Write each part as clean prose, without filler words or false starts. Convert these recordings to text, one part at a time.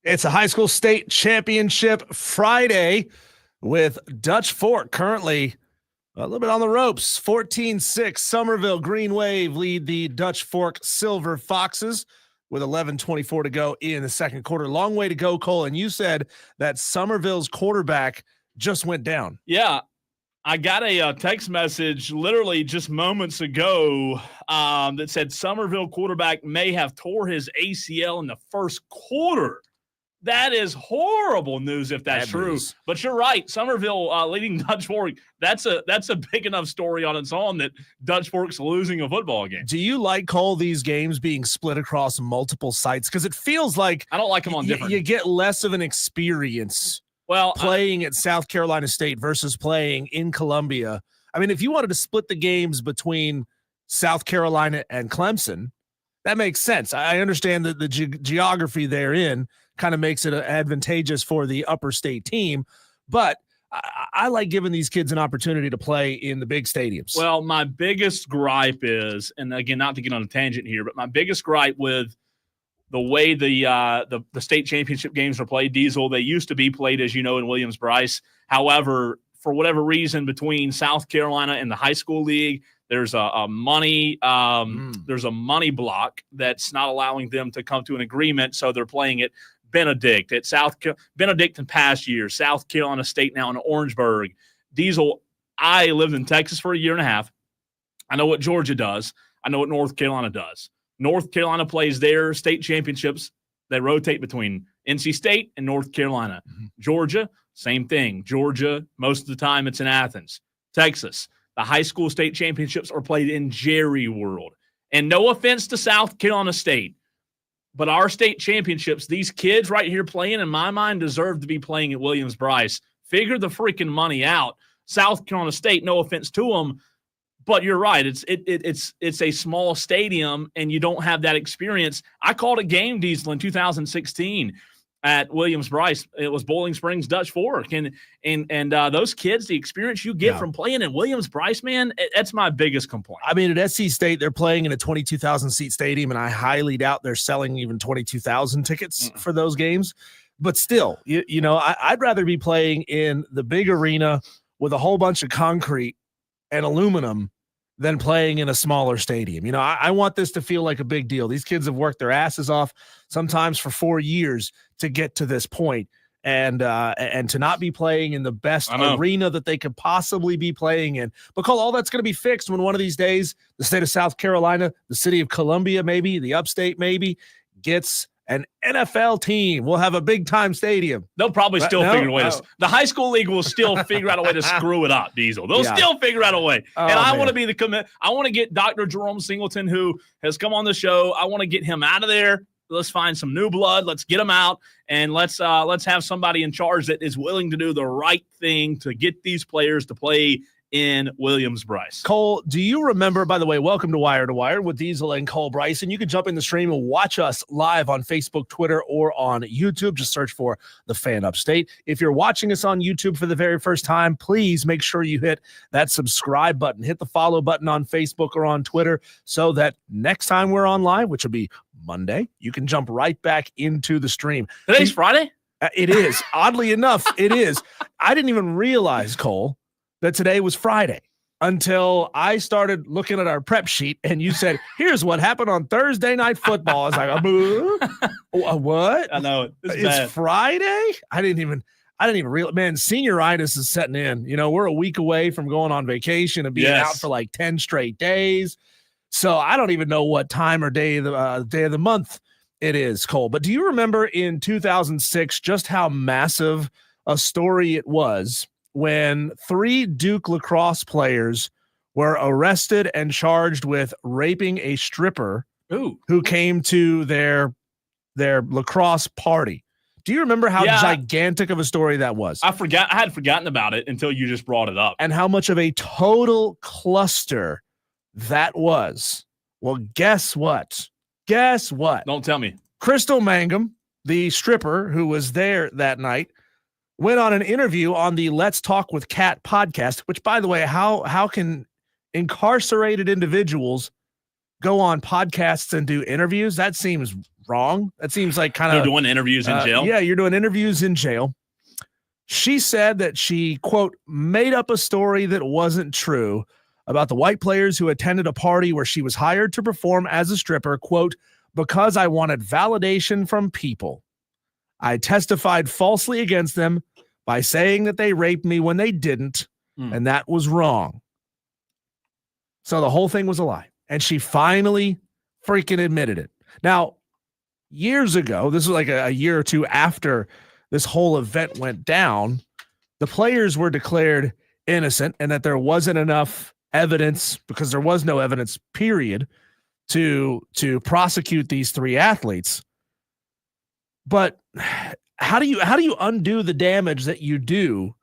It's a high school state championship Friday with Dutch Fork currently a little bit on the ropes. 14-6, Somerville Green Wave lead the Dutch Fork Silver Foxes with 11:24 to go in the second quarter. Long way to go, Cole. And you said that Somerville's quarterback just went down. Yeah, I got a text message literally just moments ago that said Somerville quarterback may have tore his ACL in the first quarter. That is horrible news if that's true. But you're right. Somerville leading Dutch Fork, that's a big enough story on its own that Dutch Fork's losing a football game. Do you like, Cole, these games being split across multiple sites? Because it feels like I don't like them on different. You get less of an experience playing at South Carolina State versus playing in Columbia. I mean, if you wanted to split the games between South Carolina and Clemson, that makes sense. I understand that the geography therein kind of makes it advantageous for the upper state team, but I like giving these kids an opportunity to play in the big stadiums. Well, my biggest gripe is, and again, not to get on a tangent here, but my biggest gripe with the way the state championship games are played, Diesel, they used to be played, as you know, in Williams-Brice. However, for whatever reason, between South Carolina and the high school league, there's a money block that's not allowing them to come to an agreement, so they're playing it Benedict at Benedict in past years, South Carolina State now in Orangeburg. Diesel, I lived in Texas for a year and a half. I know what Georgia does. I know what North Carolina does. North Carolina plays their state championships. They rotate between NC State and North Carolina. Mm-hmm. Georgia, same thing. Georgia, most of the time it's in Athens. Texas, the high school state championships are played in Jerry World. And no offense to South Carolina State, but our state championships, these kids right here playing, in my mind, deserve to be playing at Williams-Brice. Figure the freaking money out. South Carolina State, no offense to them, but you're right. It's a small stadium, and you don't have that experience. I called a game, Diesel, in 2016 at Williams-Brice. It was Bowling Springs Dutch Fork, and those kids, the experience you get from playing at Williams-Brice, man, that's my biggest complaint. I mean, at SC State, they're playing in a 22,000 seat stadium, and I highly doubt they're selling even 22,000 tickets for those games. But still, you know, I'd rather be playing in the big arena with a whole bunch of concrete and aluminum than playing in a smaller stadium. You know, I want this to feel like a big deal. These kids have worked their asses off sometimes for 4 years to get to this point, and to not be playing in the best arena that they could possibly be playing in. But Cole, all that's going to be fixed when one of these days the state of South Carolina, the city of Columbia, maybe the upstate, maybe gets an NFL team. We'll have a big-time stadium. They'll probably still figure a way to – the high school league will still figure out a way to screw it up, Diesel. They'll still figure out a way. And I want to be the commit. I want to get Dr. Jerome Singleton, who has come on the show. I want to get him out of there. Let's find some new blood. Let's get him out, and let's have somebody in charge that is willing to do the right thing to get these players to play in Williams-Brice. Cole, do you remember, by the way, welcome to Wire with Diesel and Cole Bryson. You can jump in the stream and watch us live on Facebook, Twitter, or on YouTube. Just search for The Fan Upstate. If you're watching us on YouTube for the very first time, please make sure you hit that subscribe button, hit the follow button on Facebook or on Twitter, so that next time we're on live, which will be Monday, you can jump right back into the stream. Today's Friday? It is. Oddly enough, it is. I didn't even realize, Cole, that today was Friday until I started looking at our prep sheet and you said, here's what happened on Thursday Night Football. I was like, what? I know it. It's Friday? I didn't even realize. Man, senioritis is setting in. You know, we're a week away from going on vacation and being out for like 10 straight days. So I don't even know what time or day of the month it is, Cole. But do you remember in 2006 just how massive a story it was when 3 Duke lacrosse players were arrested and charged with raping a stripper who came to their lacrosse party? Do you remember how gigantic of a story that was? I had forgotten about it until you just brought it up. And how much of a total cluster that was. Well, guess what? Don't tell me. Crystal Mangum, the stripper who was there that night, went on an interview on the Let's Talk with Kat podcast, which, by the way, how can incarcerated individuals go on podcasts and do interviews. That seems wrong. That seems like kind of doing interviews in jail. Yeah, you're doing interviews in jail. She said that she, quote, made up a story that wasn't true about the white players who attended a party where she was hired to perform as a stripper, quote, because I wanted validation from people. I testified falsely against them by saying that they raped me when they didn't, and that was wrong. So the whole thing was a lie. And she finally freaking admitted it. Now, years ago, this was like a year or two after this whole event went down, the players were declared innocent and that there wasn't enough evidence, because there was no evidence, period, to prosecute these three athletes. But how do you undo the damage that you do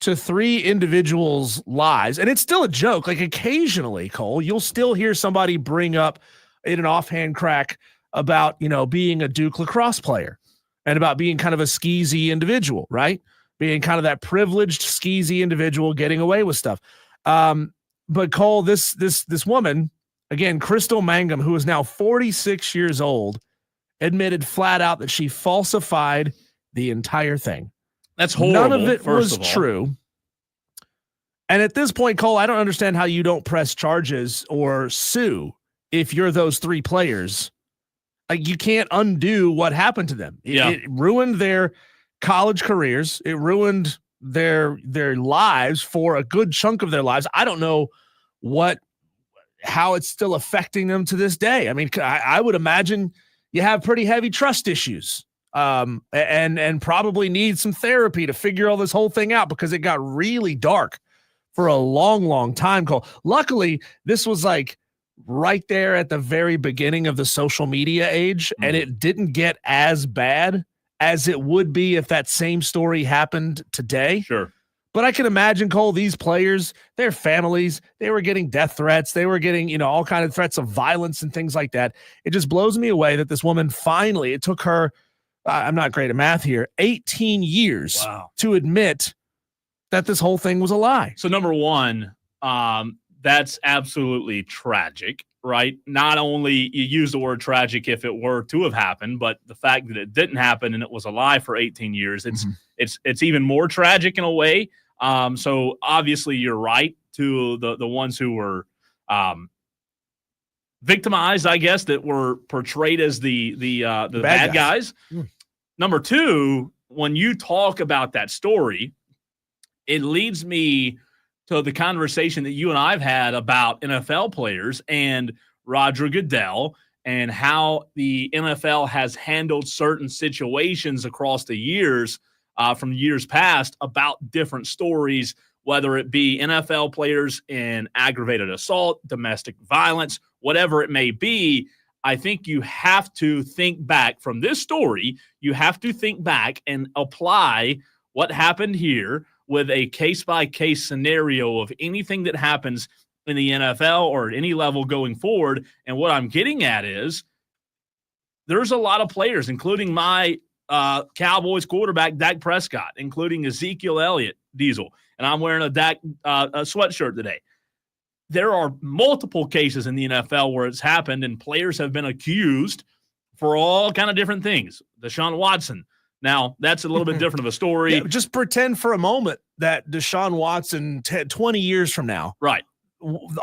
to three individuals' lives? And it's still a joke. Like occasionally, Cole, you'll still hear somebody bring up in an offhand crack about, being a Duke lacrosse player and about being kind of a skeezy individual, right? Being kind of that privileged skeezy individual getting away with stuff. But Cole, this woman, again, Crystal Mangum, who is now 46 years old, admitted flat out that she falsified the entire thing. That's horrible. None of it was true. And at this point, Cole, I don't understand how you don't press charges or sue if you're those three players. Like, you can't undo what happened to them. It ruined their college careers. It ruined their lives for a good chunk of their lives. I don't know how it's still affecting them to this day. I mean, I would imagine you have pretty heavy trust issues, and probably need some therapy to figure all this whole thing out, because it got really dark for a long, long time, Cole. Luckily, this was like right there at the very beginning of the social media age, and it didn't get as bad as it would be if that same story happened today. Sure. But I can imagine, Cole, these players, their families, they were getting death threats. They were getting, all kinds of threats of violence and things like that. It just blows me away that this woman finally, it took her, I'm not great at math here, 18 years to admit that this whole thing was a lie. So number one, that's absolutely tragic, right? Not only you use the word tragic if it were to have happened, but the fact that it didn't happen and it was a lie for 18 years, it's even more tragic in a way. So obviously you're right to the ones who were victimized, I guess, that were portrayed as the bad guys. Number two, when you talk about that story, it leads me to the conversation that you and I've had about NFL players and Roger Goodell and how the NFL has handled certain situations across the years from years past about different stories, whether it be NFL players in aggravated assault, domestic violence, whatever it may be. I think you have to think back from this story. You have to think back and apply what happened here with a case-by-case scenario of anything that happens in the NFL or at any level going forward. And what I'm getting at is there's a lot of players, including my Cowboys quarterback, Dak Prescott, including Ezekiel Elliott, Diesel, and I'm wearing a Dak sweatshirt today. There are multiple cases in the NFL where it's happened and players have been accused for all kind of different things. Deshaun Watson. Now, that's a little bit different of a story. Yeah, just pretend for a moment that Deshaun Watson 20 years from now, right?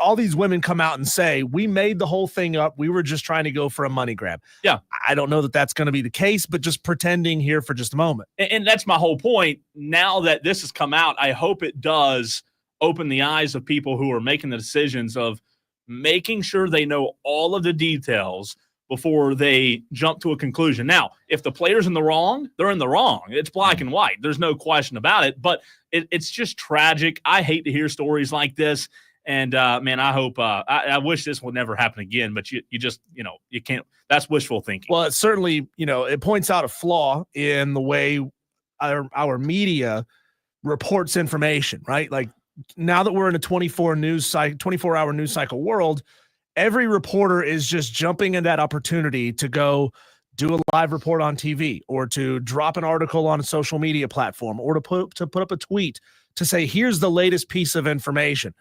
All these women come out and say, we made the whole thing up. We were just trying to go for a money grab. Yeah. I don't know that that's going to be the case, but just pretending here for just a moment. And that's my whole point. Now that this has come out, I hope it does open the eyes of people who are making the decisions of making sure they know all of the details before they jump to a conclusion. Now, if the player's in the wrong, they're in the wrong. It's black and white. There's no question about it, but it's just tragic. I hate to hear stories like this. And man, I hope, I wish this would never happen again, but you just, you can't, that's wishful thinking. Well, it certainly, it points out a flaw in the way our media reports information, right? Like now that we're in a 24-hour news cycle world, every reporter is just jumping in that opportunity to go do a live report on TV or to drop an article on a social media platform or to put up a tweet to say, here's the latest piece of information.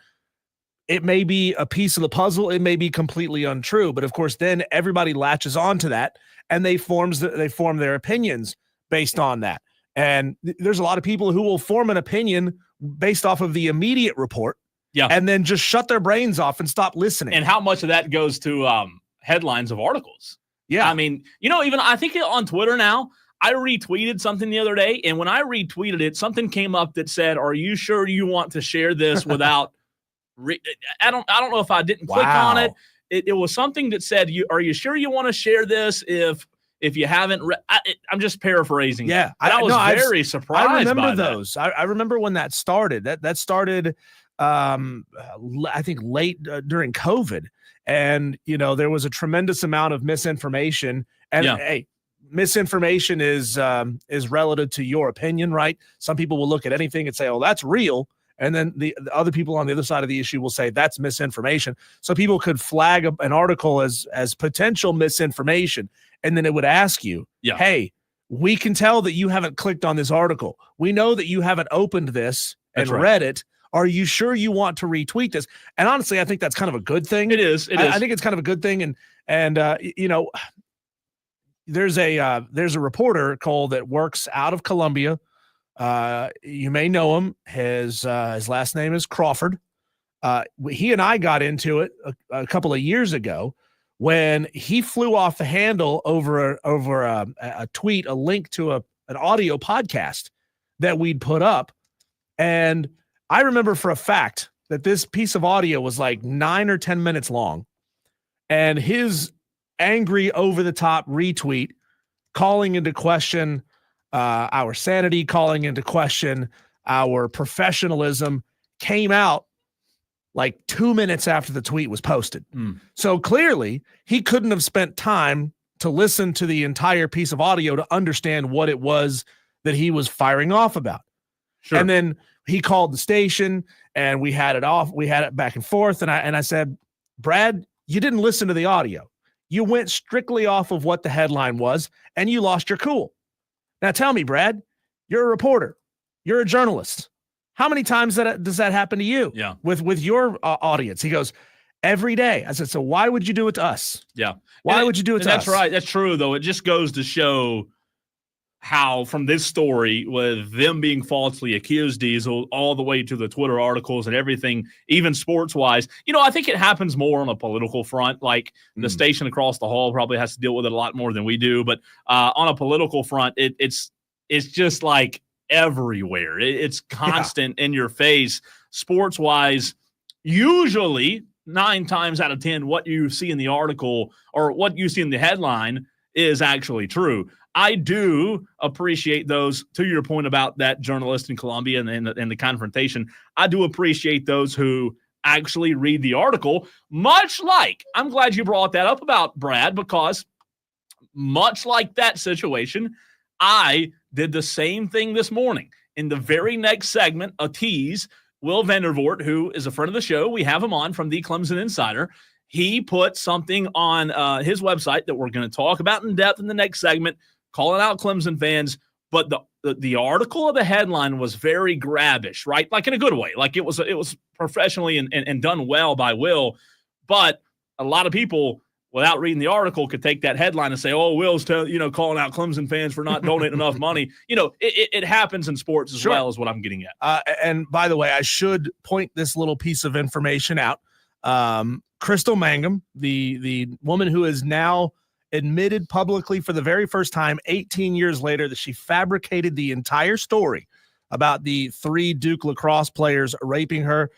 it may be a piece of the puzzle. It may be completely untrue. But of course, then everybody latches on to that and they form their opinions based on that. And there's a lot of people who will form an opinion based off of the immediate report. Yeah. And then just shut their brains off and stop listening. And how much of that goes to headlines of articles? Yeah. I mean, even I think on Twitter now, I retweeted something the other day, and when I retweeted it, something came up that said, "Are you sure you want to share this without?" I don't know if I didn't click on it. It was something that said, "Are you sure you want to share this if you haven't?" I'm just paraphrasing. Yeah, I was very surprised. I remember by those. I remember when that started. That started, I think, late during COVID, and there was a tremendous amount of misinformation. And hey, misinformation is relative to your opinion, right? Some people will look at anything and say, "Oh, that's real." And then the other people on the other side of the issue will say that's misinformation. So people could flag an article as potential misinformation. And then it would ask you, hey, we can tell that you haven't clicked on this article. We know that you haven't opened this and read it. Are you sure you want to retweet this? And honestly, I think that's kind of a good thing. It is. I think it's kind of a good thing. And there's a reporter, Cole, that works out of Columbia. You may know him. His last name is Crawford. He and I got into it a couple of years ago when he flew off the handle over a tweet, a link to an audio podcast that we'd put up. And I remember for a fact that this piece of audio was like 9 or 10 minutes long. And his angry, over-the-top retweet calling into question our sanity, calling into question our professionalism came out like 2 minutes after the tweet was posted. So clearly he couldn't have spent time to listen to the entire piece of audio to understand what it was that he was firing off about. Sure. And then he called the station and we had it back and forth. And I said, Brad, you didn't listen to the audio. You went strictly off of what the headline was and you lost your cool. Now tell me, Brad, you're a reporter. You're a journalist. How many times does that happen to you with your audience? He goes, every day. I said, so why would you do it to us? Yeah. Why would you do it to us? That's right. That's true, though. It just goes to show how from this story with them being falsely accused, Diesel, all the way to the Twitter articles and everything, even sports-wise. I think it happens more on a political front. Like the station across the hall probably has to deal with it a lot more than we do. But on a political front, it's just like everywhere. It's constant in your face. Sports-wise, usually 9 times out of 10, what you see in the article or what you see in the headline is actually true. I do appreciate those, to your point about that journalist in Columbia and the confrontation. I do appreciate those who actually read the article, much like, I'm glad you brought that up about Brad, because much like that situation, I did the same thing this morning. In the very next segment, a tease, Will Vandervoort, who is a friend of the show, we have him on from the Clemson Insider. He put something on his website that we're going to talk about in depth in the next segment, calling out Clemson fans. But the article of the headline was very grabbish, right? Like in a good way. Like it was professionally and done well by Will. But a lot of people, without reading the article, could take that headline and say, "Oh, Will's calling out Clemson fans for not donating enough money." It happens in sports as well, is what I'm getting at. And by the way, I should point this little piece of information out. Crystal Mangum, the woman who is now admitted publicly for the very first time 18 years later that she fabricated the entire story about the 3 Duke lacrosse players raping her.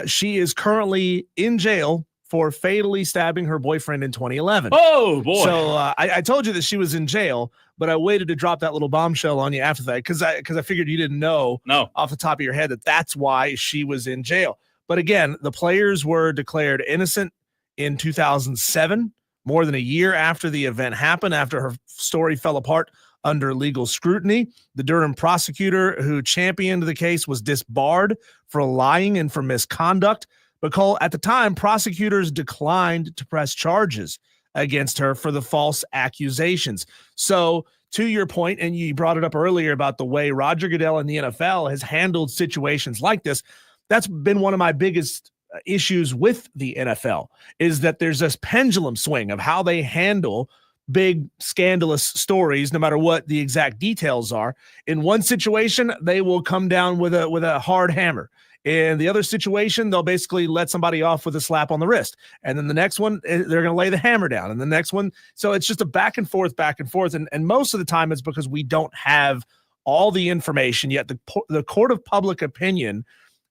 She is currently in jail for fatally stabbing her boyfriend in 2011. Oh, boy. So I told you that she was in jail, but I waited to drop that little bombshell on you after that because I figured you didn't know off the top of your head that that's why she was in jail. But again, the players were declared innocent in 2007, more than a year after the event happened, after her story fell apart under legal scrutiny. The Durham prosecutor who championed the case was disbarred for lying and for misconduct. But at the time, prosecutors declined to press charges against her for the false accusations. So to your point, and you brought it up earlier about the way Roger Goodell in the NFL has handled situations like this, that's been one of my biggest issues with the NFL is that there's this pendulum swing of how they handle big scandalous stories, no matter what the exact details are. In one situation, they will come down with a hard hammer. In the other situation, they'll basically let somebody off with a slap on the wrist. And then the next one, they're going to lay the hammer down. And the next one, so it's just a back and forth. And most of the time it's because we don't have all the information yet. The court of public opinion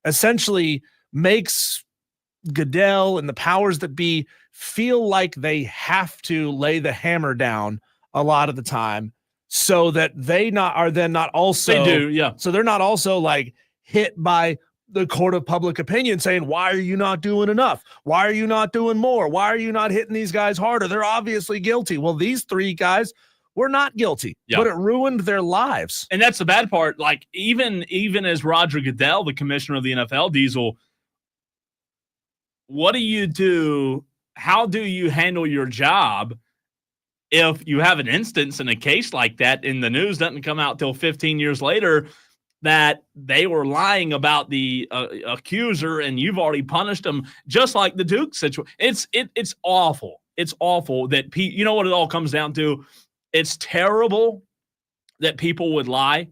essentially makes Goodell and the powers that be feel like they have to lay the hammer down a lot of the time, so that they they're not also like hit by the court of public opinion saying, why are you not doing enough? Why are you not doing more? Why are you not hitting these guys harder? They're obviously guilty. Well, these three guys were not guilty, but it ruined their lives. And that's the bad part. Like even as Roger Goodell, the commissioner of the NFL, Diesel, what do you do? How do you handle your job if you have an instance in a case like that and the news doesn't come out till 15 years later that they were lying about the accuser and you've already punished them, just like the Duke situation? It's awful. It's awful that you know what it all comes down to? It's terrible that people would lie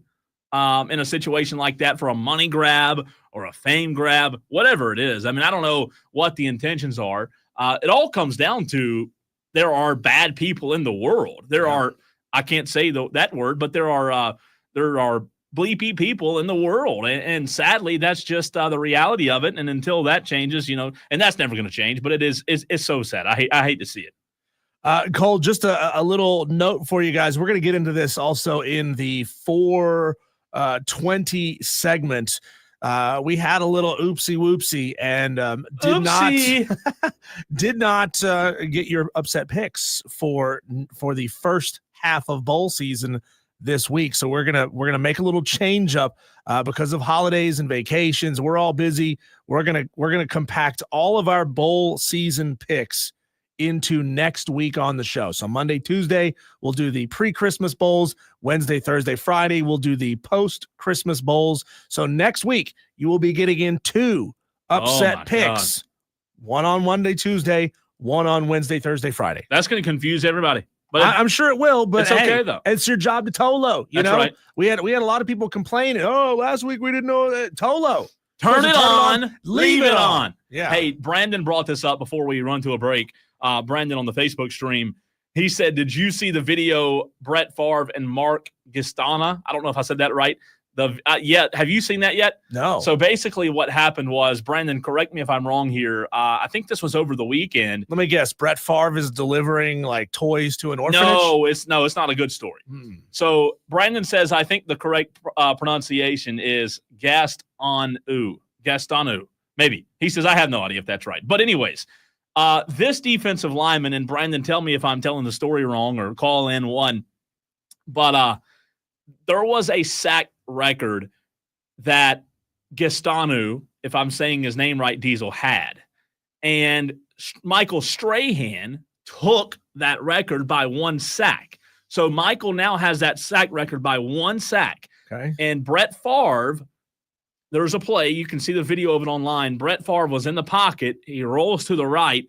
in a situation like that for a money grab or a fame grab, whatever it is. I mean, I don't know what the intentions are. It all comes down to there are bad people in the world. There are, I can't say that word, but there are bleepy people in the world. And sadly, that's just the reality of it. And until that changes, and that's never going to change, but it's so sad. I hate to see it. Cole, just a little note for you guys. We're going to get into this also in the 420 segment. We had a little oopsie whoopsie and did not get your upset picks for the first half of bowl season this week. So we're gonna make a little change up because of holidays and vacations. We're all busy. We're gonna compact all of our bowl season picks into next week on the show. So Monday, Tuesday, we'll do the pre-Christmas bowls. Wednesday, Thursday, Friday, we'll do the post-Christmas bowls. So next week, you will be getting in 2 upset picks. God. One on Monday, Tuesday, one on Wednesday, Thursday, Friday. That's going to confuse everybody. But I'm sure it will, but it's okay though. It's your job to Tolo. That's right. We had a lot of people complaining. Oh, last week we didn't know that. Tolo. Turn it on, leave it on. Yeah. Hey, Brandon brought this up before we run to a break. Brandon on the Facebook stream, he said, did you see the video Brett Favre and Mark Gistana? I don't know if I said that right. Have you seen that yet? No. So basically what happened was, Brandon, correct me if I'm wrong here. I think this was over the weekend. Let me guess. Brett Favre is delivering like toys to an orphanage? No, it's not a good story. So Brandon says, I think the correct pronunciation is Gastonu. Maybe. He says, I have no idea if that's right. But anyways, this defensive lineman, and Brandon, tell me if I'm telling the story wrong or call in one, but there was a sack record that Gastanu, if I'm saying his name right, Diesel had. And Michael Strahan took that record by 1 sack. So Michael now has that sack record by 1 sack. Okay. And Brett Favre, there's a play. You can see the video of it online. Brett Favre was in the pocket. He rolls to the right.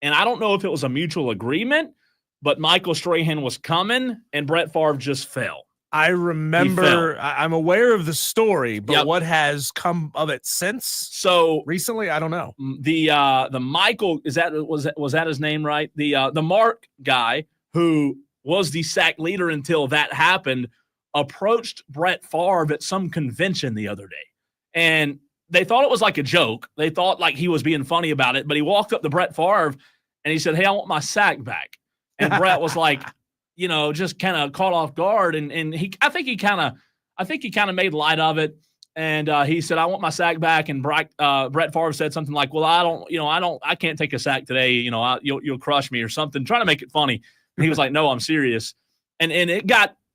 And I don't know if it was a mutual agreement, but Michael Strahan was coming, and Brett Favre just fell. I remember. I'm aware of the story, but what has come of it since? So recently, I don't know. The Michael, was that his name, right? The Mark guy who was the sack leader until that happened approached Brett Favre at some convention the other day. And they thought it was like a joke. They thought like he was being funny about it, but he walked up to Brett Favre and he said, "Hey, I want my sack back." And Brett was like, just kind of caught off guard. And I think he kind of made light of it. And he said, "I want my sack back." And Brett Favre said something like, "Well, I can't take a sack today. You'll crush me," or something, trying to make it funny. And he was like, "No, I'm serious." And it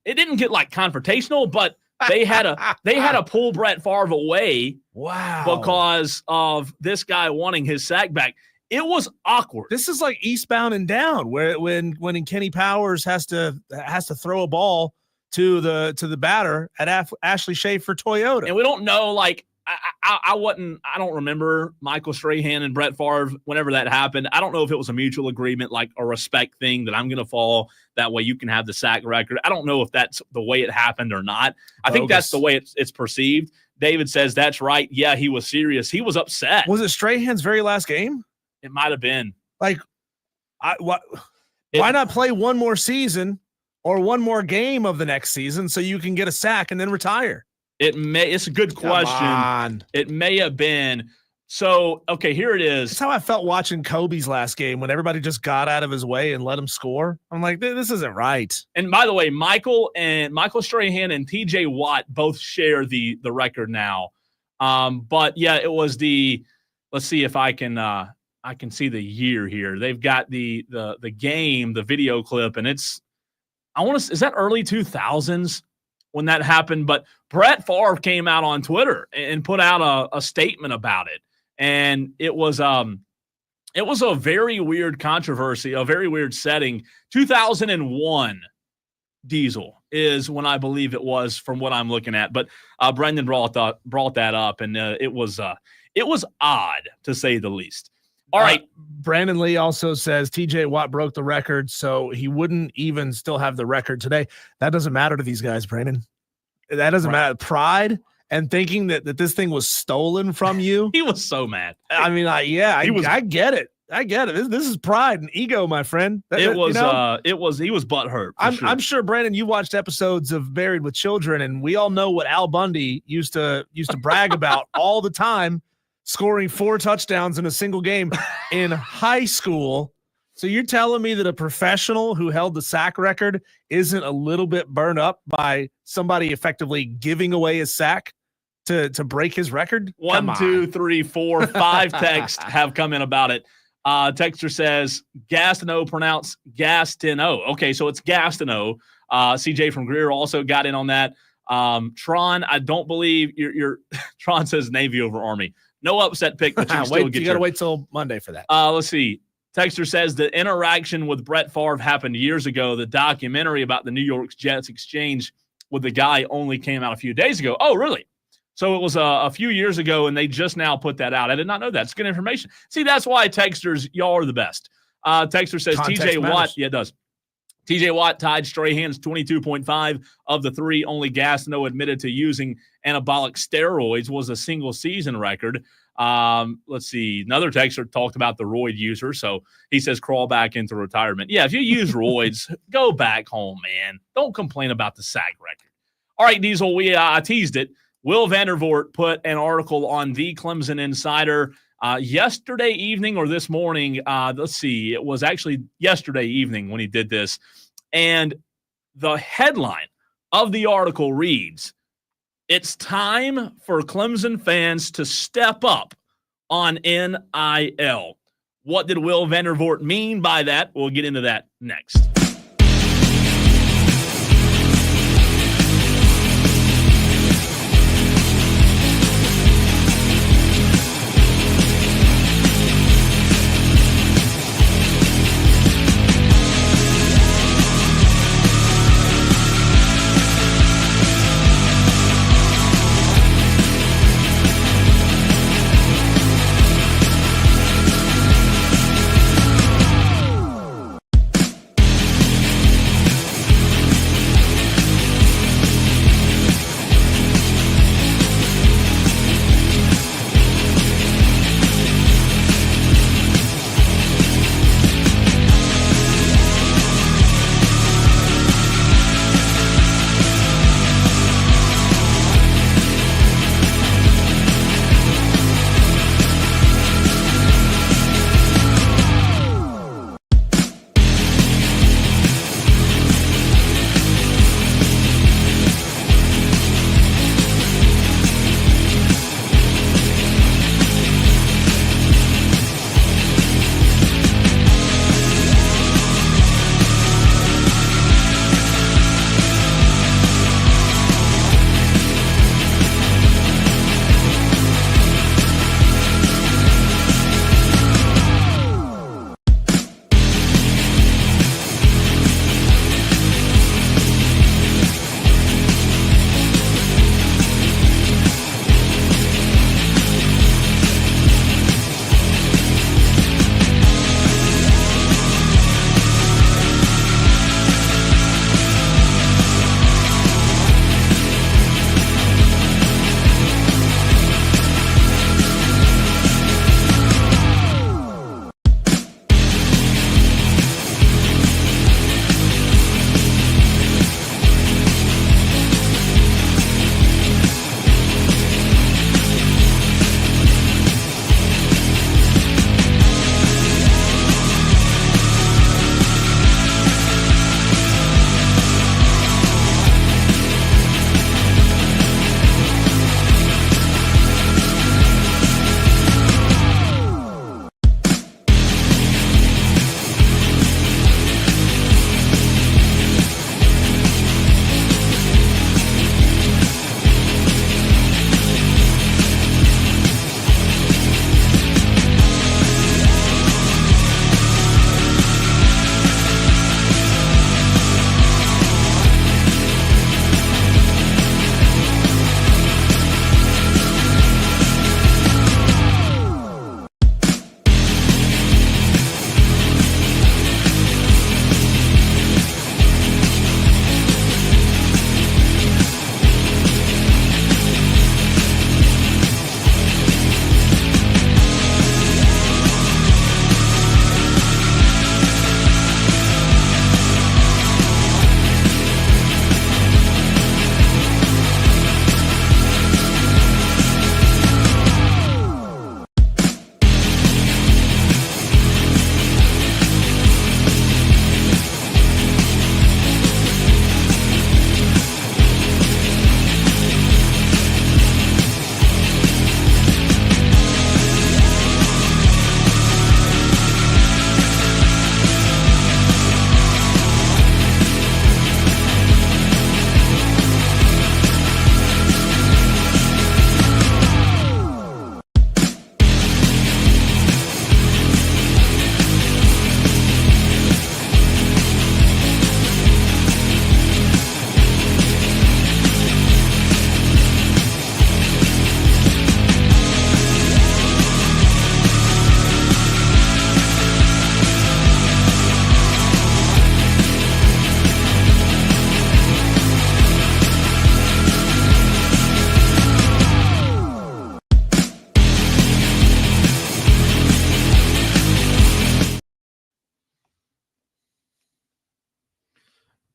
didn't get like confrontational, but they had to pull Brett Favre away. Wow. Because of this guy wanting his sack back. It was awkward. This is like Eastbound and Down, where when Kenny Powers has to throw a ball to the batter at Ashley Schaefer Toyota. And we don't know, like, I don't remember Michael Strahan and Brett Favre whenever that happened. I don't know if it was a mutual agreement, like a respect thing that I'm going to follow. That way you can have the sack record. I don't know if that's the way it happened or not. I think that's the way it's perceived. David says that's right. Yeah, he was serious. He was upset. Was it Strahan's very last game? It might have been. Like, why not play one more season or one more game of the next season so you can get a sack and then retire? It's a good question. It may have been. So, okay, here it is. That's how I felt watching Kobe's last game when everybody just got out of his way and let him score. I'm like, this isn't right. And by the way, Michael Strahan and TJ Watt both share the record now. But yeah, it was let's see if I can see the year here. They've got the game, the video clip, and is that early 2000s? When that happened, but Brett Favre came out on Twitter and put out a statement about it. And it was a very weird controversy, a very weird setting. 2001 Diesel is when I believe it was from what I'm looking at. But Brendan brought that up, and it was odd to say the least. All right. Brandon Lee also says TJ Watt broke the record, so he wouldn't even still have the record today. That doesn't matter to these guys, Brandon. That doesn't matter. Pride and thinking that this thing was stolen from you. He was so mad. I mean, I get it. I get it. This is pride and ego, my friend. He was butthurt. I'm sure, Brandon, you watched episodes of Buried with Children, and we all know what Al Bundy used to brag about all the time. Scoring 4 touchdowns in a single game in high school. So you're telling me that a professional who held the sack record isn't a little bit burned up by somebody effectively giving away his sack to break his record? 1, 2, 3, 4, 5 texts have come in about it. Texter says Gastineau pronounced Gastineau. Okay, so it's Gastineau. CJ from Greer also got in on that. Tron, I don't believe you're Tron says Navy over Army. No upset pick, but you can still get. You got to wait till Monday for that. Let's see. Texter says the interaction with Brett Favre happened years ago. The documentary about the New York Jets exchange with the guy only came out a few days ago. Oh, really? So it was a few years ago, and they just now put that out. I did not know that. It's good information. See, that's why texters, y'all are the best. Texter says TJ Watt. Yeah, it does. TJ Watt tied Strahan's 22.5 of the 3. Only Gastineau admitted to using anabolic steroids was a single season record. Let's see. Another texter talked about the roid user. So he says crawl back into retirement. Yeah, if you use roids, go back home, man. Don't complain about the sack record. All right, Diesel, we teased it. Will Vandervoort put an article on the Clemson Insider yesterday evening or this morning. Let's see. It was actually yesterday evening when he did this. And the headline of the article reads, "It's time for Clemson fans to step up on NIL." What did Will Vandervoort mean by that? We'll get into that next.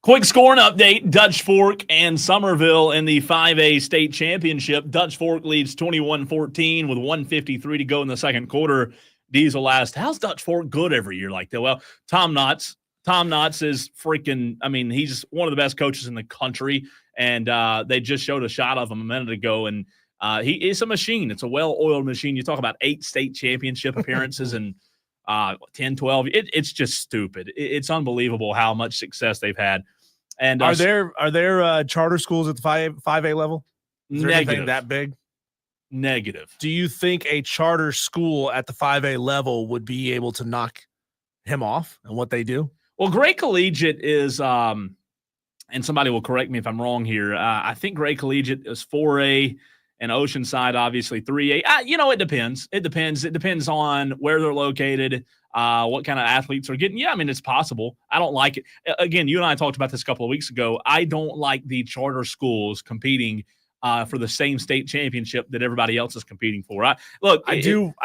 Quick scoring update, Dutch Fork and Somerville in the 5A state championship. Dutch Fork leads 21-14 with 1:53 to go in the second quarter. Diesel asked, how's Dutch Fork good every year like that? Well, Tom Knotts is freaking, he's one of the best coaches in the country, and they just showed a shot of him a minute ago, and he is a machine. It's a well-oiled machine. You talk about 8 state championship appearances and 10, 12. It's just stupid. It's unbelievable how much success they've had. And are there charter schools at the 5A level? Is there negative. anything that big? Negative. Do you think a charter school at the 5A level would be able to knock him off and what they do? Well, Gray Collegiate is, and somebody will correct me if I'm wrong here. I think Gray Collegiate is 4A and Oceanside, obviously 3A. It depends. It depends on where they're located, what kind of athletes are getting. Yeah, it's possible. I don't like it. Again, you and I talked about this a couple of weeks ago. I don't like the charter schools competing for the same state championship that everybody else is competing for. I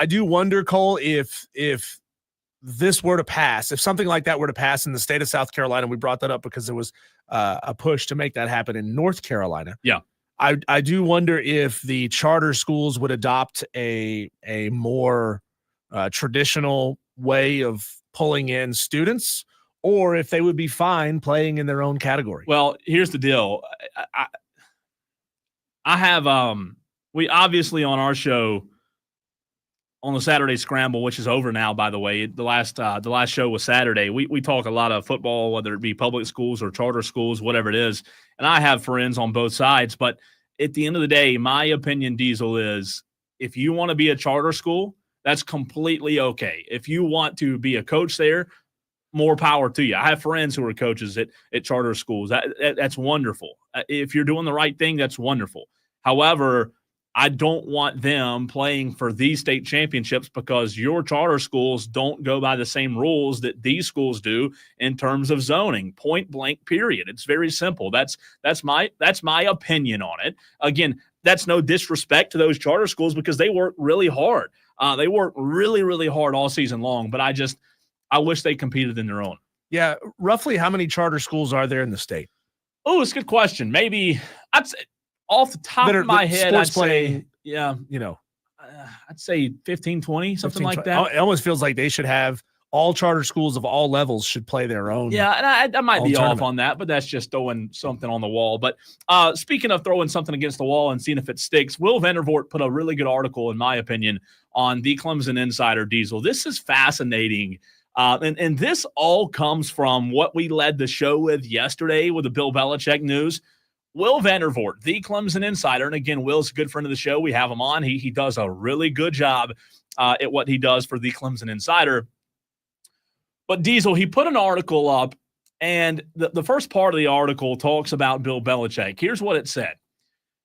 do wonder, Cole, if this were to pass, if something like that were to pass in the state of South Carolina. We brought that up because there was a push to make that happen in North Carolina. Yeah. I do wonder if the charter schools would adopt a more traditional way of pulling in students, or if they would be fine playing in their own category. Well, here's the deal. I have we obviously on our show on the Saturday Scramble, which is over now, by the way. The last show was Saturday. We talk a lot of football, whether it be public schools or charter schools, whatever it is. And I have friends on both sides. But at the end of the day, my opinion, Diesel, is if you want to be a charter school, that's completely okay. If you want to be a coach there, more power to you. I have friends who are coaches at charter schools. That's wonderful. If you're doing the right thing, that's wonderful. However, I don't want them playing for these state championships because your charter schools don't go by the same rules that these schools do in terms of zoning. Point blank, period. It's very simple. That's my opinion on it. Again, that's no disrespect to those charter schools because they work really hard. They work really, really hard all season long, but I wish they competed in their own. Yeah. Roughly how many charter schools are there in the state? Oh, it's a good question. Maybe I'd say off the top of my head, I'd say, yeah, I'd say 15, 20, something like that. It almost feels like they should have all charter schools of all levels should play their own. Yeah, and I might be off on that, but that's just throwing something on the wall. But speaking of throwing something against the wall and seeing if it sticks, Will Vandervoort put a really good article, in my opinion, on the Clemson Insider, Diesel. This is fascinating. And this all comes from what we led the show with yesterday with the Bill Belichick news. Will Vandervoort, the Clemson Insider, and again, Will's a good friend of the show. We have him on. He does a really good job at what he does for the Clemson Insider. But Diesel, he put an article up, and the first part of the article talks about Bill Belichick. Here's what it said.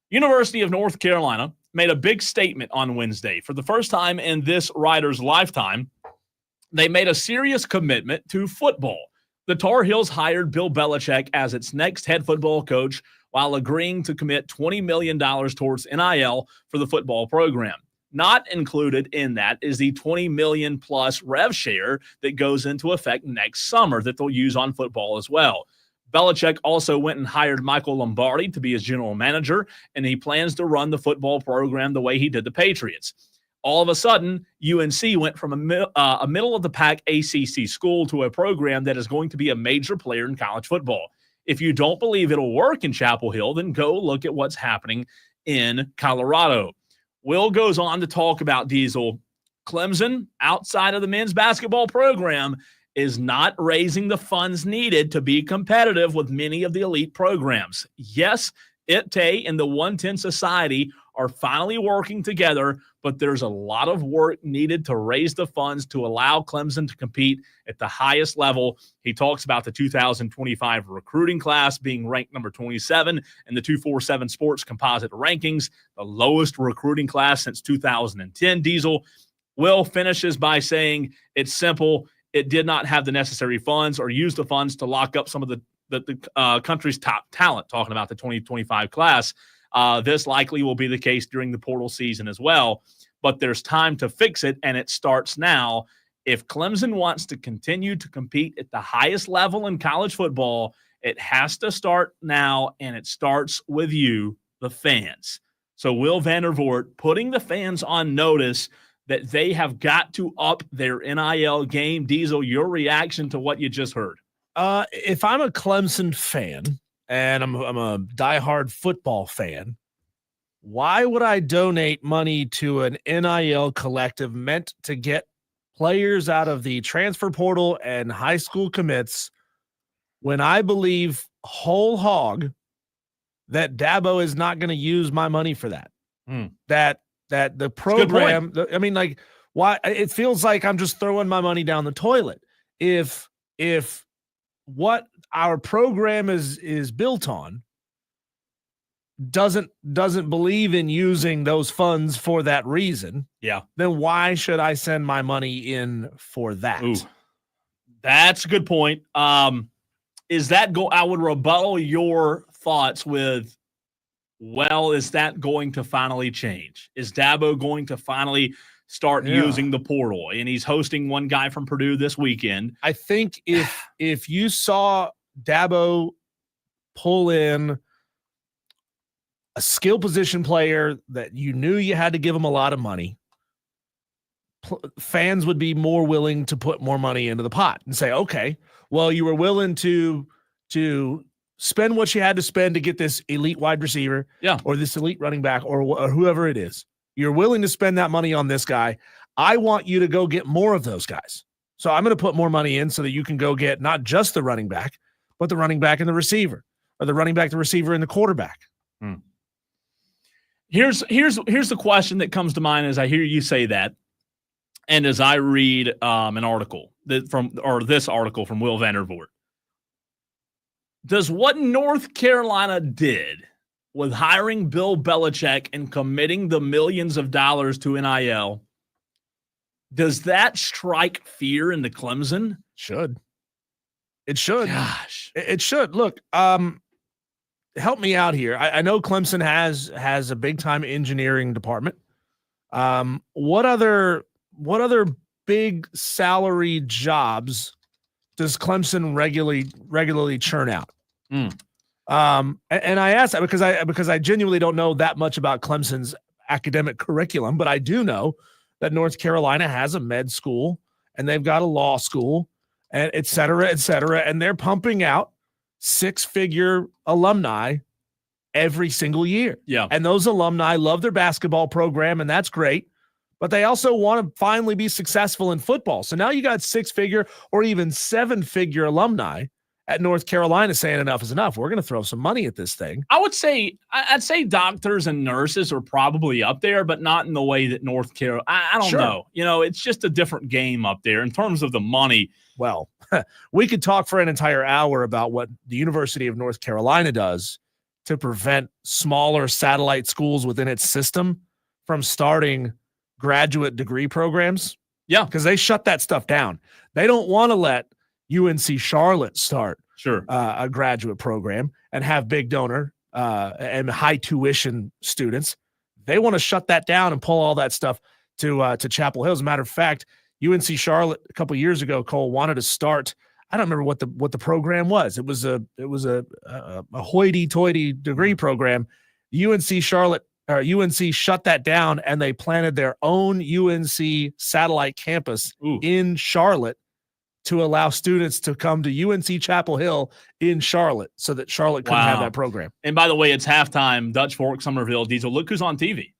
University of North Carolina made a big statement on Wednesday. For the first time in this writer's lifetime, they made a serious commitment to football. The Tar Heels hired Bill Belichick as its next head football coach while agreeing to commit $20 million towards NIL for the football program. Not included in that is the $20 million plus rev share that goes into effect next summer that they'll use on football as well. Belichick also went and hired Michael Lombardi to be his general manager, and he plans to run the football program the way he did the Patriots. All of a sudden, UNC went from a middle-of-the-pack ACC school to a program that is going to be a major player in college football. If you don't believe it'll work in Chapel Hill, then go look at what's happening in Colorado. Will goes on to talk about Diesel. Clemson, outside of the men's basketball program, is not raising the funds needed to be competitive with many of the elite programs. Yes, ITE and the 110 Society are finally working together, but there's a lot of work needed to raise the funds to allow Clemson to compete at the highest level. He talks about the 2025 recruiting class being ranked number 27 in the 247 Sports Composite rankings, the lowest recruiting class since 2010. Diesel. Will finishes by saying it's simple. It did not have the necessary funds or use the funds to lock up some of the country's top talent, talking about the 2025 class. This likely will be the case during the portal season as well, but there's time to fix it, and it starts now. If Clemson wants to continue to compete at the highest level in college football, It has to start now, and it starts with you, the fans. So Will Vandervoort putting the fans on notice that they have got to up their NIL game. Diesel, your reaction to what you just heard? If I'm a Clemson fan and I'm a diehard football fan, why would I donate money to an NIL collective meant to get players out of the transfer portal and high school commits when I believe whole hog that Dabo is not going to use my money for that? That the program, I mean, like, why? It feels like I'm just throwing my money down the toilet. If what our program is built on doesn't believe in using those funds for that reason, then why should I send my money in for that? Ooh, that's a good point. Is that I would rebuttal your thoughts with, well, is that going to finally change? Is Dabo going to finally start using the portal? And he's hosting one guy from Purdue this weekend. I think if you saw Dabo pull in a skill position player that you knew you had to give him a lot of money, fans would be more willing to put more money into the pot and say, okay, well, you were willing to spend what you had to spend to get this elite wide receiver, or this elite running back, or whoever it is. You're willing to spend that money on this guy. I want you to go get more of those guys. So I'm going to put more money in so that you can go get not just the running back, but the running back and the receiver, or the running back, the receiver, and the quarterback. Here's the question that comes to mind as I hear you say that, and as I read an article this article from Will Vandervoort. Does what North Carolina did with hiring Bill Belichick and committing the millions of dollars to NIL, does that strike fear into Clemson? Should. It should. Gosh. It should. Look, help me out here. I know Clemson has a big time engineering department. What other big salary jobs does Clemson regularly churn out? And I ask that because I genuinely don't know that much about Clemson's academic curriculum, but I do know that North Carolina has a med school and they've got a law school and et cetera, and they're pumping out 6-figure alumni every single year. Yeah. And those alumni love their basketball program, and that's great. But they also want to finally be successful in football. So now you got 6-figure or even 7-figure alumni at North Carolina saying enough is enough. We're going to throw some money at this thing. I'd say doctors and nurses are probably up there, but not in the way that North Carolina. I don't know. You know, it's just a different game up there in terms of the money. Well, we could talk for an entire hour about what the University of North Carolina does to prevent smaller satellite schools within its system from starting graduate degree programs. Yeah. Because they shut that stuff down. They don't want to let UNC Charlotte start a graduate program and have big donor and high tuition students. They want to shut that down and pull all that stuff to Chapel Hill. As a matter of fact, UNC Charlotte a couple of years ago, Cole, wanted to start. I don't remember what the program was. It was a hoity-toity degree program. UNC shut that down, and they planted their own UNC satellite campus in Charlotte to allow students to come to UNC Chapel Hill in Charlotte so that Charlotte couldn't have that program. And by the way, it's halftime, Dutch Fork, Somerville, Diesel. Look who's on TV.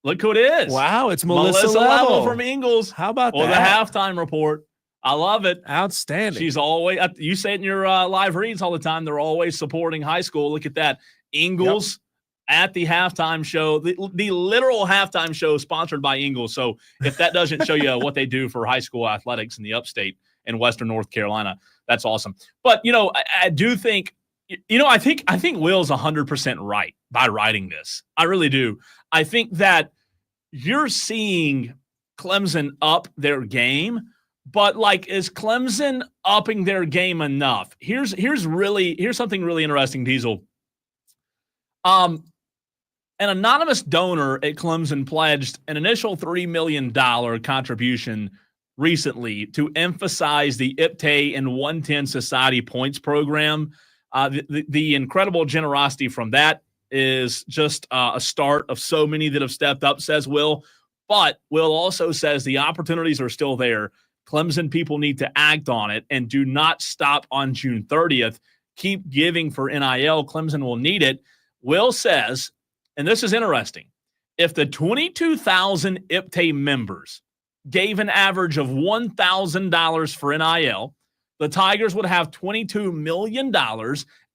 Look who it is. Wow, it's Melissa Level from Ingles. How about that? Or the halftime report. I love it. Outstanding. She's always, you say it in your live reads all the time, they're always supporting high school. Look at that. Ingles at the halftime show, the literal halftime show sponsored by Ingles. So if that doesn't show you what they do for high school athletics in the upstate in Western North Carolina, that's awesome. But, you know, I do think, you know, I think Will's 100% right by writing this. I really do. I think that you're seeing Clemson up their game, but like, is Clemson upping their game enough? Here's something really interesting, Diesel. An anonymous donor at Clemson pledged an initial $3 million contribution recently to emphasize the IPTAY and 110 Society points program. The incredible generosity from that is just a start of so many that have stepped up, says Will. But Will also says the opportunities are still there. Clemson people need to act on it and do not stop on June 30th. Keep giving for NIL. Clemson will need it. Will says, and this is interesting, if the 22,000 IPTAY members gave an average of $1,000 for NIL, the Tigers would have $22 million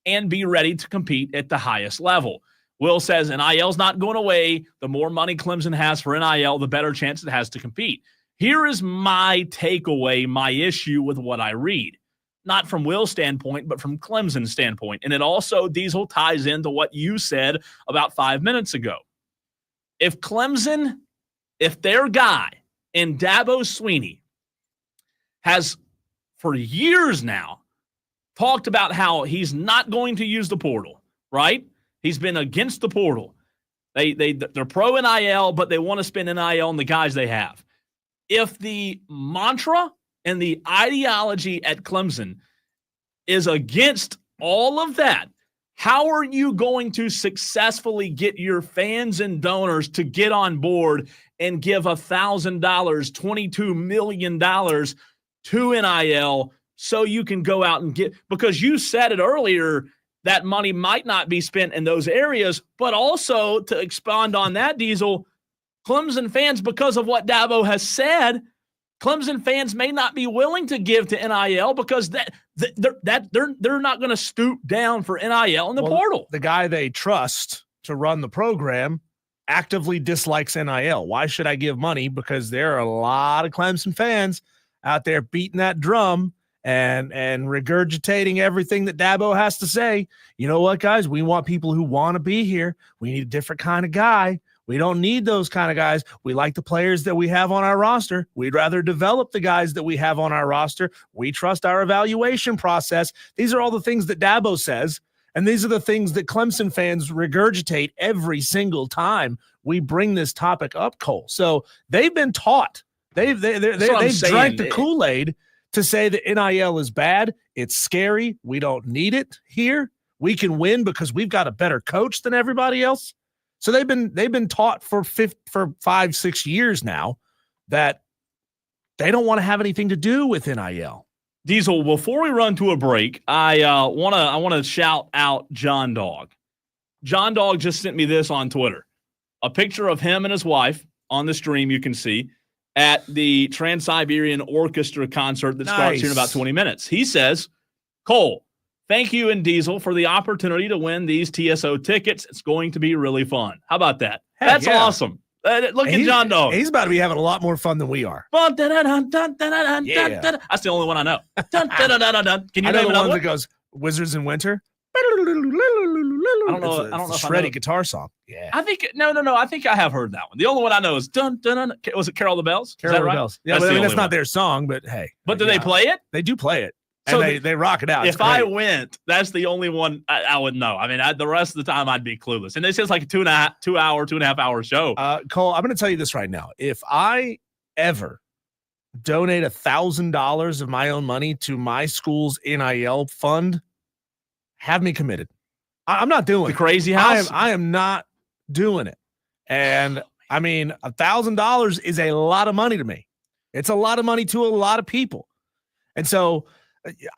and be ready to compete at the highest level. Will says NIL's not going away. The more money Clemson has for NIL, the better chance it has to compete. Here is my takeaway, my issue with what I read. Not from Will's standpoint, but from Clemson's standpoint. And it also, Diesel, ties into what you said about 5 minutes ago. If Clemson, if their guy and Dabo Swinney has for years now talked about how he's not going to use the portal, right? He's been against the portal. They're pro NIL, but they want to spend NIL on the guys they have. If the mantra and the ideology at Clemson is against all of that, how are you going to successfully get your fans and donors to get on board and give $1,000, $22 million to NIL so you can go out and get, because you said it earlier, that money might not be spent in those areas, but also to expand on that, Diesel, Clemson fans, because of what Dabo has said, Clemson fans may not be willing to give to NIL because they're not going to stoop down for NIL in the portal. The guy they trust to run the program actively dislikes NIL. Why should I give money? Because there are a lot of Clemson fans out there beating that drum and regurgitating everything that Dabo has to say. You know what, guys? We want people who want to be here. We need a different kind of guy. We don't need those kind of guys. We like the players that we have on our roster. We'd rather develop the guys that we have on our roster. We trust our evaluation process. These are all the things that Dabo says, and these are the things that Clemson fans regurgitate every single time we bring this topic up, Cole. So they've been taught. They've drank the Kool-Aid to say that NIL is bad. It's scary. We don't need it here. We can win because we've got a better coach than everybody else. So they've been taught for 5-6 years now that they don't want to have anything to do with NIL. Diesel, before we run to a break, I want to shout out John Dog. John Dog just sent me this on Twitter. A picture of him and his wife on the stream you can see at the Trans-Siberian Orchestra concert that starts here in about 20 minutes. He says, Cole, thank you and Diesel for the opportunity to win these TSO tickets. It's going to be really fun. How about that? That's awesome. Look at John Dog. He's about to be having a lot more fun than we are. That's the only one I know. Can you name another one that goes Wizards in Winter? I don't know. I don't know. It's a shreddy guitar song. Yeah. I think no. I think I have heard that one. The only one I know is dun dun dun. Was it Carol the Bells? Carol the Bells. Yeah, that's not their song, but hey. But do they play it? They do play it. So and they rock it out. If I went, that's the only one I would know. I mean, the rest of the time I'd be clueless. And this is like a 2.5 hour show. Cole, I'm going to tell you this right now. If I ever donate $1,000 of my own money to my school's NIL fund, have me committed. I'm not doing the Crazy House. I am not doing it. And I mean, $1,000 is a lot of money to me. It's a lot of money to a lot of people. And so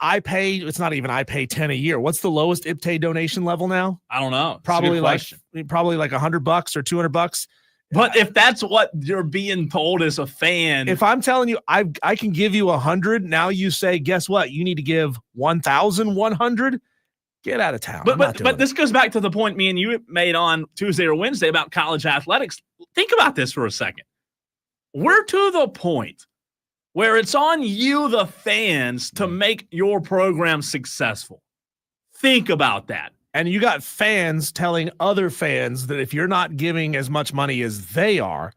I pay 10 a year. What's the lowest IPTAY donation level now? I don't know. Probably like $100 or $200. But if that's what you're being told as a fan, if I'm telling you I can give you 100, now you say, guess what? You need to give 1,100. Get out of town. But this goes back to the point me and you made on Tuesday or Wednesday about college athletics. Think about this for a second. We're to the point where it's on you, the fans, to make your program successful. Think about that. And you got fans telling other fans that if you're not giving as much money as they are,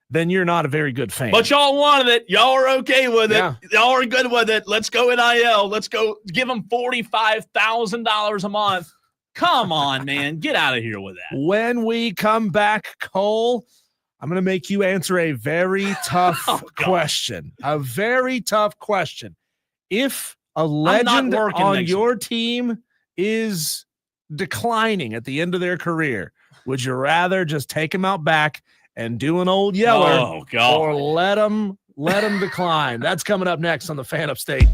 then you're not a very good fan. But y'all wanted it. Y'all are okay with it. Yeah. Y'all are good with it. Let's go NIL. Let's go give them $45,000 a month. Come on, man. Get out of here with that. When we come back, Cole, I'm going to make you answer a very tough question. A very tough question. If a legend on your team is declining at the end of their career, would you rather just take him out back and do an old yeller, or let him decline? That's coming up next on the Fan Upstate.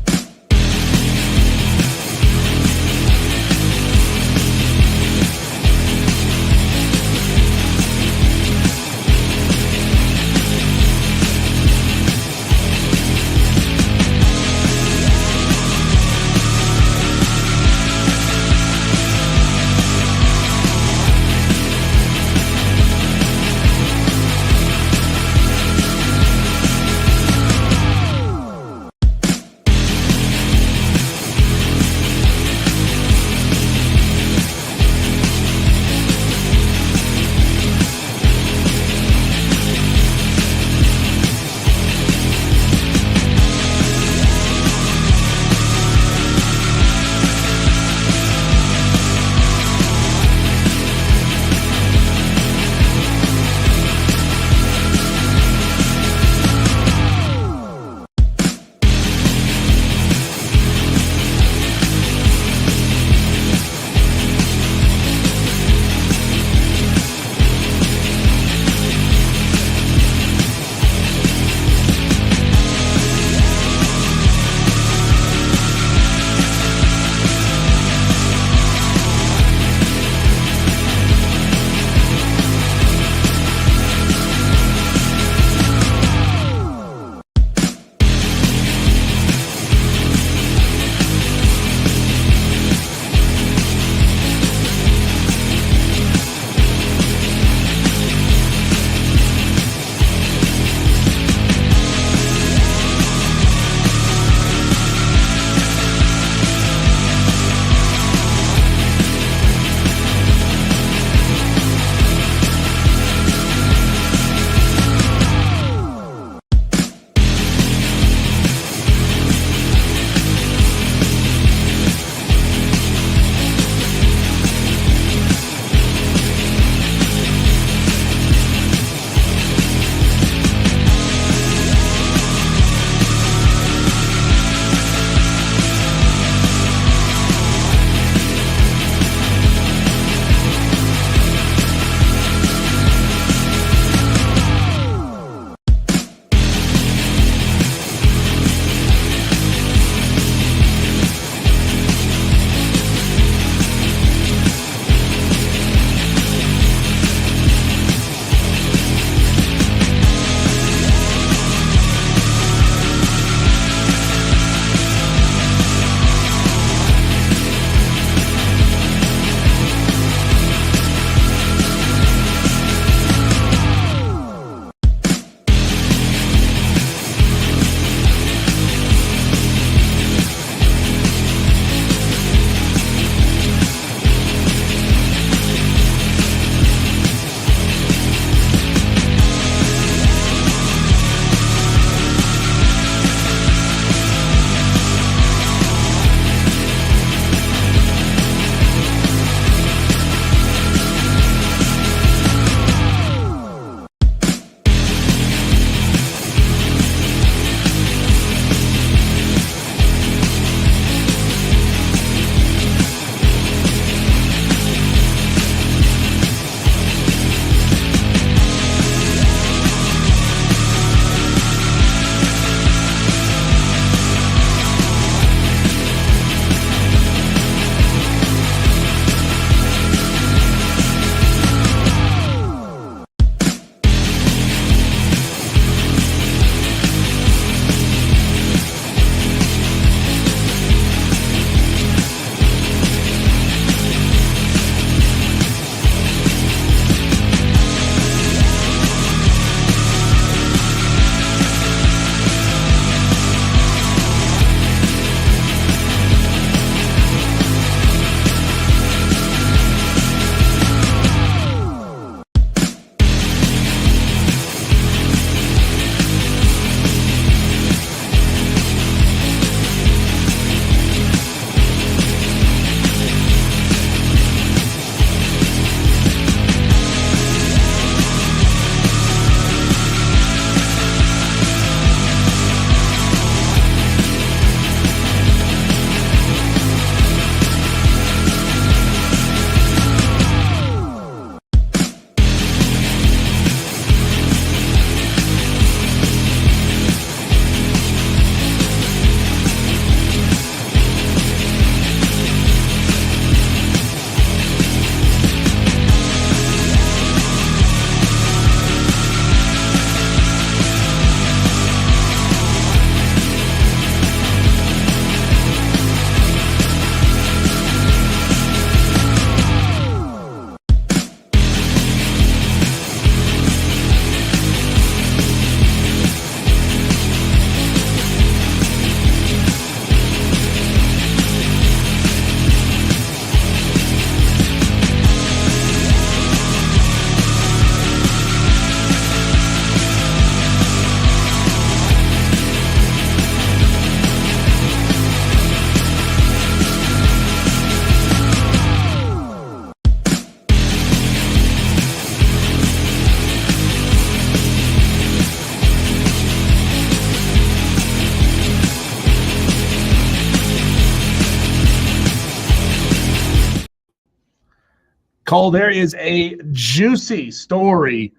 Cole, there is a juicy story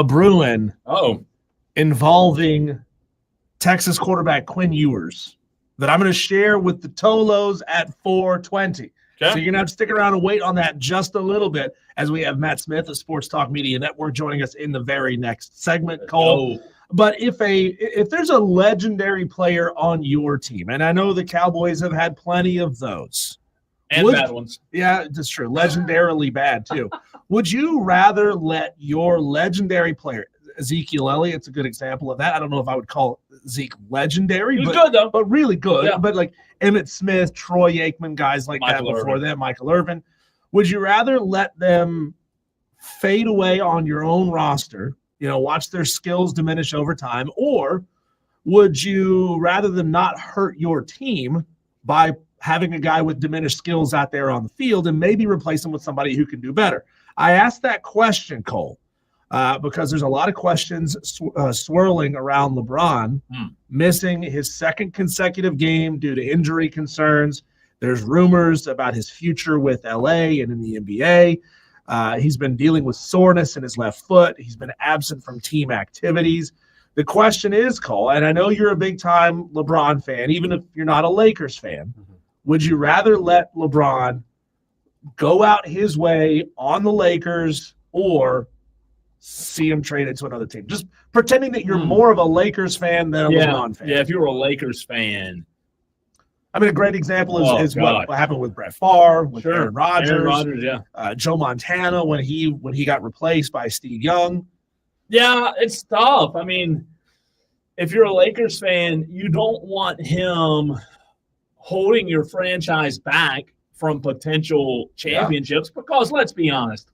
brewing involving Texas quarterback Quinn Ewers that I'm going to share with the Tolos at 4:20. So you're going to have to stick around and wait on that just a little bit as we have Matt Smith of Sports Talk Media Network joining us in the very next segment, Cole. But if there's a legendary player on your team, and I know the Cowboys have had plenty of those. And bad ones. Yeah, that's true. Legendarily bad, too. Would you rather let your legendary player, Ezekiel Elliott's a good example of that. I don't know if I would call Zeke legendary. He's good, though. But really good. Yeah. But like Emmitt Smith, Troy Aikman, guys like that before them, Michael Irvin. Would you rather let them fade away on your own roster, watch their skills diminish over time, or would you rather than not hurt your team by having a guy with diminished skills out there on the field and maybe replace him with somebody who can do better? I asked that question, Cole, because there's a lot of questions swirling around LeBron missing his second consecutive game due to injury concerns. There's rumors about his future with LA and in the NBA. He's been dealing with soreness in his left foot. He's been absent from team activities. The question is, Cole, and I know you're a big-time LeBron fan, even if you're not a Lakers fan, would you rather let LeBron go out his way on the Lakers or see him traded to another team? Just pretending that you're more of a Lakers fan than a LeBron fan. Yeah, if you were a Lakers fan. I mean, a great example is what happened with Brett Favre, with Aaron Rodgers, Joe Montana when he got replaced by Steve Young. Yeah, it's tough. I mean, if you're a Lakers fan, you don't want him holding your franchise back from potential championships because, let's be honest,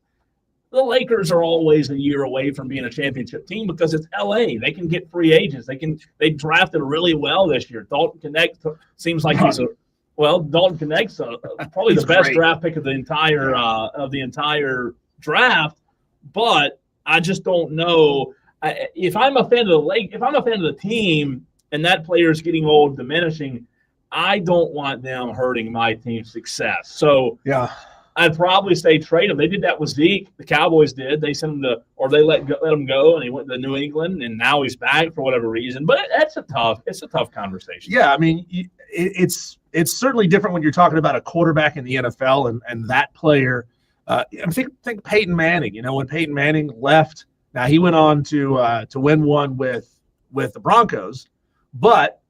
the Lakers are always a year away from being a championship team because it's LA. They can get free agents. They drafted really well this year. Dalton Connect seems like Dalton Connect's probably the best draft pick of the entire draft. But I just don't know if I'm a fan of the team and that player is getting old, diminishing. I don't want them hurting my team's success. So I'd probably say trade him. They did that with Zeke. The Cowboys did. They sent him they let him go, and he went to New England, and now he's back for whatever reason. But it's a tough conversation. Yeah, I mean, it's certainly different when you're talking about a quarterback in the NFL and that player. Think Peyton Manning. When Peyton Manning left, now he went on to win one with the Broncos, but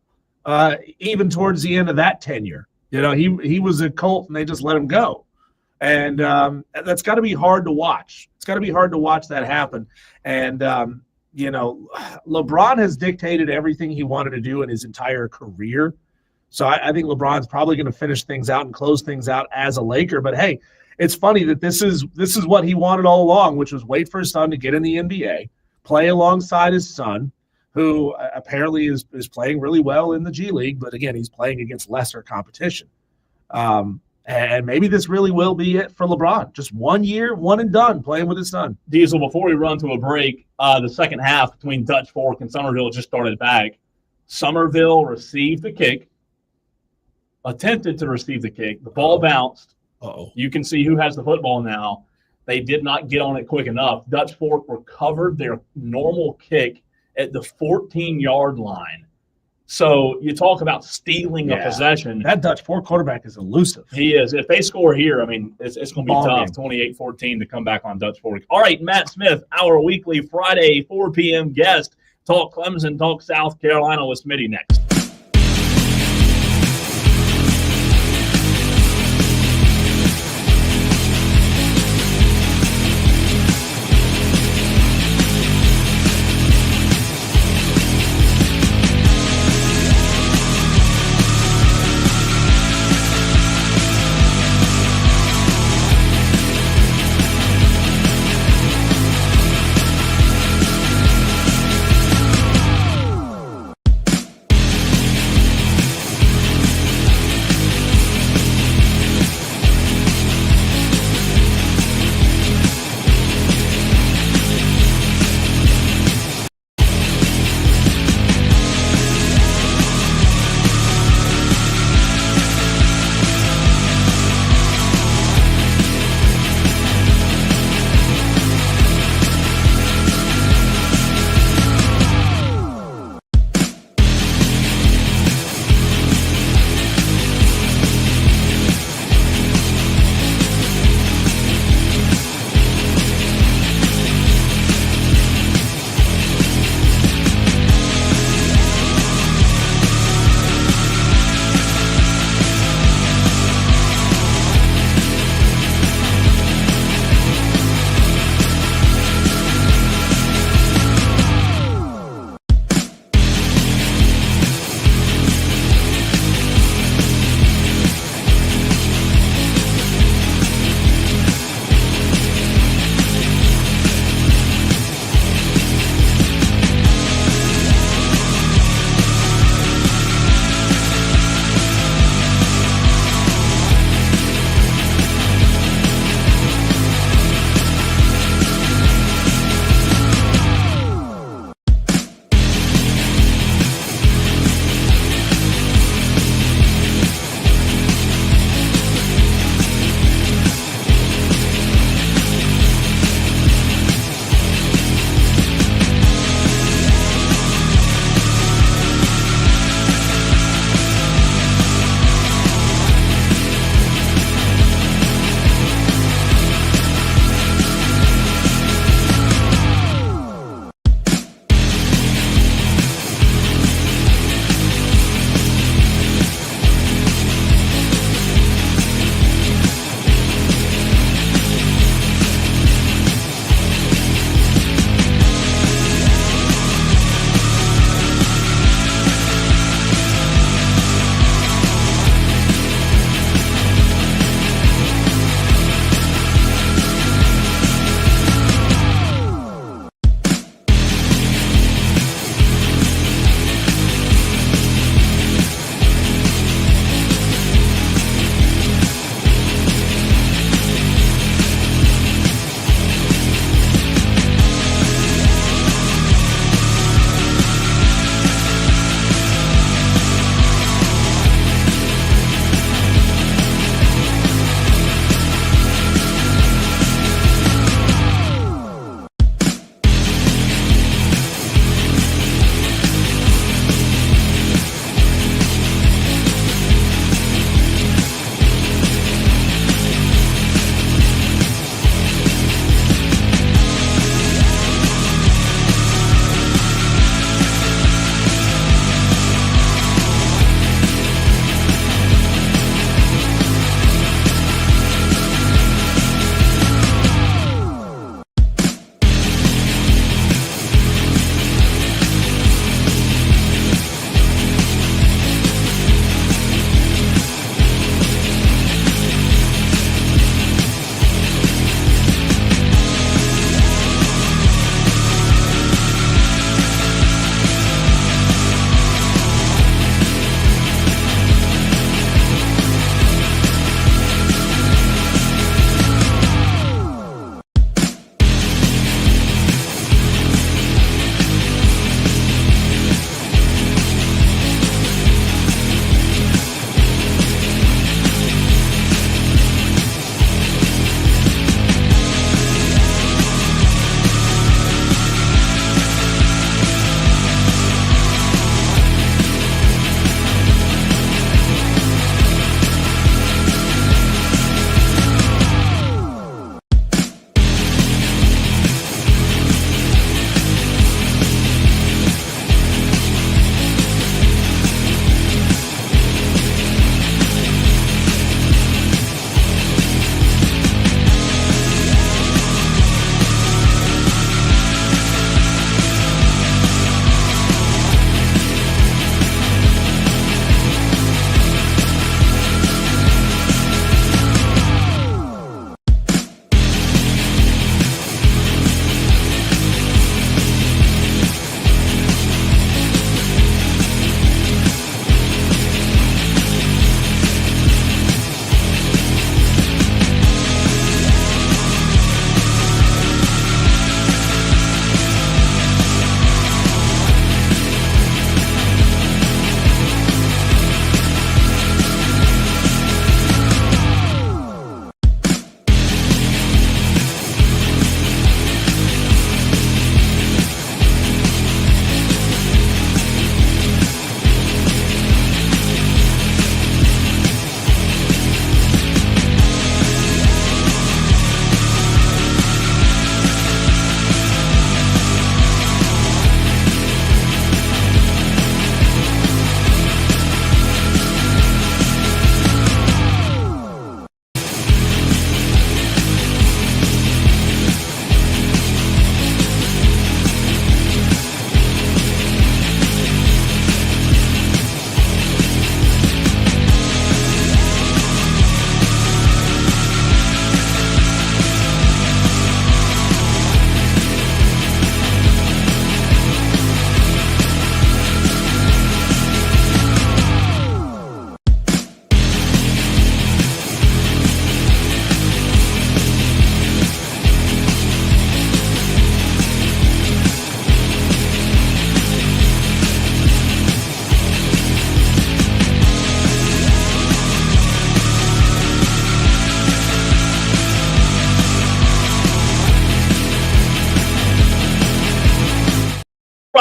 even towards the end of that tenure, he was a Colt, and they just let him go. And that's got to be hard to watch. It's got to be hard to watch that happen. And, LeBron has dictated everything he wanted to do in his entire career. So I think LeBron's probably going to finish things out and close things out as a Laker. But, hey, it's funny that this is what he wanted all along, which was wait for his son to get in the NBA, play alongside his son, who apparently is playing really well in the G League. But, again, he's playing against lesser competition. And maybe this really will be it for LeBron. Just 1 year, one and done, playing with his son. Diesel, before we run to a break, the second half between Dutch Fork and Somerville just started back. Somerville received the kick, attempted to receive the kick. The ball bounced. You can see who has the football now. They did not get on it quick enough. Dutch Fork recovered their normal kick at the 14-yard line. So you talk about stealing a possession. That Dutch Fork quarterback is elusive. He is. If they score here, I mean, it's going to be tough, 28-14 to come back on Dutch Fork. All right, Matt Smith, our weekly Friday 4 p.m. guest. Talk Clemson, talk South Carolina with Smitty next.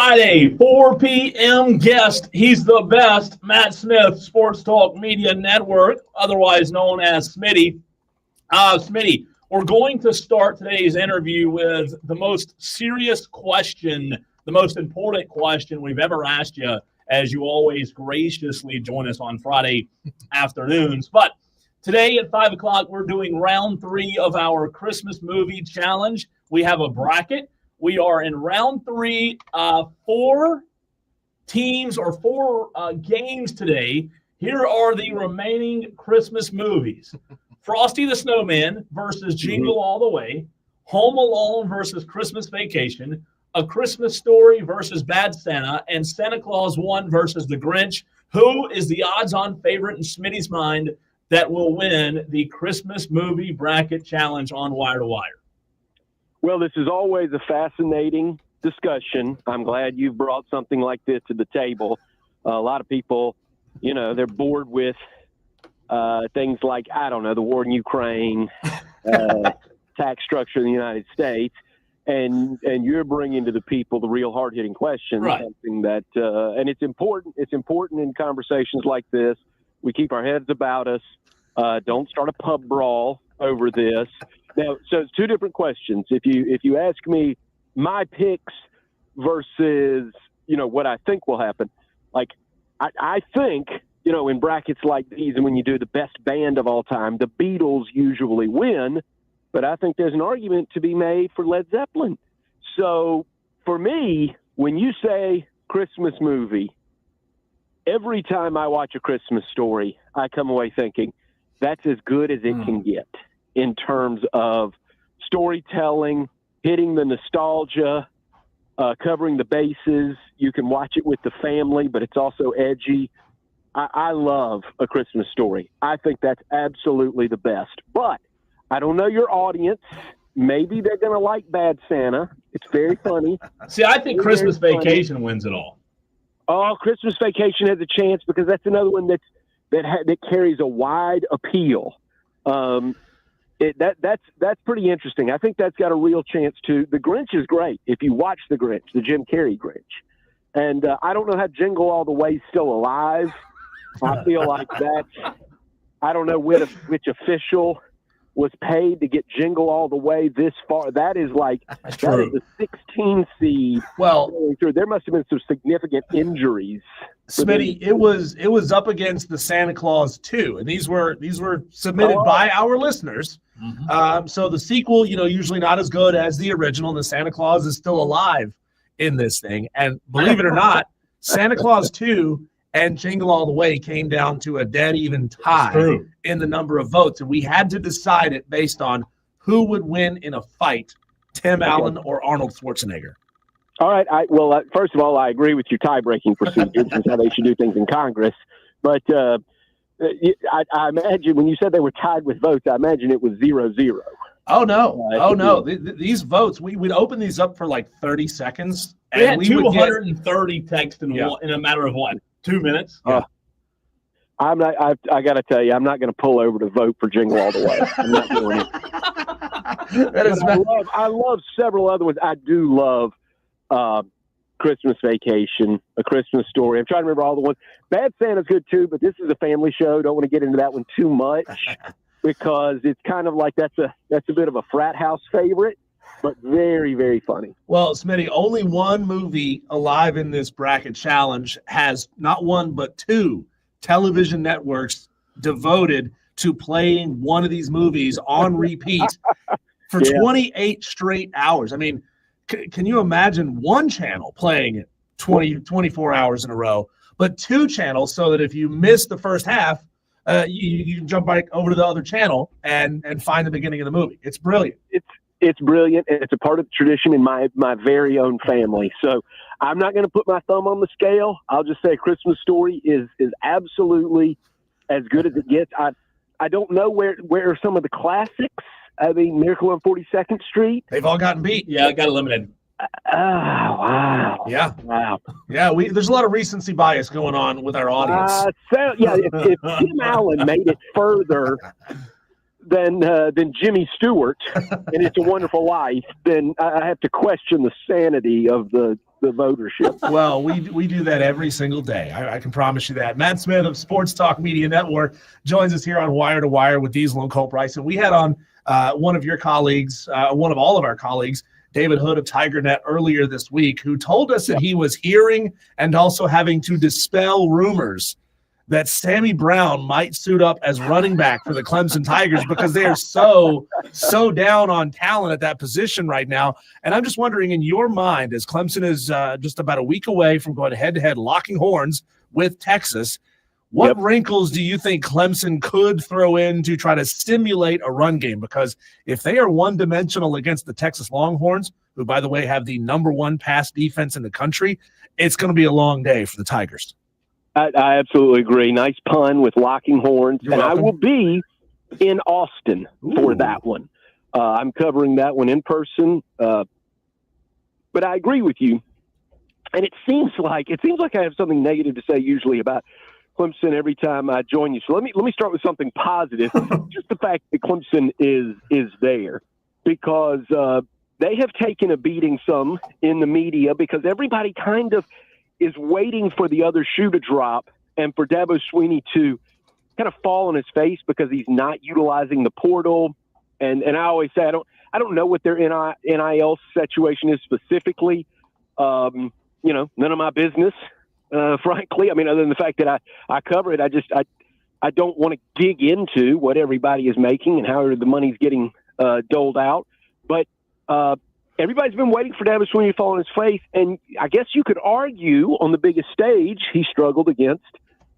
Friday, 4 p.m. guest. He's the best. Matt Smith, Sports Talk Media Network, otherwise known as Smitty. Smitty, we're going to start today's interview with the most serious question, the most important question we've ever asked you, as you always graciously join us on Friday afternoons. But today at 5 o'clock, we're doing round 3 of our Christmas movie challenge. We have a bracket. We are in round 3, 4 teams or 4 games today. Here are the remaining Christmas movies. Frosty the Snowman versus Jingle All the Way. Home Alone versus Christmas Vacation. A Christmas Story versus Bad Santa. And Santa Claus 1 versus The Grinch. Who is the odds-on favorite in Smitty's mind that will win the Christmas movie bracket challenge on Wire to Wire? Well, this is always a fascinating discussion. I'm glad you've brought something like this to the table. A lot of people, they're bored with things like, I don't know, the war in Ukraine, tax structure in the United States, and you're bringing to the people the real hard-hitting questions. Right. Something that, and it's important. It's important in conversations like this. We keep our heads about us. Don't start a pub brawl over this. Now, so it's 2 different questions. If you ask me my picks versus, what I think will happen, like I think, in brackets like these and when you do the best band of all time, the Beatles usually win, but I think there's an argument to be made for Led Zeppelin. So for me, when you say Christmas movie, every time I watch A Christmas Story, I come away thinking that's as good as it can get in terms of storytelling, hitting the nostalgia, covering the bases. You can watch it with the family, but it's also edgy. I love A Christmas Story. I think that's absolutely the best. But I don't know your audience. Maybe they're going to like Bad Santa. It's very funny. See, I think Christmas Vacation wins it all. Oh, Christmas Vacation has a chance because that's another one that carries a wide appeal. That's pretty interesting. I think that's got a real chance to. The Grinch is great if you watch The Grinch, the Jim Carrey Grinch. And I don't know how Jingle All the Way is still alive. I feel like I don't know which official was paid to get Jingle All the Way this far. That is the 16 seed. Well, there must have been some significant injuries. Smitty, it was up against the Santa Claus 2, and these were submitted by our listeners. Mm-hmm. So the sequel, usually not as good as the original. And the Santa Claus is still alive in this thing, and believe it or not, Santa Claus 2 and Jingle All the Way came down to a dead even tie in the number of votes, and we had to decide it based on who would win in a fight, Tim Allen or Arnold Schwarzenegger. All right. First of all, I agree with your tie-breaking procedures and how they should do things in Congress. But I imagine when you said they were tied with votes, I imagine it was 0-0. Oh, no. These votes, we'd open these up for like 30 seconds. And we had 230 texts in a matter of what? 2 minutes? Yeah. I got to tell you, I'm not going to pull over to vote for Jingle All the Way. I'm not doing it. I love several other ones. I do love Christmas Vacation, A Christmas Story. I'm trying to remember all the ones. Bad Santa's good too, but this is a family show. Don't want to get into that one too much because it's kind of like that's a bit of a frat house favorite, but very, very funny. Well, Smitty, only one movie alive in this bracket challenge has not one but 2 television networks devoted to playing one of these movies on repeat for 28 straight hours. I mean, can you imagine one channel playing it 24 hours in a row, but 2 channels so that if you miss the first half, you can jump back over to the other channel and find the beginning of the movie. It's brilliant. It's brilliant, and it's a part of the tradition in my very own family. So I'm not going to put my thumb on the scale. I'll just say Christmas Story is absolutely as good as it gets. I don't know where are some of the classics. I mean, Miracle on 42nd Street. They've all gotten beat. Yeah, it got eliminated. Wow. Yeah. Wow. Yeah, there's a lot of recency bias going on with our audience. If Tim Allen made it further than Jimmy Stewart and It's a Wonderful Life, then I have to question the sanity of the the votership. Well, we do that every single day. I can promise you that. Matt Smith of Sports Talk Media Network joins us here on Wire to Wire with Diesel and Cole Price. And we had on one of your colleagues, one of all of our colleagues, David Hood of TigerNet, earlier this week, who told us that he was hearing and also having to dispel rumors that Sammy Brown might suit up as running back for the Clemson Tigers because they are so down on talent at that position right now. And I'm just wondering, in your mind, as Clemson is just about a week away from going head-to-head, locking horns with Texas, what wrinkles do you think Clemson could throw in to try to stimulate a run game? Because if they are one-dimensional against the Texas Longhorns, who, by the way, have the number one pass defense in the country, it's going to be a long day for the Tigers. I absolutely agree. Nice pun with locking horns. You're and welcome. I will be in Austin for that one. I'm covering that one in person. But I agree with you. And it seems like I have something negative to say usually about Clemson every time I join you. So let me start with something positive. Just the fact that Clemson is there, because they have taken a beating some in the media, because everybody kind of is waiting for the other shoe to drop and for Dabo Swinney to kind of fall on his face because he's not utilizing the portal. And I always say, I don't know what their NIL situation is specifically. None of my business, frankly. I mean, other than the fact that I cover it, I don't want to dig into what everybody is making and how the money's getting doled out. But everybody's been waiting for Dabo Swinney to fall on his face, and I guess you could argue on the biggest stage he struggled against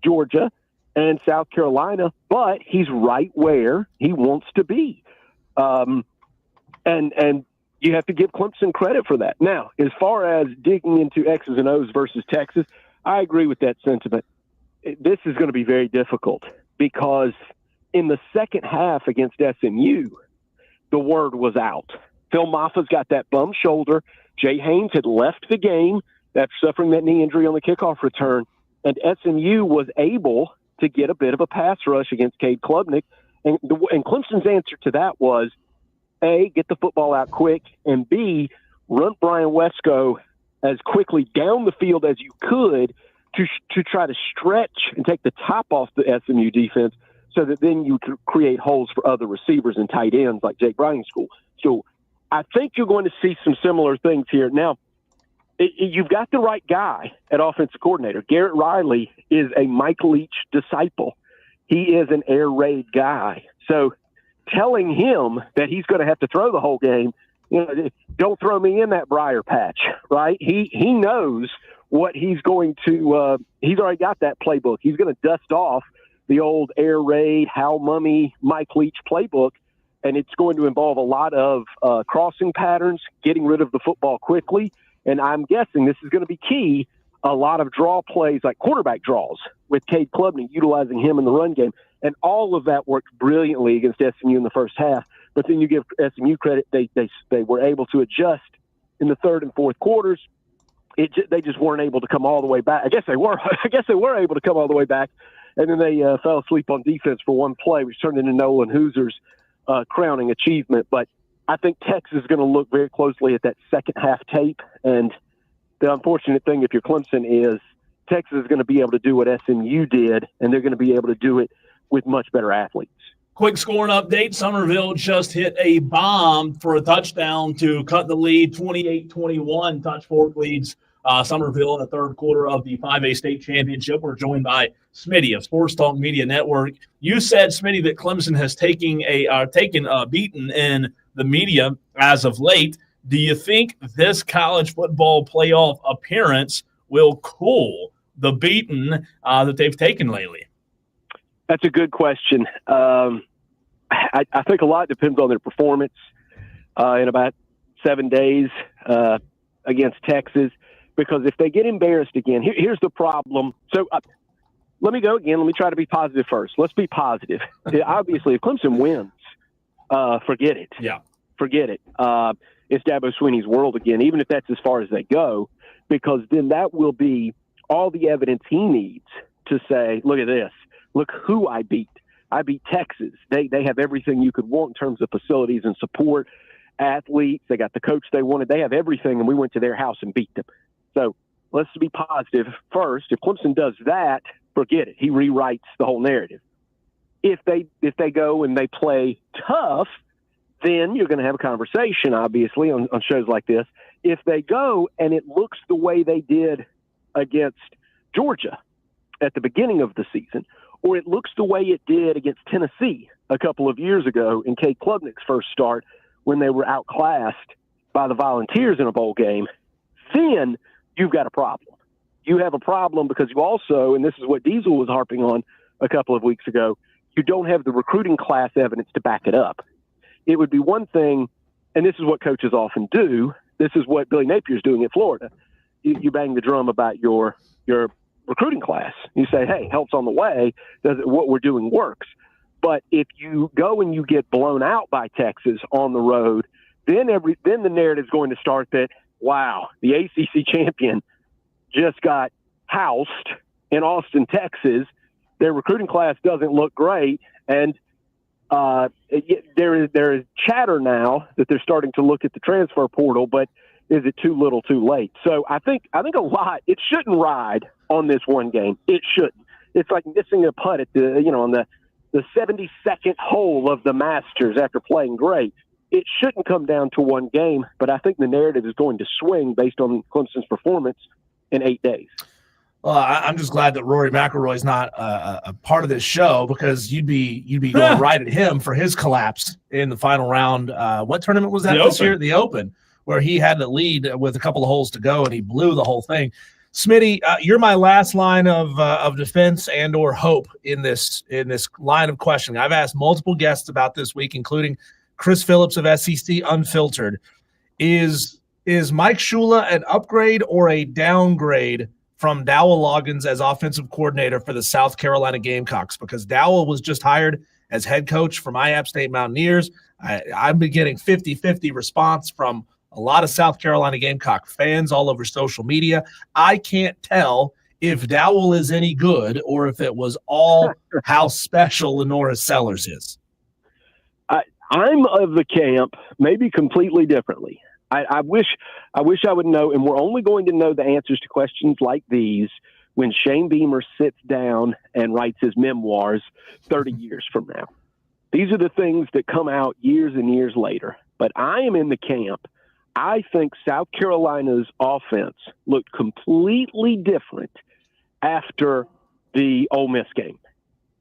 Georgia and South Carolina, but he's right where he wants to be. And you have to give Clemson credit for that. Now, as far as digging into X's and O's versus Texas, I agree with that sentiment. This is going to be very difficult because in the second half against SMU, the word was out. Phil Maffa's got that bum shoulder. Jay Haynes had left the game after suffering that knee injury on the kickoff return, and SMU was able to get a bit of a pass rush against Cade Klubnik. And Clemson's answer to that was, A, get the football out quick, and B, run Brian Wesco as quickly down the field as you could to try to stretch and take the top off the SMU defense so that then you could create holes for other receivers and tight ends like Jake Bryan's school. So I think you're going to see some similar things here. Now, you've got the right guy at offensive coordinator. Garrett Riley is a Mike Leach disciple. He is an air raid guy. So telling him that he's going to have to throw the whole game, don't throw me in that briar patch, right? He knows what he's going to he's already got that playbook. He's going to dust off the old air raid, Hal Mummy, Mike Leach playbook, and it's going to involve a lot of crossing patterns, getting rid of the football quickly, and I'm guessing this is going to be key, a lot of draw plays like quarterback draws with Cade Klubnik, utilizing him in the run game, and all of that worked brilliantly against SMU in the first half. But then you give SMU credit, they were able to adjust in the third and fourth quarters. They just weren't able to come all the way back. I guess they were able to come all the way back, and then they fell asleep on defense for one play, which turned into Nolan Hoozer's crowning achievement. But I think Texas is going to look very closely at that second half tape. And the unfortunate thing, if you're Clemson, is Texas is going to be able to do what SMU did, and they're going to be able to do it with much better athletes. Quick scoring update. Somerville just hit a bomb for a touchdown to cut the lead, 28-21. Touch fork leads Somerville in the third quarter of the 5A state championship. We're joined by Smitty of Sports Talk Media Network. You said, Smitty, that Clemson has taken a beating in the media as of late. Do you think this college football playoff appearance will cool the beating that they've taken lately? That's a good question. I think a lot depends on their performance in about 7 days against Texas, because if they get embarrassed again, here's the problem. So let me go again. Let me try to be positive first. Let's be positive. Obviously, if Clemson wins, forget it. Yeah. Forget it. It's Dabo Swinney's world again, even if that's as far as they go, because then that will be all the evidence he needs to say, look at this. Look who I beat. I beat Texas. They have everything you could want in terms of facilities and support, athletes. They got the coach they wanted. They have everything, and we went to their house and beat them. So let's be positive first. If Clemson does that, forget it. He rewrites the whole narrative. If they go and they play tough, then you're going to have a conversation, obviously, on shows like this. If they go and it looks the way they did against Georgia at the beginning of the season, or it looks the way it did against Tennessee a couple of years ago in Cade Klubnik's first start when they were outclassed by the Volunteers in a bowl game, then you've got a problem. You have a problem because you also, and this is what Diesel was harping on a couple of weeks ago, you don't have the recruiting class evidence to back it up. It would be one thing, and this is what coaches often do. This is what Billy Napier's doing at Florida. You bang the drum about your recruiting class. You say, hey, help's on the way. What we're doing works. But if you go and you get blown out by Texas on the road, then the narrative's going to start that, wow, the ACC champion just got housed in Austin, Texas. Their recruiting class doesn't look great, and there is chatter now that they're starting to look at the transfer portal, but is it too little, too late? So I think a lot. It shouldn't ride on this one game. It shouldn't. It's like missing a putt at on the 72nd hole of the Masters after playing great. It shouldn't come down to one game, but I think the narrative is going to swing based on Clemson's performance in 8 days. Well, I'm just glad that Rory McIlroy's not a part of this show, because you'd be going right at him for his collapse in the final round. What tournament was that this year? The Open, where he had to lead with a couple of holes to go and he blew the whole thing. Smitty, you're my last line of defense and or hope in this line of questioning. I've asked multiple guests about this week, including Chris Phillips of SEC Unfiltered. Is Mike Shula an upgrade or a downgrade from Dowell Loggins as offensive coordinator for the South Carolina Gamecocks? Because Dowell was just hired as head coach for my App State Mountaineers. I've been getting 50-50 response from a lot of South Carolina Gamecock fans all over social media. I can't tell if Dowell is any good or if it was all how special Lenora Sellers is. I'm of the camp, maybe completely differently. I wish I would know, and we're only going to know the answers to questions like these when Shane Beamer sits down and writes his memoirs 30 years from now. These are the things that come out years and years later. But I am in the camp. I think South Carolina's offense looked completely different after the Ole Miss game.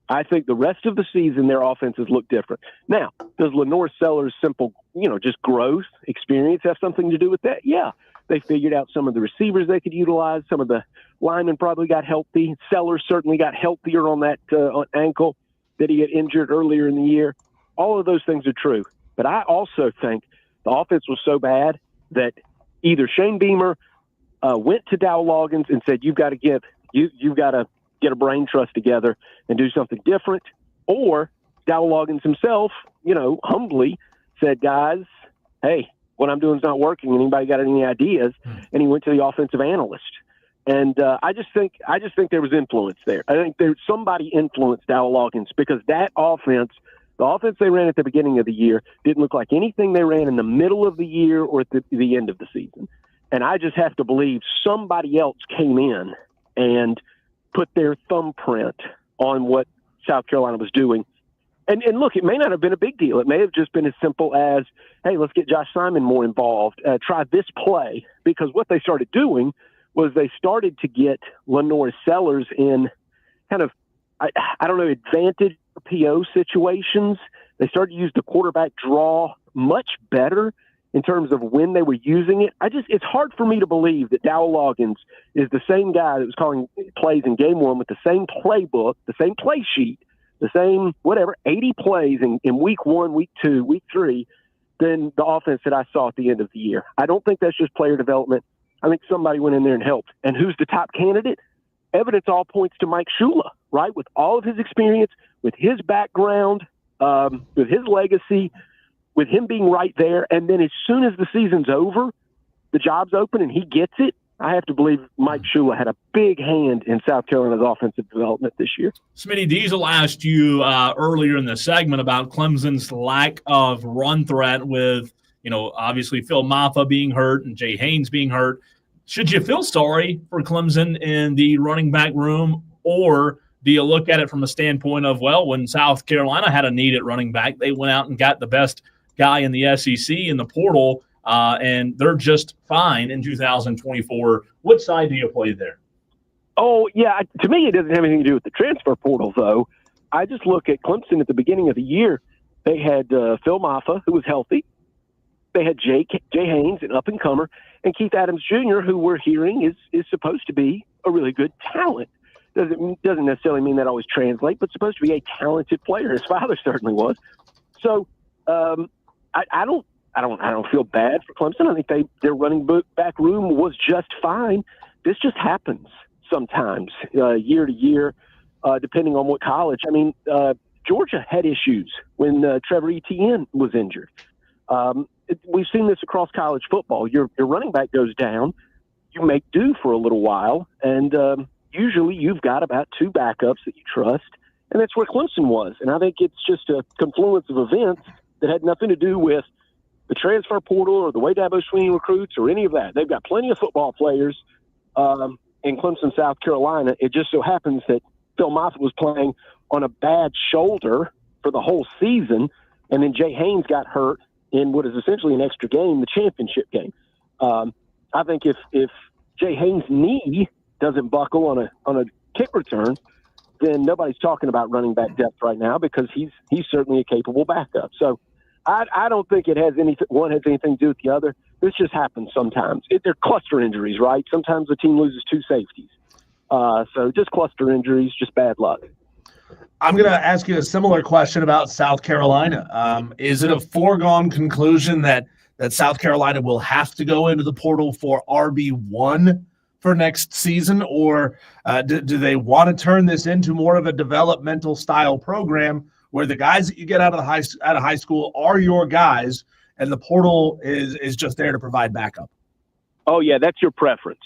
I think the rest of the season, their offenses look different. Now, does Lenore Sellers' simple, just growth, experience have something to do with that? Yeah. They figured out some of the receivers they could utilize. Some of the linemen probably got healthy. Sellers certainly got healthier on that ankle that he had injured earlier in the year. All of those things are true. But I also think the offense was so bad that either Shane Beamer went to Dowell Loggins and said, you've got to get a brain trust together and do something different, or Dowell Loggins himself, humbly said, guys, hey, what I'm doing is not working. Anybody got any ideas? And he went to the offensive analyst. And I just think there was influence there. I think somebody influenced Dowell Loggins, because that offense, the offense they ran at the beginning of the year, didn't look like anything they ran in the middle of the year or at the end of the season. And I just have to believe somebody else came in and put their thumbprint on what South Carolina was doing. And look, it may not have been a big deal. It may have just been as simple as, hey, let's get Josh Simon more involved. Try this play. Because what they started doing was they started to get Lenore Sellers in kind of, advantage PO situations. They started to use the quarterback draw much better in terms of when they were using it. It's hard for me to believe that Dowell Loggins is the same guy that was calling plays in game one with the same playbook, the same play sheet, the same 80 plays in week 1, week 2, week 3, than the offense that I saw at the end of the year. I don't think that's just player development. I think somebody went in there and helped. And who's the top candidate? Evidence all points to Mike Shula, right? With all of his experience, with his background, with his legacy, with him being right there. And then as soon as the season's over, the job's open and he gets it. I have to believe Mike Shula had a big hand in South Carolina's offensive development this year. Smitty, Diesel asked you earlier in the segment about Clemson's lack of run threat with, obviously Phil Maffa being hurt and Jay Haynes being hurt. Should you feel sorry for Clemson in the running back room, or do you look at it from a standpoint of, well, when South Carolina had a need at running back, they went out and got the best guy in the SEC in the portal, and they're just fine in 2024. What side do you play there? Oh, yeah. To me, it doesn't have anything to do with the transfer portal, though. I just look at Clemson at the beginning of the year. They had Phil Maffa, who was healthy. They had Jay Haynes, an up-and-comer, and Keith Adams Jr., who we're hearing is supposed to be a really good talent. Doesn't necessarily mean that always translate, but supposed to be a talented player. His father certainly was. So I don't feel bad for Clemson. I think their running back room was just fine. This just happens sometimes, year to year, depending on what college. I mean, Georgia had issues when Trevor Etienne was injured. We've seen this across college football. Your running back goes down, you make do for a little while, and usually you've got about two backups that you trust, and that's where Clemson was. And I think it's just a confluence of events that had nothing to do with the transfer portal or the way Dabo Swinney recruits or any of that. They've got plenty of football players in Clemson, South Carolina. It just so happens that Phil Moffitt was playing on a bad shoulder for the whole season, and then Jay Haynes got hurt in what is essentially an extra game, the championship game. I think if Jay Haynes' knee doesn't buckle on a kick return, then nobody's talking about running back depth right now, because he's certainly a capable backup. So I don't think one has anything to do with the other. This just happens sometimes. They're cluster injuries, right? Sometimes the team loses two safeties. So just cluster injuries, just bad luck. I'm going to ask you a similar question about South Carolina. Is it a foregone conclusion that South Carolina will have to go into the portal for RB1 for next season, or do they want to turn this into more of a developmental style program where the guys that you get out of high school are your guys, and the portal is just there to provide backup? Oh yeah, that's your preference.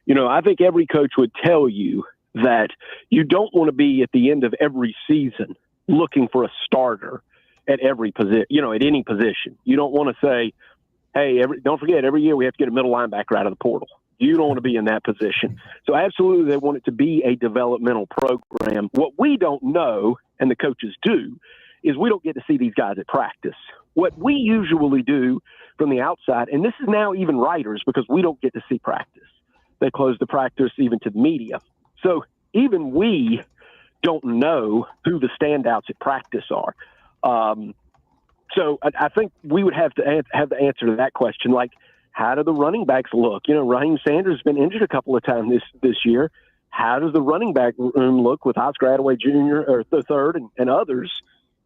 I think every coach would tell you that you don't want to be at the end of every season looking for a starter at every position, at any position. You don't want to say, hey, don't forget, every year we have to get a middle linebacker out of the portal. You don't want to be in that position. So absolutely, they want it to be a developmental program. What we don't know, and the coaches do, is we don't get to see these guys at practice. What we usually do from the outside, and this is now even writers, because we don't get to see practice. They close the practice even to the media. So even we don't know who the standouts at practice are. So I think we would have to have the answer to that question. Like, how do the running backs look? Raheem Sanders has been injured a couple of times this year. How does the running back room look with Oscar Attaway Jr. or the third and others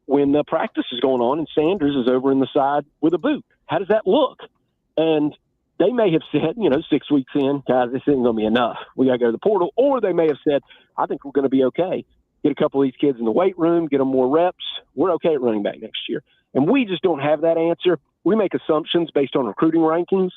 when the practice is going on and Sanders is over in the side with a boot? How does that look? And they may have said, 6 weeks in, guys, this isn't going to be enough. We got to go to the portal. Or they may have said, I think we're going to be okay. Get a couple of these kids in the weight room, get them more reps. We're okay at running back next year. And we just don't have that answer. We make assumptions based on recruiting rankings.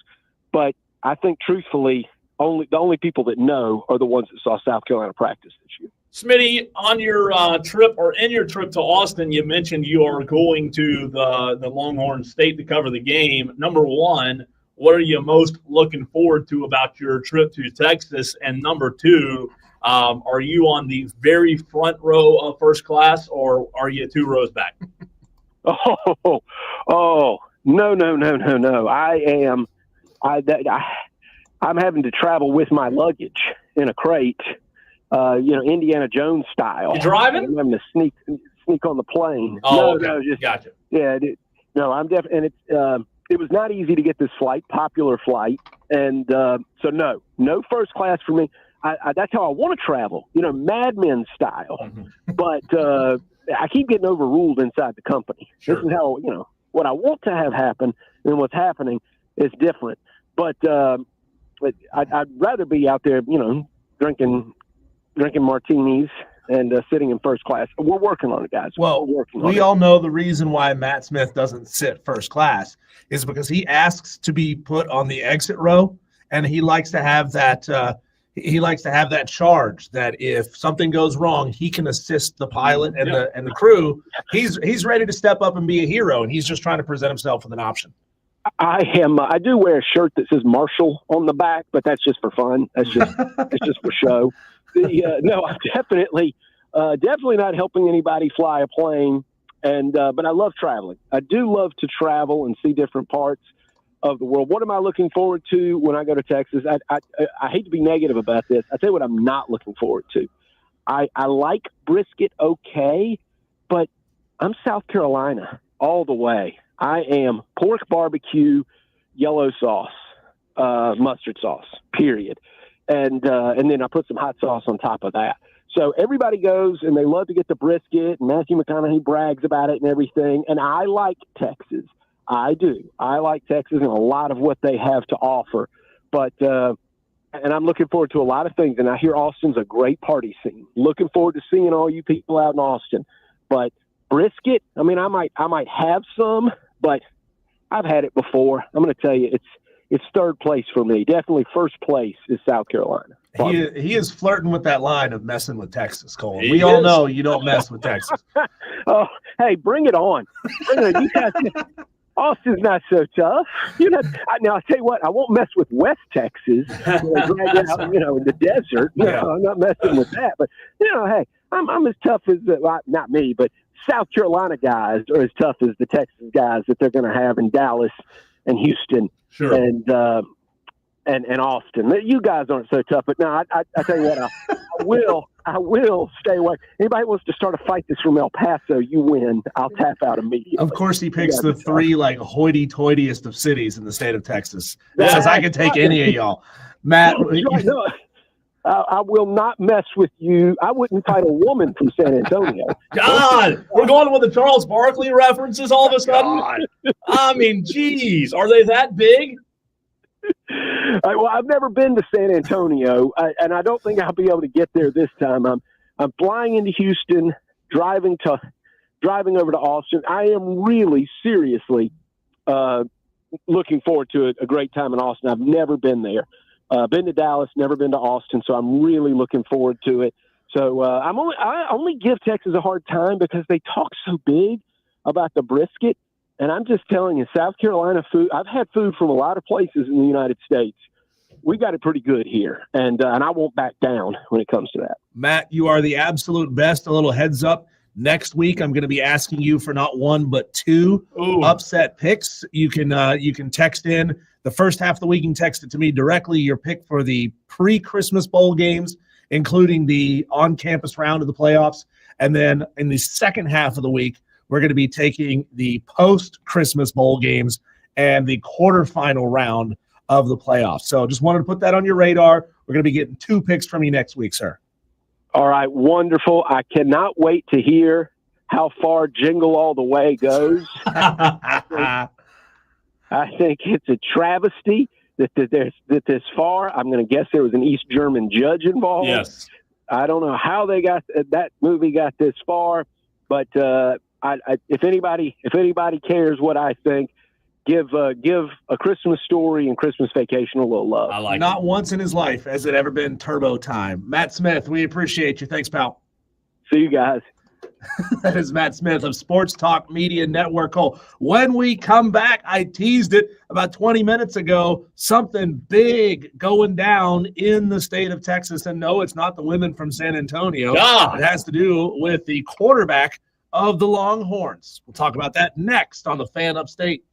But I think, truthfully, the only people that know are the ones that saw South Carolina practice this year. Smitty, on your trip or in your trip to Austin, you mentioned you are going to the Longhorn State to cover the game. Number one, what are you most looking forward to about your trip to Texas? And number two, are you on the very front row of first class, or are you 2 rows back? Oh, no. I'm having to travel with my luggage in a crate, Indiana Jones style. You driving? I'm having to sneak on the plane. Oh, no, okay. Gotcha. Yeah, no, I'm definitely, and it was not easy to get this flight, popular flight, and so no first class for me. That's how I want to travel, Mad Men style. Mm-hmm. But I keep getting overruled inside the company. Sure. This is how what I want to have happen, and what's happening is different. But I'd rather be out there, drinking martinis and sitting in first class. We're working on it, guys. Well, we all know the reason why Matt Smith doesn't sit first class is because he asks to be put on the exit row, and he likes to have that. He likes to have that charge that if something goes wrong, he can assist the pilot and the crew. He's ready to step up and be a hero, and he's just trying to present himself with an option. I am. I do wear a shirt that says Marshall on the back, but that's just for fun. That's just it's just for show. No, I'm definitely not helping anybody fly a plane. And but I love traveling. I do love to travel and see different parts of the world. What am I looking forward to when I go to Texas? I hate to be negative about this. I tell you what, I'm not looking forward to. I like brisket, okay, but I'm South Carolina all the way. I am pork barbecue, yellow sauce, mustard sauce, period. And then I put some hot sauce on top of that. So everybody goes and they love to get the brisket, and Matthew McConaughey brags about it and everything. And I like Texas. I do. I like Texas and a lot of what they have to offer. But and I'm looking forward to a lot of things. And I hear Austin's a great party scene. Looking forward to seeing all you people out in Austin. But brisket, I mean, I might have some, but I've had it before. I'm going to tell you, it's third place for me. Definitely first place is South Carolina. He is flirting with that line of messing with Texas, Cole. We all know you don't mess with Texas. Oh, hey, bring it on. You guys, Austin's not so tough. Now, I'll tell you what, I won't mess with West Texas. Drag it out, in the desert. Yeah. I'm not messing with that. But, hey, I'm as tough as, not me, but South Carolina guys are as tough as the Texas guys that they're going to have in Dallas and Houston. Sure. And Austin. You guys aren't so tough, but no, I tell you what, I will stay away. Anybody wants to start a fight that's from El Paso, you win. I'll tap out immediately. Of course, he picks the three hoity-toityest of cities in the state of Texas. Says I can take any of y'all. Matt, no, I will not mess with you. I wouldn't fight a woman from San Antonio. God, we're going with the Charles Barkley references all of a sudden. I mean, geez, are they that big? Well, I've never been to San Antonio, and I don't think I'll be able to get there this time. I'm flying into Houston, driving over to Austin. I am really seriously looking forward to a great time in Austin. I've never been there. Been to Dallas, never been to Austin, so I'm really looking forward to it. So I only give Texas a hard time because they talk so big about the brisket. And I'm just telling you, South Carolina food, I've had food from a lot of places in the United States. We got it pretty good here, and I won't back down when it comes to that. Matt, you are the absolute best. A little heads up. Next week, I'm going to be asking you for not one but two upset picks. You can text in the first half of the week. You can text it to me directly. Your pick for the pre-Christmas bowl games, including the on-campus round of the playoffs, and then in the second half of the week, we're going to be taking the post-Christmas bowl games and the quarterfinal round of the playoffs. So just wanted to put that on your radar. We're going to be getting two picks from you next week, sir. All right, wonderful. I cannot wait to hear how far Jingle All the Way goes. I think it's a travesty that this far. I'm going to guess there was an East German judge involved. Yes. I don't know how they got that movie got this far, but if anybody cares what I think, give A Christmas Story and Christmas Vacation a little love. I like Not it. once in his life has it ever been turbo time. Matt Smith, we appreciate you. Thanks, pal. See you guys. That is Matt Smith of Sports Talk Media Network. When we come back, I teased it about 20 minutes ago, something big going down in the state of Texas. And no, it's not the women from San Antonio. God. It has to do with the quarterback of the Longhorns. We'll talk about that next on the Fan Upstate.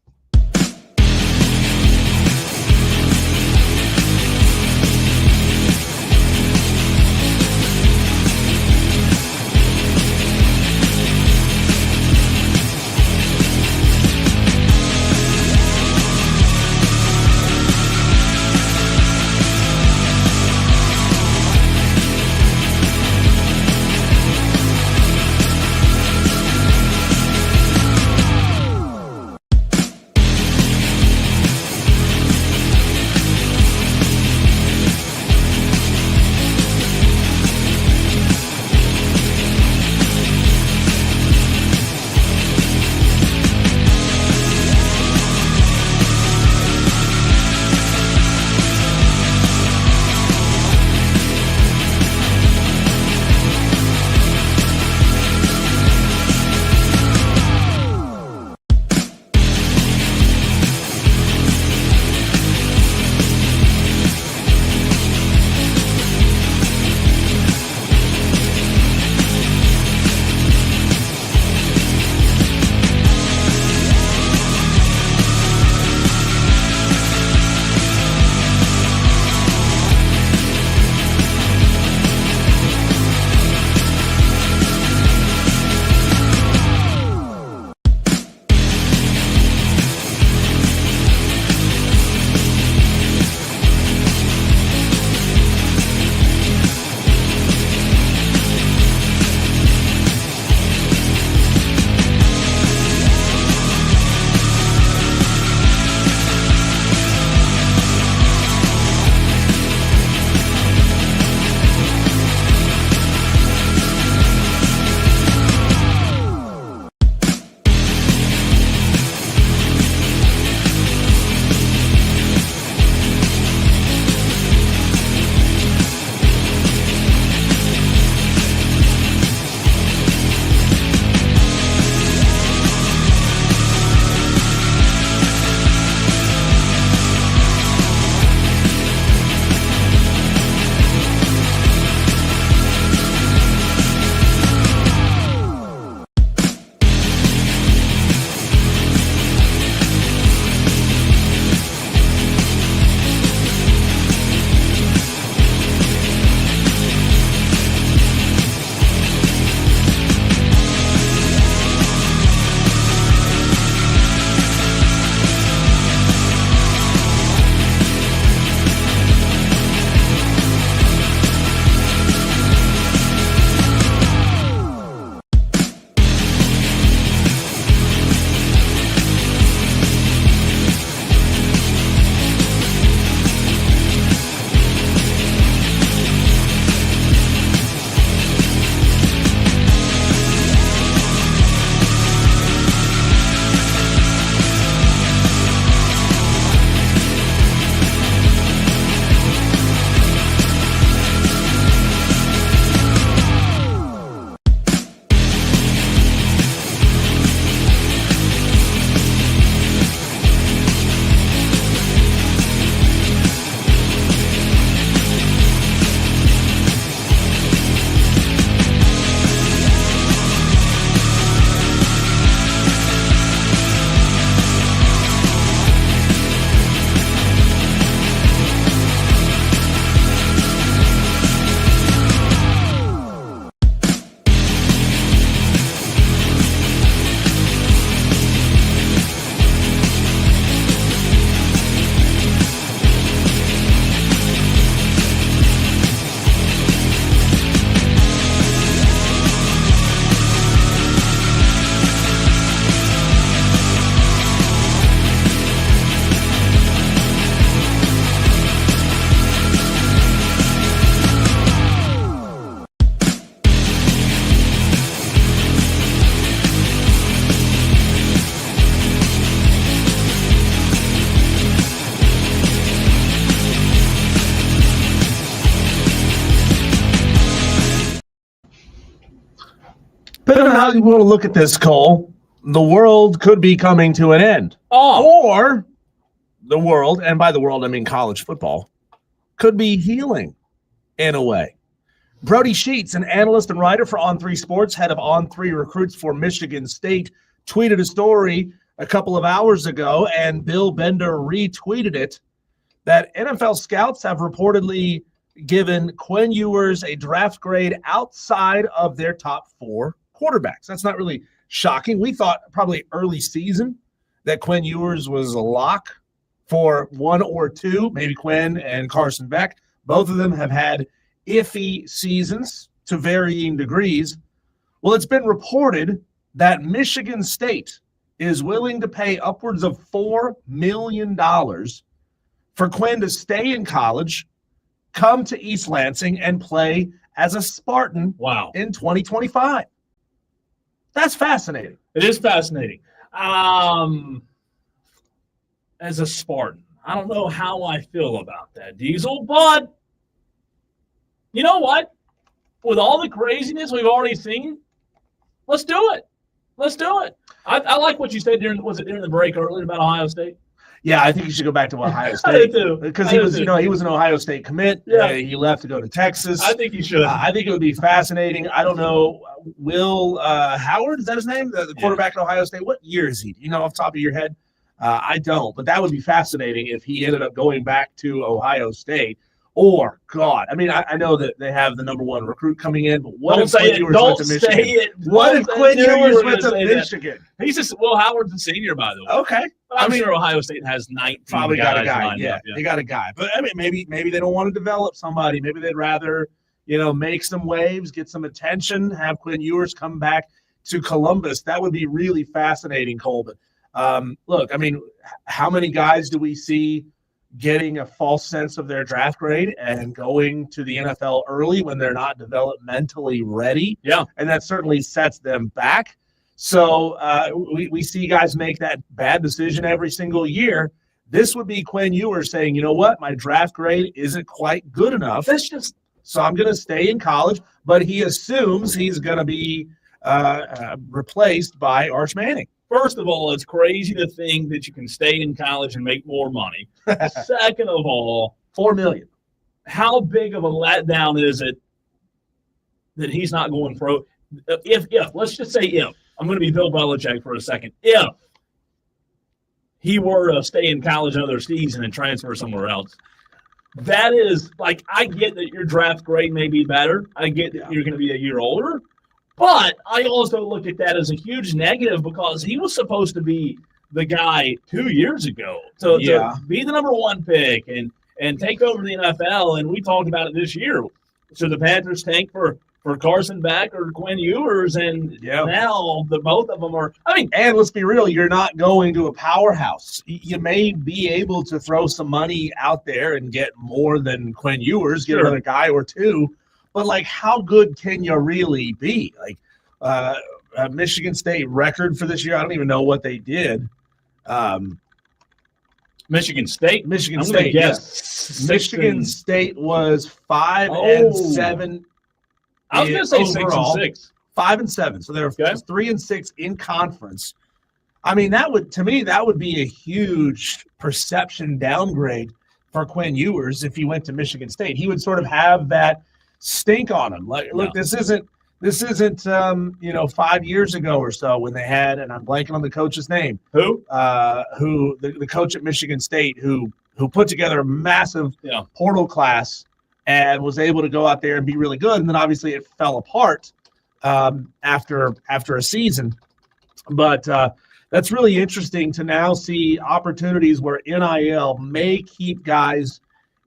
how you want to look at this, Cole, the world could be coming to an end. Or the world, and by the world I mean college football, could be healing in a way. Brody Sheets, an analyst and writer for On3 Sports, head of On3 Recruits for Michigan State, tweeted a story a couple of hours ago, and Bill Bender retweeted it, that NFL scouts have reportedly given Quinn Ewers a draft grade outside of their top 4 quarterbacks. That's not really shocking. We thought probably early season that Quinn Ewers was a lock for 1 or 2, maybe Quinn and Carson Beck. Both of them have had iffy seasons to varying degrees. Well, it's been reported that Michigan State is willing to pay upwards of $4 million for Quinn to stay in college, come to East Lansing, and play as a Spartan in 2025. That's fascinating. It is fascinating. As a Spartan, I don't know how I feel about that, Diesel, but you know what? With all the craziness we've already seen, let's do it. Let's do it. I like what you said during the break earlier about Ohio State? Yeah, I think you should go back to Ohio State because he was an Ohio State commit. Yeah. He left to go to Texas. I think he should. I think it would be fascinating. I don't know. Will Howard, is that his name? The quarterback at Ohio State. What year is he? Do you know off the top of your head? I don't, but that would be fascinating if he ended up going back to Ohio State. Or, God, I mean, I know that they have the number 1 recruit coming in, but what if Quinn Ewers went to Michigan? What if Quinn Ewers went to Michigan? He's just Will Howard's a senior, by the way. Okay, I'm sure Ohio State has 19. Probably got a guy. Yeah, they got a guy. But I mean, maybe they don't want to develop somebody. Maybe they'd rather make some waves, get some attention, have Quinn Ewers come back to Columbus. That would be really fascinating, Colbin. Look, I mean, how many guys do we see getting a false sense of their draft grade and going to the NFL early when they're not developmentally ready? Yeah. And that certainly sets them back. So we see guys make that bad decision every single year. This would be Quinn Ewers saying, you know what, my draft grade isn't quite good enough. So I'm going to stay in college, but he assumes he's going to be replaced by Arch Manning. First of all, it's crazy to think that you can stay in college and make more money. Second of all, $4 million. How big of a letdown is it that he's not going pro? If let's just say if I'm going to be Bill Belichick for a second, if he were to stay in college another season and transfer somewhere else, that is like, I get that your draft grade may be better. I get that you're going to be a year older. But I also look at that as a huge negative because he was supposed to be the guy 2 years ago to be the number 1 pick and take over the NFL. And we talked about it this year. So the Panthers tank for Carson Beck or Quinn Ewers, and now both of them are. I mean, and let's be real, you're not going to a powerhouse. You may be able to throw some money out there and get more than Quinn Ewers, get another guy or 2. But, like, how good can you really be? Like, Michigan State record for this year, I don't even know what they did. Michigan State? Michigan State, yes. Michigan State was 5-7. I was going to say overall, 6-6. 5-7. So they're 3-6 in conference. I mean, that would be a huge perception downgrade for Quinn Ewers if he went to Michigan State. He would sort of have that stink on him. Like, look, this isn't 5 years ago or so when they had, and I'm blanking on the coach's name. Who? The coach at Michigan State who put together a massive portal class and was able to go out there and be really good. And then obviously it fell apart after a season. But that's really interesting to now see opportunities where NIL may keep guys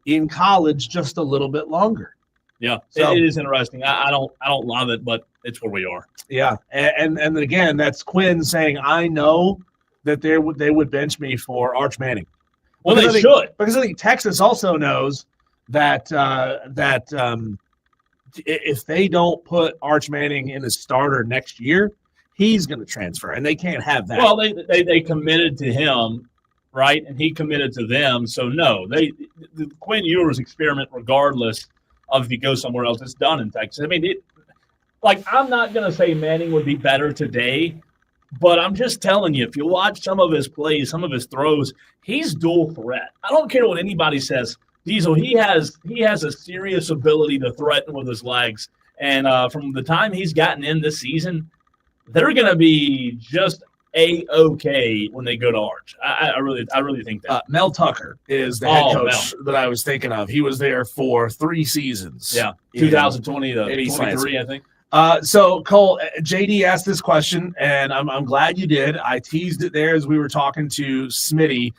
in college just a little bit longer. Yeah, so, it is interesting. I don't love it, but it's where we are. Yeah, and again, that's Quinn saying, I know that they would bench me for Arch Manning. Well, they should, because I think Texas also knows that if they don't put Arch Manning in as starter next year, he's going to transfer, and they can't have that. Well, they committed to him, right, and he committed to them. So no, the Quinn Ewers experiment, regardless of if he goes somewhere else, it's done in Texas. I mean, like, I'm not going to say Manning would be better today, but I'm just telling you, if you watch some of his plays, some of his throws, he's dual threat. I don't care what anybody says. Diesel, he has a serious ability to threaten with his legs. And from the time he's gotten in this season, they're going to be just A-okay when they go to Arch. I really think that. Mel Tucker is the head coach that I was thinking of. He was there for 3 seasons. Yeah, 2020 to 23, I think. So, Cole, JD asked this question, and I'm glad you did. I teased it there as we were talking to Smitty,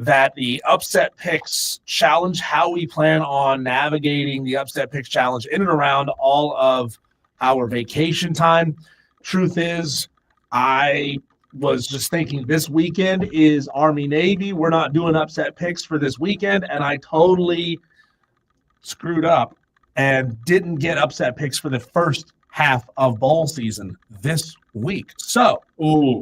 that the Upset Picks Challenge, how we plan on navigating the Upset Picks Challenge in and around all of our vacation time. Truth is, I was just thinking this weekend is Army-Navy. We're not doing Upset Picks for this weekend, and I totally screwed up and didn't get Upset Picks for the first half of bowl season this week. So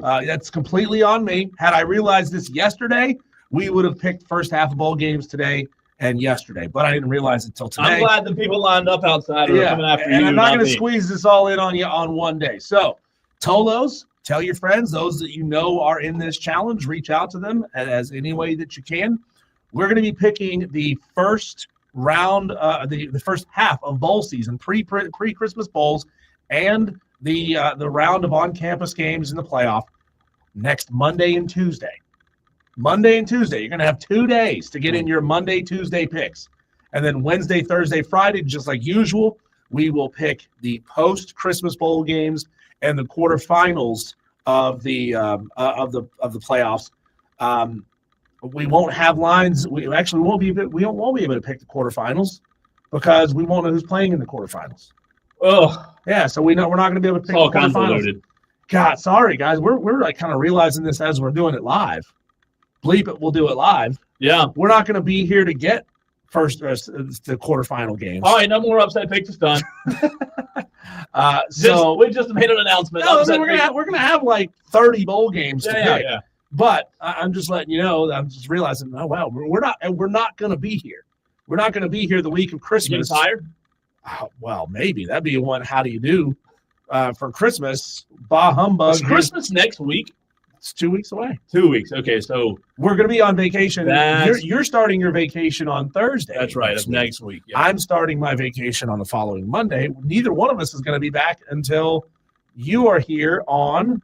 that's completely on me. Had I realized this yesterday, we would have picked first half of bowl games today and yesterday, but I didn't realize it until today. I'm glad the people lined up outside are coming after you. And I'm not going to squeeze this all in on you on one day. So, Tolos, tell your friends, those that you know are in this challenge, reach out to them as any way that you can. We're going to be picking the first round, the first half of bowl season, pre-Christmas bowls, and the round of on-campus games in the playoff next Monday and Tuesday. Monday and Tuesday. You're going to have 2 days to get in your Monday, Tuesday picks. And then Wednesday, Thursday, Friday, just like usual, we will pick the post-Christmas bowl games and the quarterfinals of the playoffs. We won't have lines. We won't be able to pick the quarterfinals because we won't know who's playing in the quarterfinals. Oh, yeah. So we're not going to be able to pick all the quarterfinals. convoluted. God, sorry guys. We're like kind of realizing this as we're doing it live. Bleep it, we'll do it live. Yeah. We're not going to be here to get first the quarterfinal games. All right, no more Upset Picks. It's done. So we just made an announcement. No, we're gonna have like 30 bowl games to pick. Yeah. But I'm just letting you know. I'm just realizing. Oh wow, we're not going to be here. We're not going to be here the week of Christmas. You tired? Well, maybe that'd be one. How do you do for Christmas? Bah humbug. Is Christmas next week? It's 2 weeks away. 2 weeks. Okay, so we're going to be on vacation. You're starting your vacation on Thursday. That's right. It's next week. Yeah. I'm starting my vacation on the following Monday. Neither one of us is going to be back until you are here on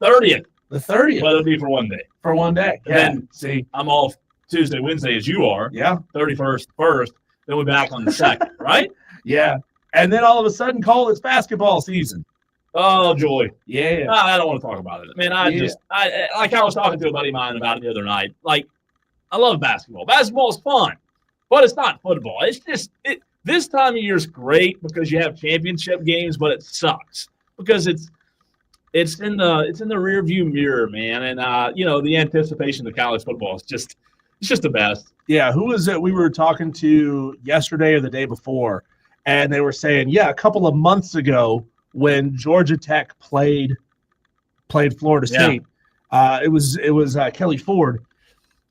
30th. The 30th. Well, it'll be for 1 day. For 1 day. And then, see, I'm off Tuesday, Wednesday as you are. Yeah. 31st, 1st. Then we're back on the 2nd, right? Yeah. And then all of a sudden, Cole, it's basketball season. Oh, joy. Yeah. I don't want to talk about it. Man, I was talking to a buddy of mine about it the other night. Like, I love basketball. Basketball is fun, but it's not football. It's just this time of year is great because you have championship games, but it sucks because it's in the rear view mirror, man. And the anticipation of college football is just the best. Yeah. Who was it we were talking to yesterday or the day before? And they were saying, a couple of months ago, when Georgia Tech played Florida State, it was Kelly Ford,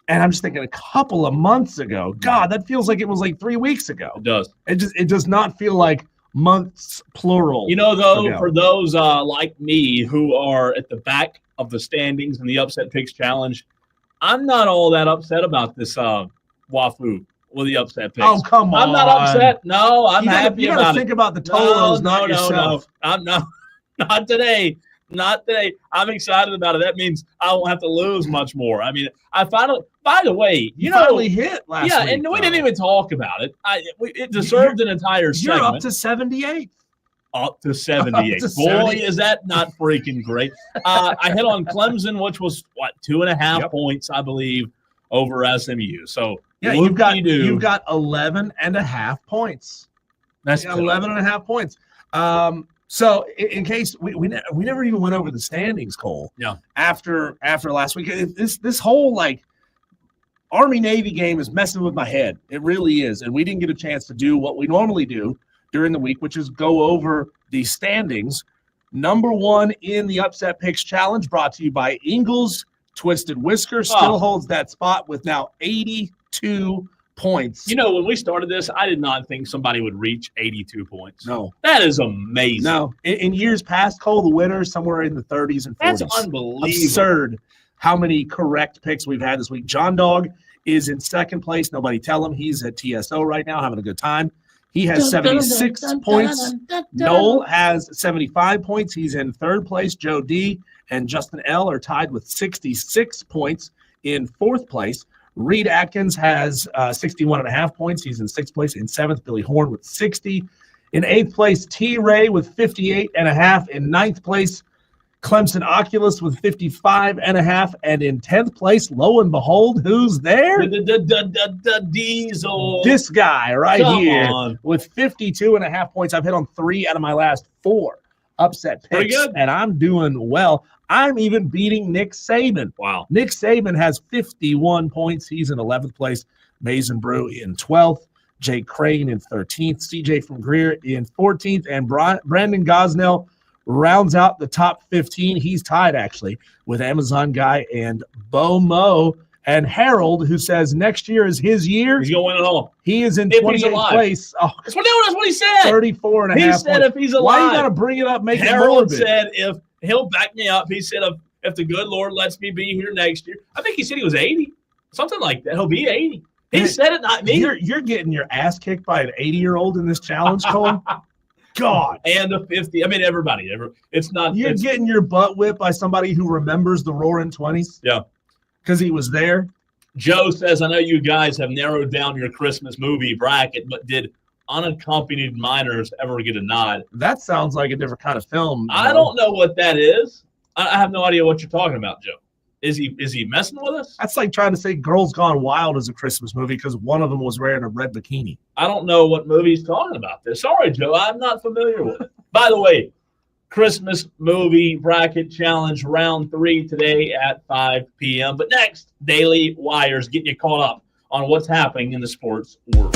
and I'm just thinking a couple of months ago. God, that feels like it was like 3 weeks ago. It does. It does not feel like months plural. Though, for those like me who are at the back of the standings in the Upset Picks Challenge, I'm not all that upset about this Wafu. With the Upset Picks. Oh, come on. I'm not upset. No, I'm happy about it. You got to think about the Tolos, not yourself. No. I'm not today. Not today. I'm excited about it. That means I won't have to lose much more. I mean, I finally, by the way, you finally hit last week. Yeah, and we didn't even talk about it. It deserved an entire segment. You're up to 78. Up to 78. Boy, is that not freaking great. I hit on Clemson, which was, 2.5 points, I believe, over SMU. So, yeah, you've got 11.5 points. That's 11.5 points. So in case we never even went over the standings, Cole. Yeah. After last week, this whole like Army-Navy game is messing with my head. It really is, and we didn't get a chance to do what we normally do during the week, which is go over the standings. Number 1 in the Upset Picks Challenge, brought to you by Ingles Twisted Whisker, still holds that spot with now 82 points. You know, when we started this, I did not think somebody would reach 82 points. No. That is amazing. No. In years past, Cole, the winner somewhere in the 30s and 40s. That's unbelievable. Absurd how many correct picks we've had this week. John Dog is in second place. Nobody tell him. He's at TSO right now having a good time. He has 76 points. Noel has 75 points. He's in third place. Joe D and Justin L are tied with 66 points in fourth place. Reed Atkins has 61.5 points. He's in sixth place. In seventh, Billy Horn with 60. In eighth place, T. Ray with 58.5. In ninth place, Clemson Oculus with 55.5. And in 10th place, lo and behold, who's there? Diesel. This guy right Come here on. with 52.5 points. I've hit on 3 out of my last 4 upset Pretty picks, good. and I'm doing well. I'm even beating Nick Saban. Wow. Nick Saban has 51 points. He's in 11th place. Mason Brew in 12th. Jake Crane in 13th. CJ from Greer in 14th. And Brandon Gosnell rounds out the top 15. He's tied, actually, with Amazon Guy and Bo Mo. And Harold, who says next year is his year. He's going to win it all. He is in If he's 28th alive. place. Oh, That's what he said. 34.5 He points. said if he's alive. Why you got to bring it up, make it Harold morbid? said if he'll back me up. He said if the good Lord lets me be here next year. I think he said he was 80. Something like that. He'll be 80. He said it, not me. You're getting your ass kicked by an 80-year-old in this challenge, Cole. God. And the 50. I mean, everybody. It's not. You're getting your butt whipped by somebody who remembers the Roaring 20s. Yeah. Because he was there. Joe says, I know you guys have narrowed down your Christmas movie bracket, but did Unaccompanied Minors ever get a nod? That sounds like a different kind of film. I don't know what that is. I have no idea what you're talking about, Joe. Is he messing with us? That's like trying to say Girls Gone Wild is a Christmas movie because one of them was wearing a red bikini. I don't know what movie he's talking about this. Sorry, Joe. I'm not familiar with it. By the way, Christmas movie bracket challenge round 3 today at 5 p.m. But next, Daily Wires getting you caught up on what's happening in the sports world.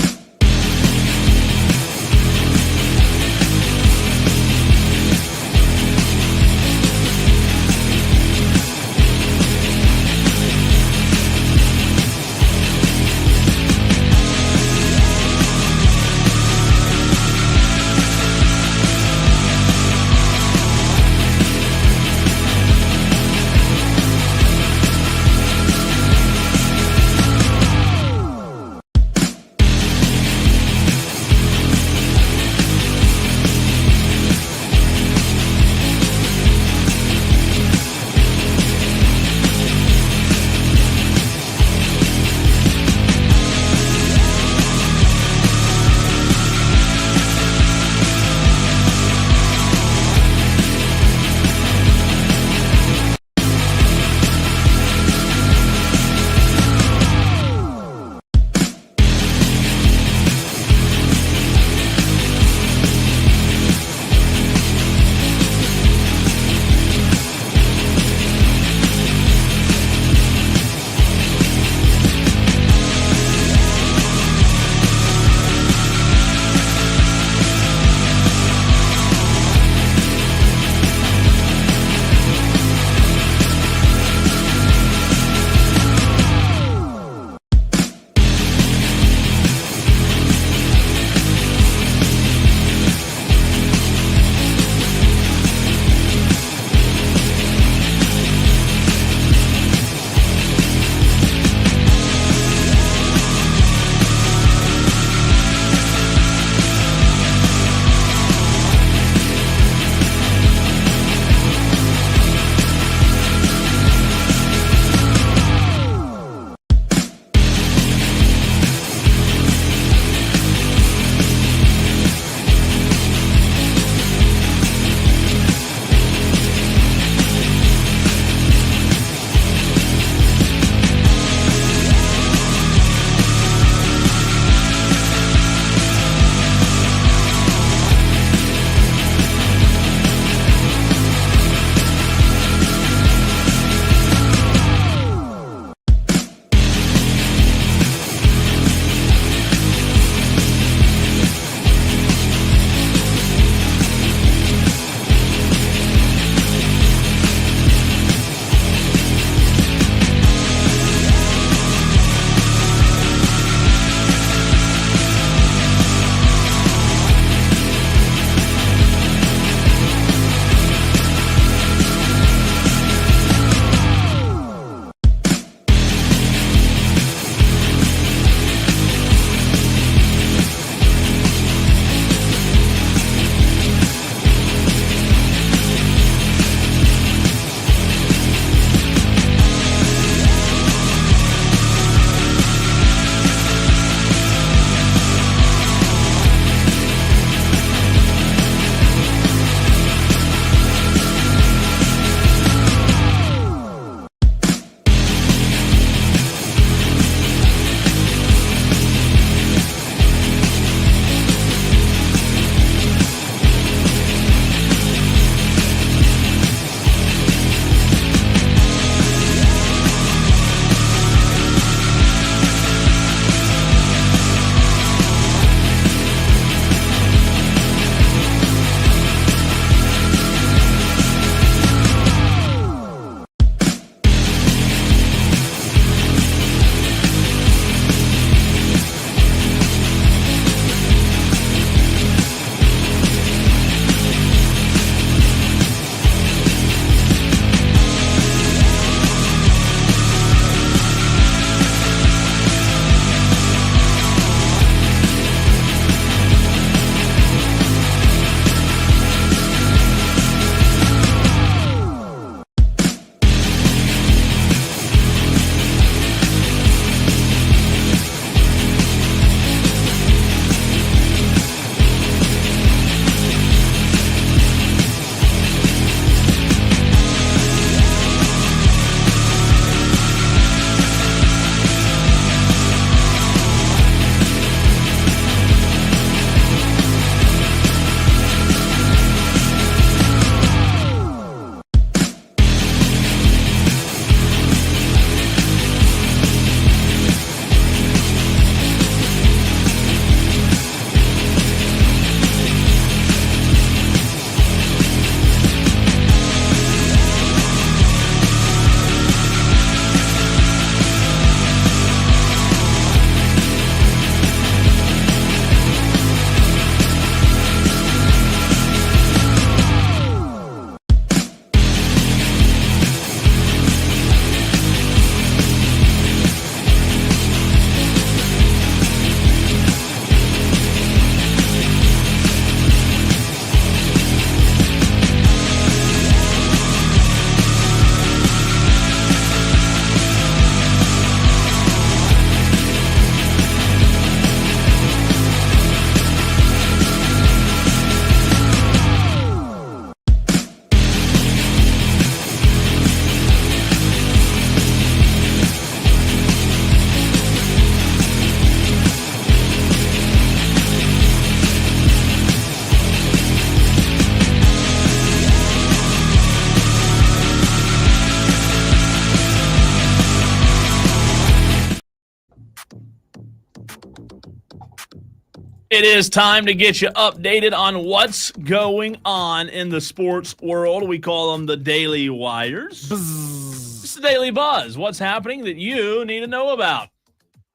It is time to get you updated on what's going on in the sports world. We call them the Daily Wires. It's the Daily Buzz. What's happening that you need to know about?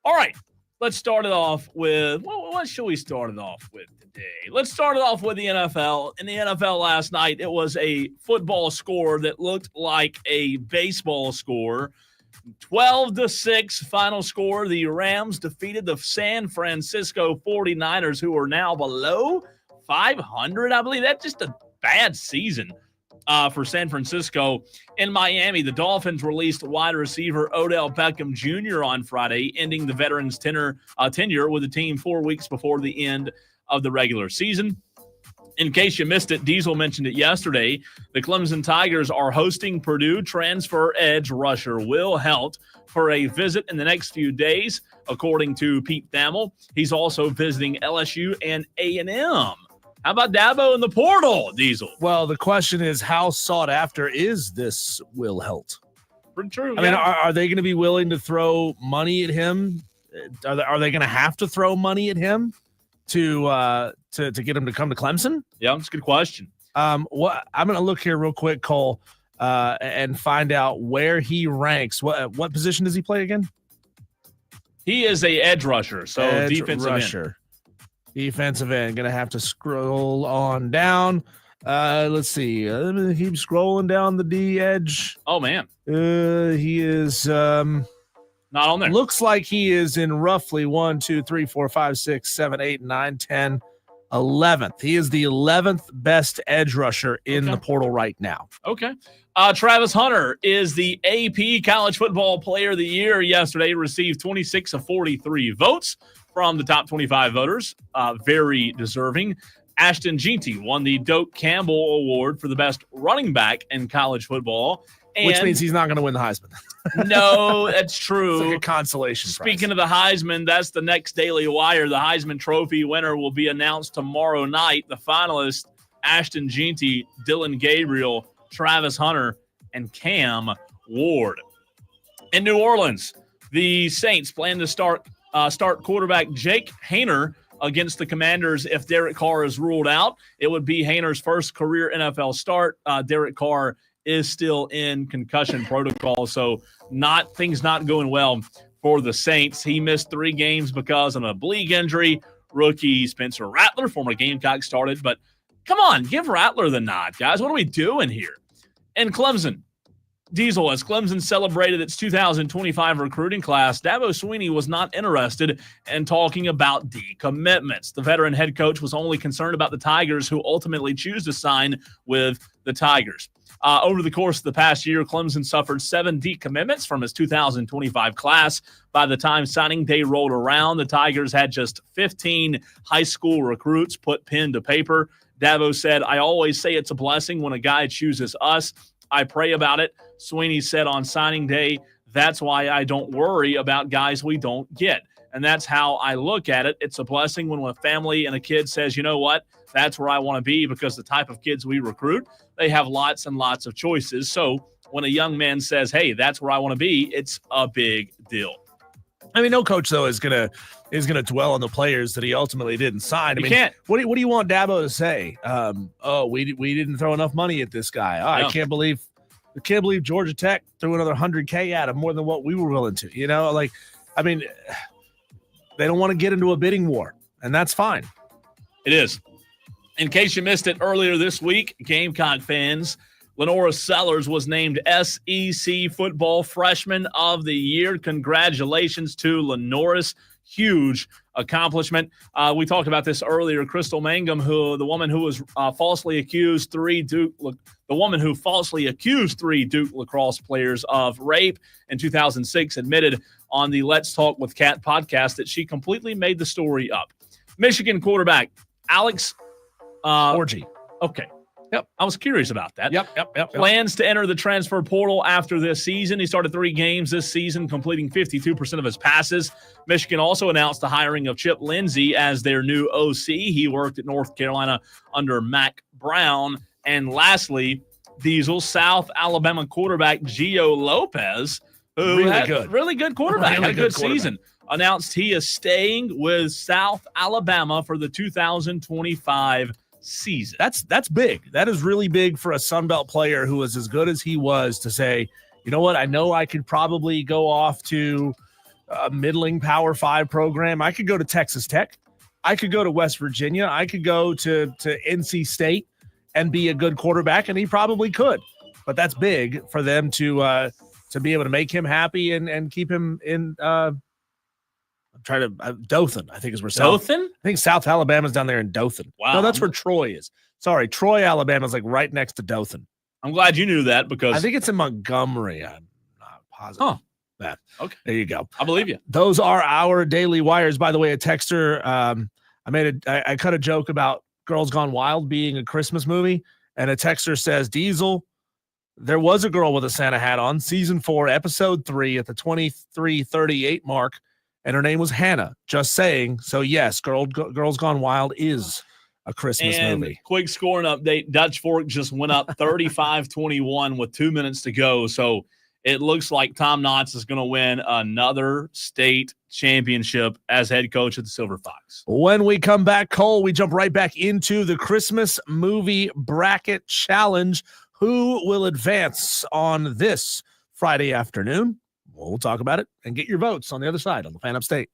All right, let's start it off with, what should we start it off with today? Let's start it off with the NFL. In the NFL last night, it was a football score that looked like a baseball score. 12-6 final score. The Rams defeated the San Francisco 49ers, who are now below 500. I believe that's just a bad season for San Francisco. In Miami, the Dolphins released wide receiver Odell Beckham Jr. on Friday, ending the veteran's tenure with the team 4 weeks before the end of the regular season. In case you missed it, Diesel mentioned it yesterday. The Clemson Tigers are hosting Purdue transfer edge rusher Will Helt for a visit in the next few days, according to Pete Thamel. He's also visiting LSU and A&M. How about Dabo in the portal, Diesel? Well, the question is, how sought after is this Will Helt? Pretty true. I mean, are they going to be willing to throw money at him? Are they going to have to throw money at him to get him to come to Clemson? Yeah, that's a good question. I'm going to look here real quick, Cole, and find out where he ranks. What position does he play again? He is a edge rusher, so defensive end. Defensive end. Going to have to scroll on down. Let's see. Keep scrolling down the D edge. Oh, man. He is not on there. Looks like he is in roughly 1, 2, 3, 4, 5, 6, 7, 8, 9, 10, 11th. He is the 11th best edge rusher in the portal right now. Okay. Travis Hunter is the AP College Football Player of the Year yesterday, received 26 of 43 votes from the top 25 voters. Very deserving. Ashton Jeanty won the Doak Campbell Award for the best running back in college football. Which means he's not going to win the Heisman. No, that's true. It's like a consolation Speaking prize. of the Heisman, that's the next Daily Wire. The Heisman Trophy winner will be announced tomorrow night. The finalists, Ashton Jeanty, Dylan Gabriel, Travis Hunter, and Cam Ward. In New Orleans, the Saints plan to start quarterback Jake Haener against the Commanders if Derek Carr is ruled out. It would be Haener's first career NFL start. Derek Carr is still in concussion protocol, so things not going well for the Saints. He missed 3 games because of an oblique injury. Rookie Spencer Rattler, former Gamecock, started, but come on, give Rattler the nod, guys. What are we doing here? And Clemson, Diesel, as Clemson celebrated its 2025 recruiting class, Dabo Swinney was not interested in talking about decommitments. The veteran head coach was only concerned about the Tigers, who ultimately choose to sign with the Tigers. Over the course of the past year, Clemson suffered 7 decommitments from his 2025 class. By the time signing day rolled around, the Tigers had just 15 high school recruits put pen to paper. Dabo said, "I always say it's a blessing when a guy chooses us. I pray about it." Sweeney said on signing day, "That's why I don't worry about guys we don't get." And that's how I look at it. It's a blessing when a family and a kid says, you know what, that's where I want to be, because the type of kids we recruit, they have lots and lots of choices. So when a young man says, hey, that's where I want to be, it's a big deal. I mean, no coach, though, is gonna dwell on the players that he ultimately didn't sign. I mean, can't. What do you want Dabo to say? We didn't throw enough money at this guy. No. I can't believe Georgia Tech threw another $100K at him, more than what we were willing to. They don't want to get into a bidding war, and that's fine. It is. In case you missed it earlier this week, Gamecock fans, Lenora Sellers was named SEC Football Freshman of the Year. Congratulations to Lenora's huge accomplishment. We talked about this earlier. Crystal Mangum, the woman who falsely accused 3 Duke lacrosse players of rape in 2006, admitted on the Let's Talk with Kat podcast that she completely made the story up. Michigan quarterback Alex Orgy. Okay. Yep. I was curious about that. Yep. Plans to enter the transfer portal after this season. He started 3 games this season, completing 52% of his passes. Michigan also announced the hiring of Chip Lindsey as their new OC. He worked at North Carolina under Mac Brown. And lastly, Diesel, South Alabama quarterback Gio Lopez, who really had good. Really good quarterback, had a good season. announced he is staying with South Alabama for the 2025 season. That's big. That is really big for a Sun Belt player who was as good as he was to say, you know what, I know I could probably go off to a middling Power 5 program. I could go to Texas Tech. I could go to West Virginia. I could go to NC State and be a good quarterback, and he probably could. But that's big for them to be able to make him happy and keep him in Dothan, I think is where Dothan? I think South Alabama's down there in Dothan. Wow. No, that's where Troy is. Sorry, Troy, Alabama is like right next to Dothan. I'm glad you knew that because I think it's in Montgomery. I'm not positive. Huh. That. Okay. There you go. I believe you. Those are our daily wires. By the way, a texter, I cut a joke about Girls Gone Wild being a Christmas movie, and a texter says, Diesel, there was a girl with a Santa hat on, season 4, episode 3 at the 23:38 mark, and her name was Hannah. Just saying. So yes, Girls Gone Wild is a Christmas movie. Quick scoring update. Dutch Fork just went up 35-21 with 2 minutes to go. So it looks like Tom Knotts is going to win another state championship as head coach of the Silver Fox. When we come back, Cole, we jump right back into the Christmas movie bracket challenge. Who will advance on this Friday afternoon? We'll talk about it and get your votes on the other side on the Fan Upstate.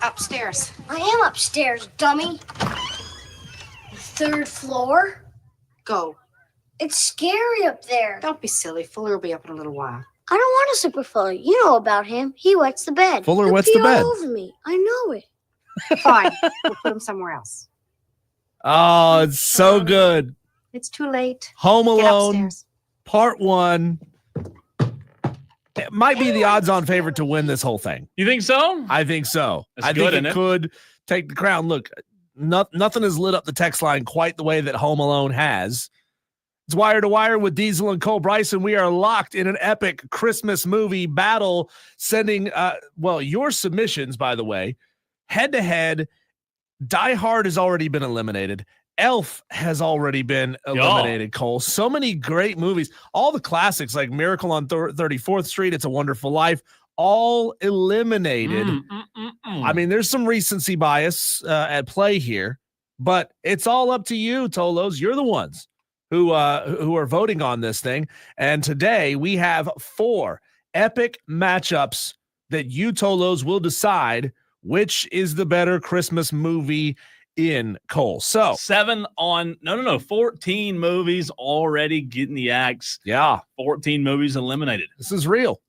Upstairs. I am upstairs, dummy. The 3rd floor? Go. It's scary up there. Don't be silly. Fuller will be up in a little while. I don't want a super Fuller. You know about him. He wets the bed. Fuller He'll wets pee the bed. all over me. I know it. Fine. We'll put him somewhere else. Oh, it's so good. It's too late. Home Get Alone, upstairs. Part 1. It might be the odds-on favorite to win this whole thing. You think so? I think so. That's I good, think isn't it it? could take the crown. Look, nothing has lit up the text line quite the way that Home Alone has. It's Wire to Wire with Diesel and Cole Bryson. We are locked in an epic Christmas movie battle, sending, your submissions, by the way, head-to-head. Die Hard has already been eliminated. Elf has already been eliminated, Cole. So many great movies. All the classics like Miracle on 34th Street, It's a Wonderful Life, all eliminated. I mean, there's some recency bias at play here, but it's all up to you, Tolos. You're the ones who are voting on this thing. And today we have 4 epic matchups that you, Tolos, will decide which is the better Christmas movie in, Cole. So 14 movies already getting the axe. yeah, 14 movies eliminated. this is real.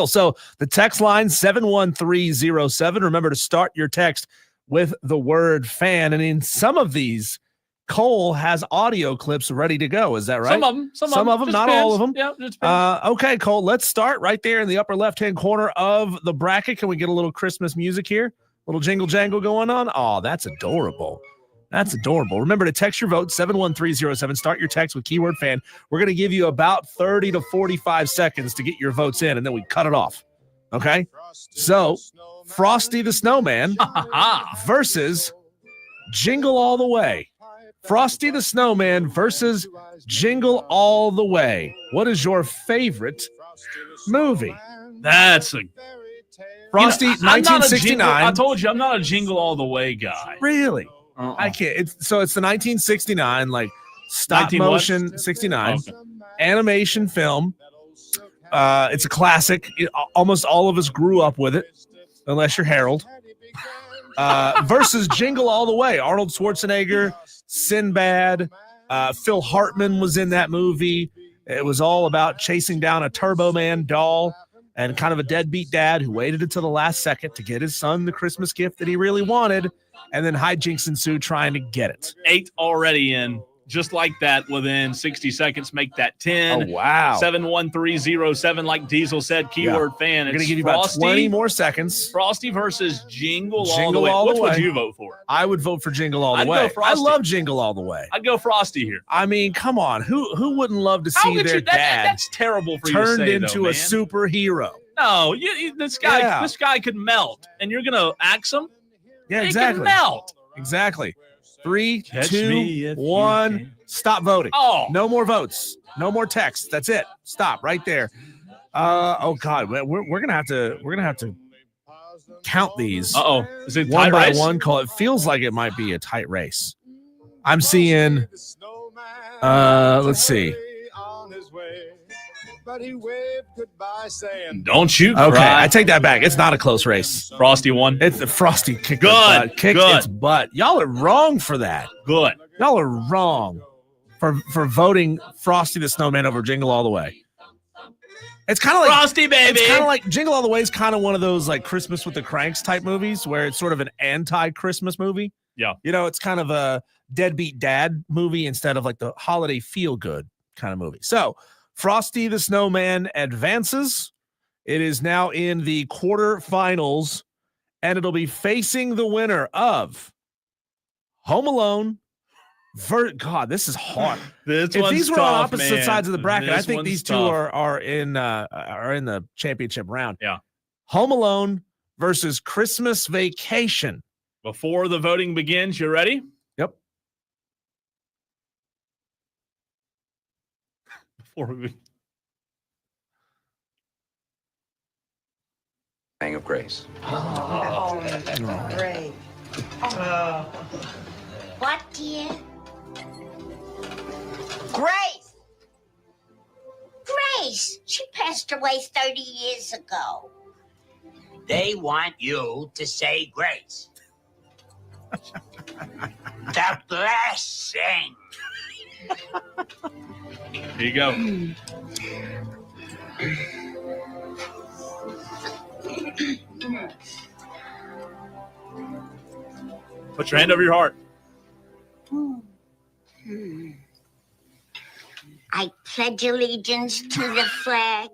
So the text line 71307. Remember to start your text with the word fan. And in some of these, Cole has audio clips ready to go. Is that right? Some of them. Some of them, Just not depends. all of them. Yeah, just depends. Okay, Cole, let's start right there in the upper left-hand corner of the bracket. Can we get a little Christmas music here? Little jingle jangle going on. Oh, that's adorable. That's adorable. Remember to text your vote 71307. Start your text with keyword fan. We're going to give you about 30 to 45 seconds to get your votes in, and then we cut it off. Okay? So, Frosty the Snowman versus Jingle All the Way. Frosty the Snowman versus Jingle All the Way. What is your favorite movie? That's a Frosty, I'm not a 1969. jingle- I told you I'm not a Jingle All the Way guy. Really? I can't. It's the 1969 like stop 19 what? motion 69 Okay. animation film. It's a classic. Almost all of us grew up with it, unless you're Harold. Versus Jingle All the Way. Arnold Schwarzenegger, Sinbad, Phil Hartman was in that movie. It was all about chasing down a Turbo Man doll and kind of a deadbeat dad who waited until the last second to get his son the Christmas gift that he really wanted, and then hijinks ensue trying to get it. 8 already in. Just like that, within 60 seconds, make that 10. Oh, wow. 71307, like Diesel said, keyword fan. We're going to It's give you about Frosty, 20 more seconds. Frosty versus Jingle All the Jingle Way. All the Which would Way. you vote for? I would vote for Jingle All the I'd go Way. I Frosty. love Jingle All the Way. I'd go Frosty here. I mean, come on. Who wouldn't love to How see could their you, dad that's terrible for you to turned say, into though, a man. superhero? No, this guy Yeah. could melt, and you're gonna axe him. Yeah, He exactly. can melt. Exactly. 3, Catch 2, me if you 1. can. Stop voting. Oh, No more votes. No more text. That's it. Stop right there. Oh God, we're gonna have to count these Is it one tight by race? one. Call it feels like it might be a tight race. I'm seeing. Let's see. Don't you Okay, cry. I take that back. It's not a close race. Frosty won. It's the Frosty kicked Good, its butt. Kicked good. its butt. Y'all are wrong for that. Good. Y'all are wrong for voting Frosty the Snowman over Jingle All the Way. It's kind of like Frosty, baby. It's kind of like Jingle All the Way is kind of one of those like Christmas with the Cranks type movies where it's sort of an anti-Christmas movie. Yeah. You know, it's kind of a deadbeat dad movie instead of like the holiday feel-good kind of movie. So Frosty the Snowman advances. It is now in the quarterfinals, and it'll be facing the winner of Home Alone. God, this is hard. This If one's these were tough, on opposite man. sides of the bracket, I This think one's these two tough. are in the championship round. Yeah. Home Alone versus Christmas Vacation. Before the voting begins, you ready? Yep. Before we Hang of Grace. Great. What, dear? Grace! Grace! She passed away 30 years ago. They want you to say grace. The blessing. Here you go. Put your hand over your heart. I pledge allegiance to the flag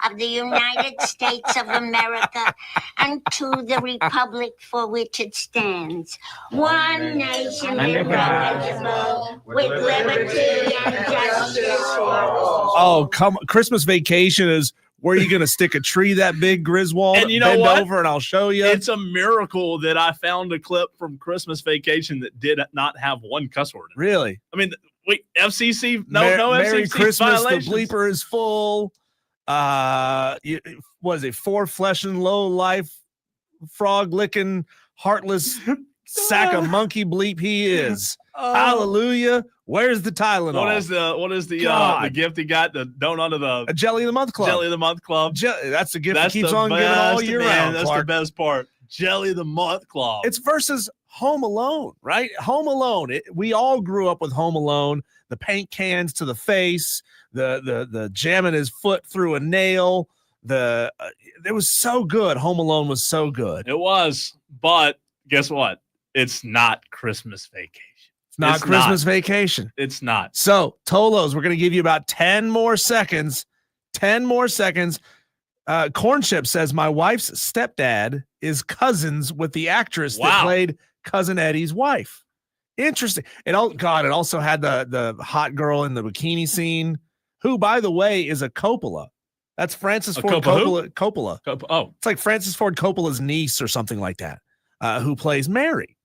of the United States of America and to the republic for which it stands. One nation indivisible, with liberty and justice for all. Oh, come! Christmas Vacation is where you going to stick a tree that big, Griswold? And you know Bend what? over and I'll show you. It's a miracle that I found a clip from Christmas Vacation that did not have one cuss word in it. Really? I mean, wait, FCC? No Merry FCC Christmas. violations. The bleeper is full. What is it? 4 flesh and low life, frog licking, heartless sack of monkey bleep he is. Hallelujah. Where's the Tylenol? What is the gift he got? The donut of the a Jelly of the Month Club. Jelly of the Month Club. That's the gift That's that keeps the on giving all best, year man. round. That's Clark. the best part. Jelly of the Month Club. It's versus Home Alone, right? Home Alone. We all grew up with Home Alone. The paint cans to the face, the jamming his foot through a nail. It was so good. Home Alone was so good. It was, but guess what? It's not Christmas Vacation. It's not Christmas Vacation. It's not. So, Tolos, we're going to give you about 10 more seconds. 10 more seconds. Corn Chip says, my wife's stepdad is cousins with the actress that played Cousin Eddie's wife. Interesting. It also had the hot girl in the bikini scene, who, by the way, is a Coppola. That's Francis Ford Coppola. It's like Francis Ford Coppola's niece or something like that, who plays Mary.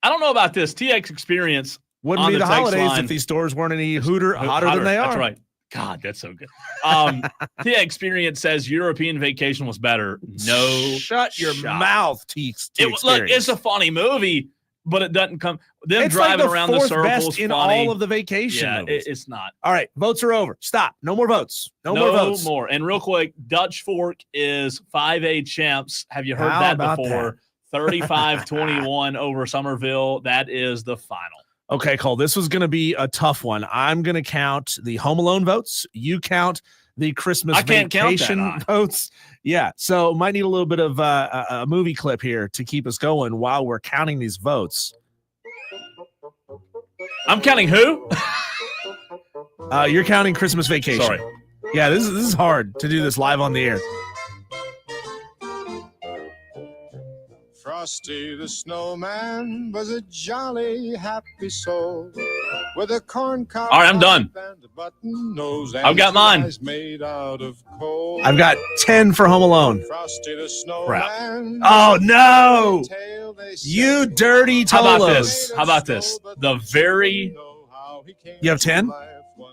I don't know about this. TX Experience wouldn't be the holidays if these stores weren't any hotter than they are. That's right. God, that's so good. TX Experience says European Vacation was better. No, shut your mouth, TX. Look, it's a funny movie, but it doesn't come. Them it's driving like the around the fourth circles best in funny. all of the vacation. Yeah, movies. it's not. All right, votes are over. Stop. No more votes. No more votes. No more. And real quick, Dutch Fork is 5A champs. Have you heard How that about before? 35-21 over Somerville. That is the final. Okay, Cole, this was going to be a tough one. I'm going to count the Home Alone votes. You count the Christmas Vacation votes. Yeah, so might need a little bit of a movie clip here to keep us going while we're counting these votes. I'm counting who? You're counting Christmas Vacation. Sorry. Yeah, this is hard to do this live on the air. Frosty the Snowman was a jolly, happy soul with a corn cob. All right, I'm done. I've got mine. Made out of coal. I've got 10 for Home Alone. Frosty the Snowman. Oh, no. You dirty Tolos. How about this? The very... You have 10?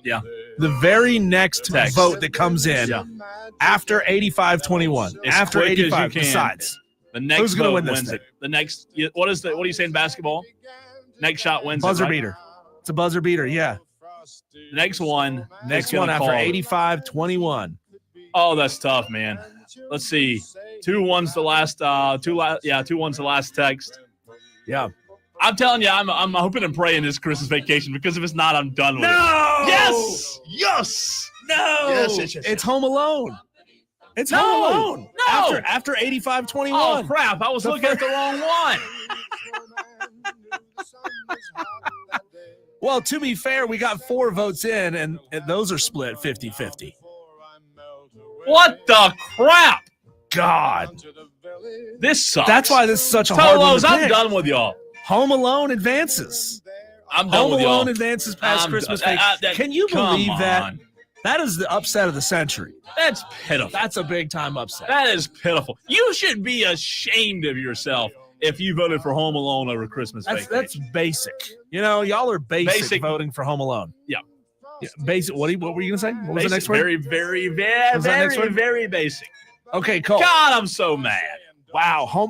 Yeah. The very next vote that comes in after 85-21. After 85, besides. The next who's going to win this wins thing? it. The next, what are you saying, basketball? Next shot wins buzzer it, right? beater. It's a buzzer beater, yeah. The next one. Next one after 85-21. Oh, that's tough, man. Let's see. 2-1's the last. 2-1's the last text. Yeah. I'm telling you, I'm hoping and praying this Christmas Vacation, because if it's not, I'm done with it. No. Yes. No. Yes. It's Home Alone. It's Home Alone. No. After 85-21. Oh, crap. I was looking at the wrong one. Well, to be fair, we got 4 votes in, and those are split 50-50. What the crap? God. This sucks. That's why this is such a hard one to I'm pick. done with y'all. Home Alone advances. I'm done with y'all. Home Alone advances past Christmas Vacation. Can you believe that? That is the upset of the century. That's pitiful. That's a big-time upset. That is pitiful. You should be ashamed of yourself if you voted for Home Alone over Christmas Vacation. That's basic. You know, y'all are basic voting for Home Alone. Yeah. Basic. What were you going to say? What was the next word? Very basic. Okay, Cole. God, I'm so mad. Wow.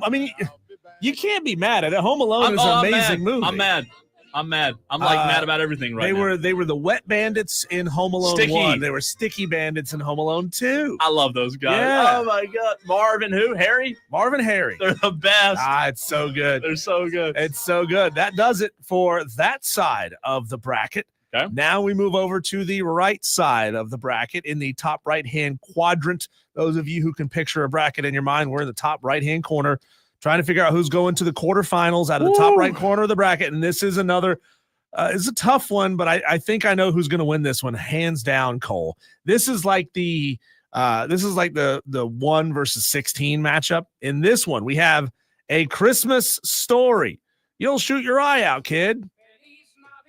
You can't be mad at it. Home Alone is an amazing movie. I'm mad. I'm mad. I'm mad about everything right now. They were the wet bandits in Home Alone Sticky. 1. They were sticky bandits in Home Alone 2. I love those guys. Yeah. Oh my God. Marvin who? Harry? Marvin Harry. They're the best. It's so good. They're so good. It's so good. That does it for that side of the bracket. Okay. Now we move over to the right side of the bracket in the top right-hand quadrant. Those of you who can picture a bracket in your mind, we're in the top right-hand corner trying to figure out who's going to the quarterfinals out of the top right corner of the bracket. And this is another it's a tough one, but I think I know who's going to win this one, hands down, Cole. This is like the 1 versus 16 matchup. In this one, we have A Christmas Story. You'll shoot your eye out, kid.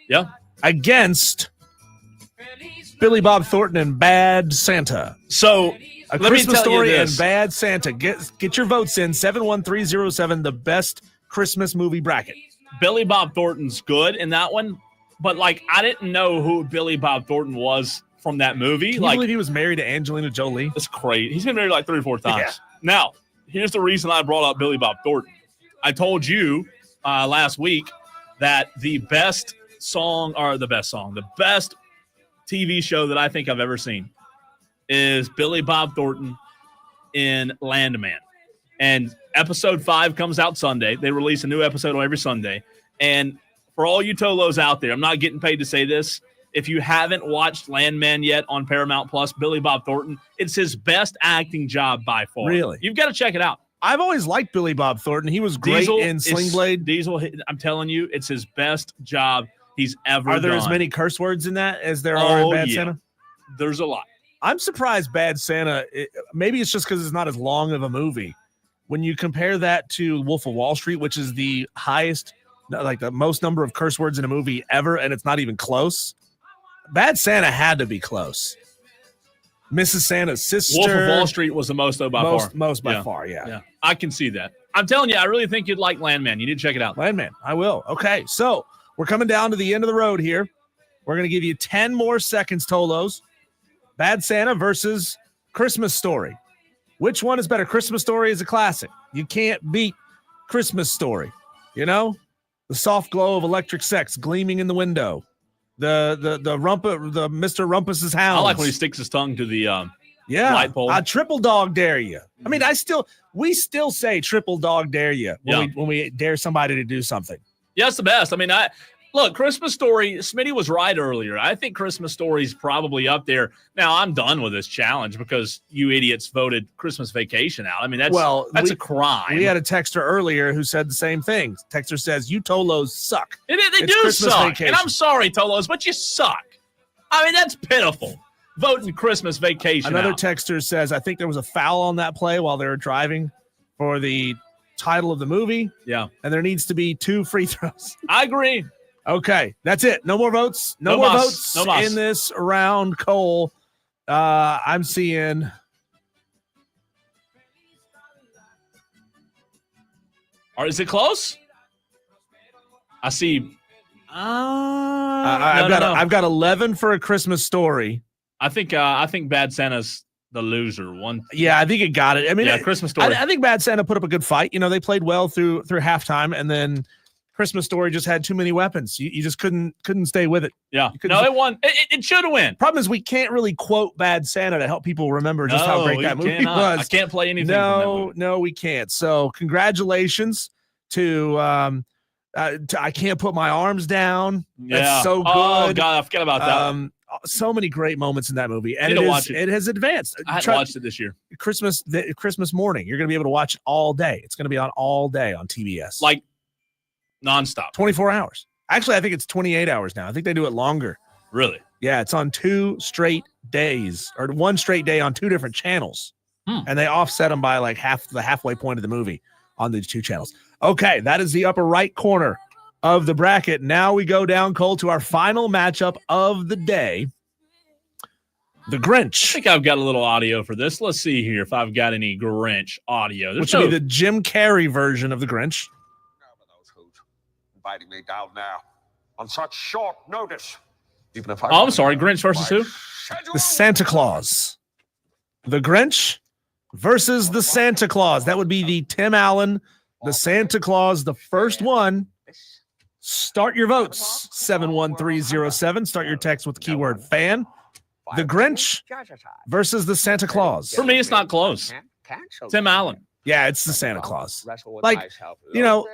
Yeah. Against Billy Bob Thornton and Bad Santa. So A let me Christmas tell you Story this. and Bad Santa. Get your votes in 71307, the best Christmas movie bracket. Billy Bob Thornton's good in that one, but like I didn't know who Billy Bob Thornton was from that movie. Can you believe he was married to Angelina Jolie? That's crazy. He's been married like 3 or 4 times. Yeah. Now, here's the reason I brought up Billy Bob Thornton. I told you last week that the best TV show that I think I've ever seen is Billy Bob Thornton in Landman. And episode 5 comes out Sunday. They release a new episode every Sunday. And for all you Tolos out there, I'm not getting paid to say this. If you haven't watched Landman yet on Paramount Plus, Billy Bob Thornton, it's his best acting job by far. Really? You've got to check it out. I've always liked Billy Bob Thornton. He was great in Sling Blade. Diesel, I'm telling you, it's his best job he's ever done. Are there as many curse words in that as there are in Bad Santa? There's a lot. I'm surprised Bad Santa, maybe it's just because it's not as long of a movie. When you compare that to Wolf of Wall Street, which is the highest, like the most number of curse words in a movie ever, and it's not even close, Bad Santa had to be close. Mrs. Santa's sister. Wolf of Wall Street was the most, though, by far. Most by far, yeah. Yeah, I can see that. I'm telling you, I really think you'd like Landman. You need to check it out. Landman, I will. Okay, so we're coming down to the end of the road here. We're going to give you 10 more seconds, Tolos. Bad Santa versus Christmas Story. Which one is better? Christmas Story is a classic. You can't beat Christmas Story. You know? The soft glow of electric sex gleaming in the window. The Mr. Rumpus's house. I like when he sticks his tongue to the light pole. I triple dog dare you. I mean, we still say triple dog dare you when we dare somebody to do something. Yeah, it's the best. I mean, look, Christmas Story, Smitty was right earlier. I think Christmas Story's probably up there. Now, I'm done with this challenge because you idiots voted Christmas Vacation out. I mean, that's a crime. We had a texter earlier who said the same thing. Texter says, you Tolos suck. They do Christmas suck. Vacation. And I'm sorry, Tolos, but you suck. I mean, that's pitiful. Voting Christmas Vacation Another out. texter says, I think there was a foul on that play while they were driving for the title of the movie. Yeah. And there needs to be 2 free throws. I agree. Okay, that's it. No more votes. No more votes in this round, Cole. I'm seeing. Or is it close? I see. I've got 11 for A Christmas Story. I think Bad Santa's the loser. Yeah, I think it got it. I mean, Christmas Story. I think Bad Santa put up a good fight. You know, they played well through halftime, and then Christmas Story just had too many weapons. You just couldn't stay with it. Yeah. No, it won. It should have won. Problem is we can't really quote Bad Santa to help people remember just how great that movie was. I can't play anything. No, we can't. So congratulations to I Can't Put My Arms Down. Yeah. That's so good. Oh God, I forgot about that. So many great moments in that movie, and it has advanced. I haven't watched it this year. Christmas morning, you're going to be able to watch it all day. It's going to be on all day on TBS, like nonstop, 24 hours. Actually, I think it's 28 hours now. I think they do it longer. Really? Yeah, it's on 2 straight days or 1 straight day on 2 different channels, and they offset them by like the halfway point of the movie on the 2 channels. Okay, that is the upper right corner of the bracket. Now we go down, Cole, to our final matchup of the day. The Grinch. I think I've got a little audio for this. Let's see here if I've got any Grinch audio. Which would be the Jim Carrey version of the Grinch. Inviting me down now on such short notice. Even if I'm sorry, Grinch versus who? The Santa Claus. The Grinch versus the Santa Claus. That would be the Tim Allen, the Santa Claus, the first one. Start your votes. 71307. Start your text with the keyword fan. The Grinch versus the Santa Claus. For me, it's not close. Tim Allen. Yeah, it's the Santa Claus. Like,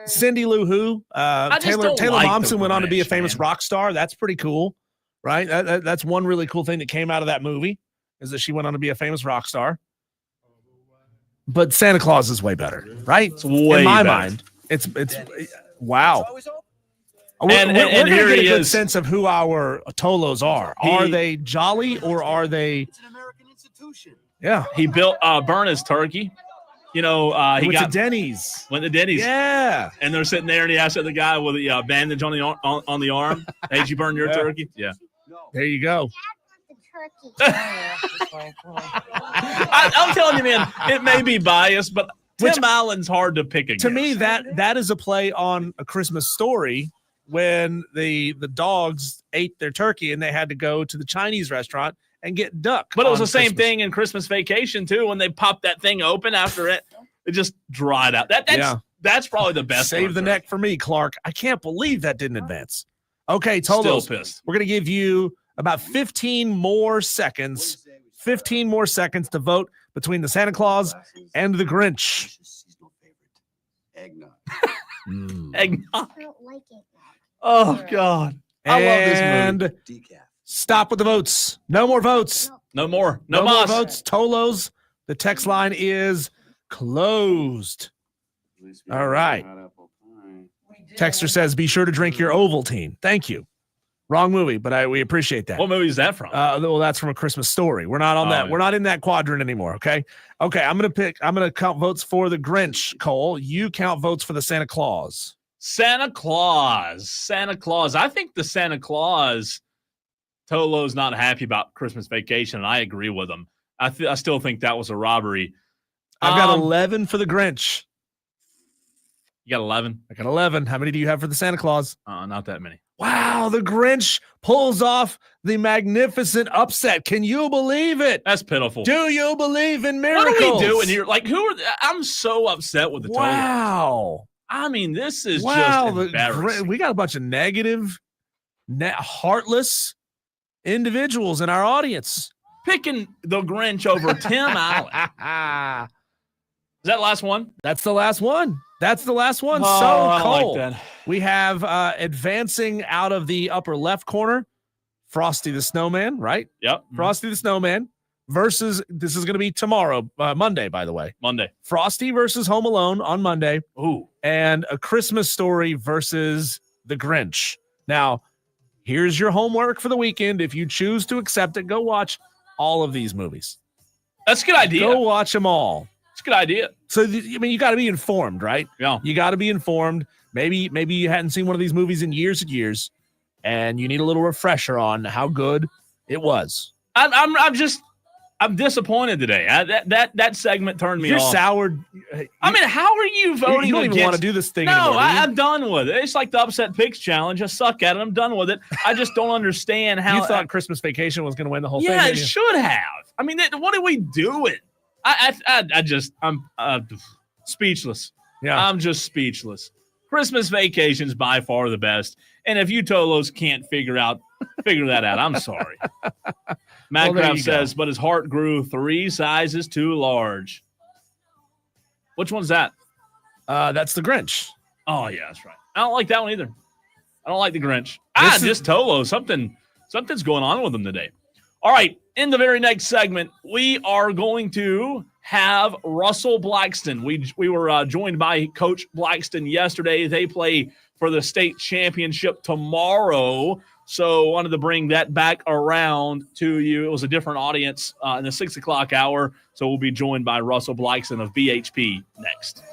Cindy Lou Who, Taylor like Momsen the went on to be a Grinch, famous man. rock star. That's pretty cool, right? That's one really cool thing that came out of that movie is that she went on to be a famous rock star. But Santa Claus is way better, right? It's way in my better. mind. It's wow. We're And going to here get a he good is. sense of who our Tolos are. Are they jolly or are they? It's an American institution. Yeah, He built burn his turkey. He went to got Denny's. went to Denny's. Yeah, And they're sitting there, and he asked the guy with the bandage on the arm, "Hey, did you burn your turkey?" Yeah. there you go. I'm telling you, man, it may be biased, but Tim Allen's hard to pick against. To me, that is a play on A Christmas Story when the dogs ate their turkey and they had to go to the Chinese restaurant and get duck. But it was on the same Christmas. thing in Christmas Vacation too, when they popped that thing open after it just dried out. That's probably the best. Save one the for neck for me, Clark. I can't believe that didn't advance. Okay, Still Tolos. pissed. We're going to give you about 15 more seconds. 15 more seconds to vote between the Santa Claus and the Grinch. Seasonal favorite. Eggnog. Eggnog. I don't like it. Oh God, I love this movie. And Decaf. stop with the votes. No more votes. No more. No more mas. votes. Tolos. The text line is closed. All right. Texter says, be sure to drink your Ovaltine. Thank you. Wrong movie, but we appreciate that. What movie is that from? Well, that's from A Christmas Story. We're not on that. yeah. We're not in that quadrant anymore. Okay. I'm going to count votes for the Grinch, Cole. You count votes for the Santa Claus. Santa Claus. I think the Santa Claus, Tolo's not happy about Christmas Vacation, and I agree with him. I still think that was a robbery. I've got 11 for the Grinch. You got 11? I got 11. How many do you have for the Santa Claus? Not that many. Wow, the Grinch pulls off the magnificent upset. Can you believe it? That's pitiful. Do you believe in miracles? What are we doing here? Like, I'm so upset with the Tolo. Wow. I mean, this is Wow, just embarrassing. we got a bunch of negative, heartless individuals in our audience. Picking the Grinch over Tim Allen. Is that the last one? That's the last one. That's the last one. Oh, So, I Cole, like that. we have advancing out of the upper left corner, Frosty the Snowman, right? Yep. Frosty the Snowman versus, this is going to be tomorrow, Monday, by the way. Monday. Frosty versus Home Alone on Monday. Ooh. And A Christmas Story versus The Grinch. Now, here's your homework for the weekend. If you choose to accept it, go watch all of these movies. That's a good idea. Go watch them all. It's a good idea. So, you got to be informed, right? Yeah. You got to be informed. Maybe you hadn't seen one of these movies in years and years, and you need a little refresher on how good it was. I'm disappointed today. That segment turned me You're off. soured. I mean, how are you voting? You don't even against- want to do this thing No, anymore. do you? I'm done with it. It's like the upset picks challenge. I suck at it. I'm done with it. I just don't understand how You thought Christmas Vacation was going to win the whole thing. Yeah, it didn't you? should have. I mean, what are we doing? I'm speechless. Yeah. I'm just speechless. Christmas Vacation's by far the best. And if you Tolos can't figure that out, I'm sorry. Well, there Madcraft you says, go. but his heart grew 3 sizes too large. Which one's that? That's the Grinch. Oh, yeah, that's right. I don't like that one either. I don't like the Grinch. This is- Tolo. Something's going on with him today. All right, in the very next segment, we are going to have Russell Blackston. We were joined by Coach Blackston yesterday. They play for the state championship tomorrow, so wanted to bring that back around to you. It was a different audience in the 6 o'clock hour, so we'll be joined by Russell Blackston of BHP next.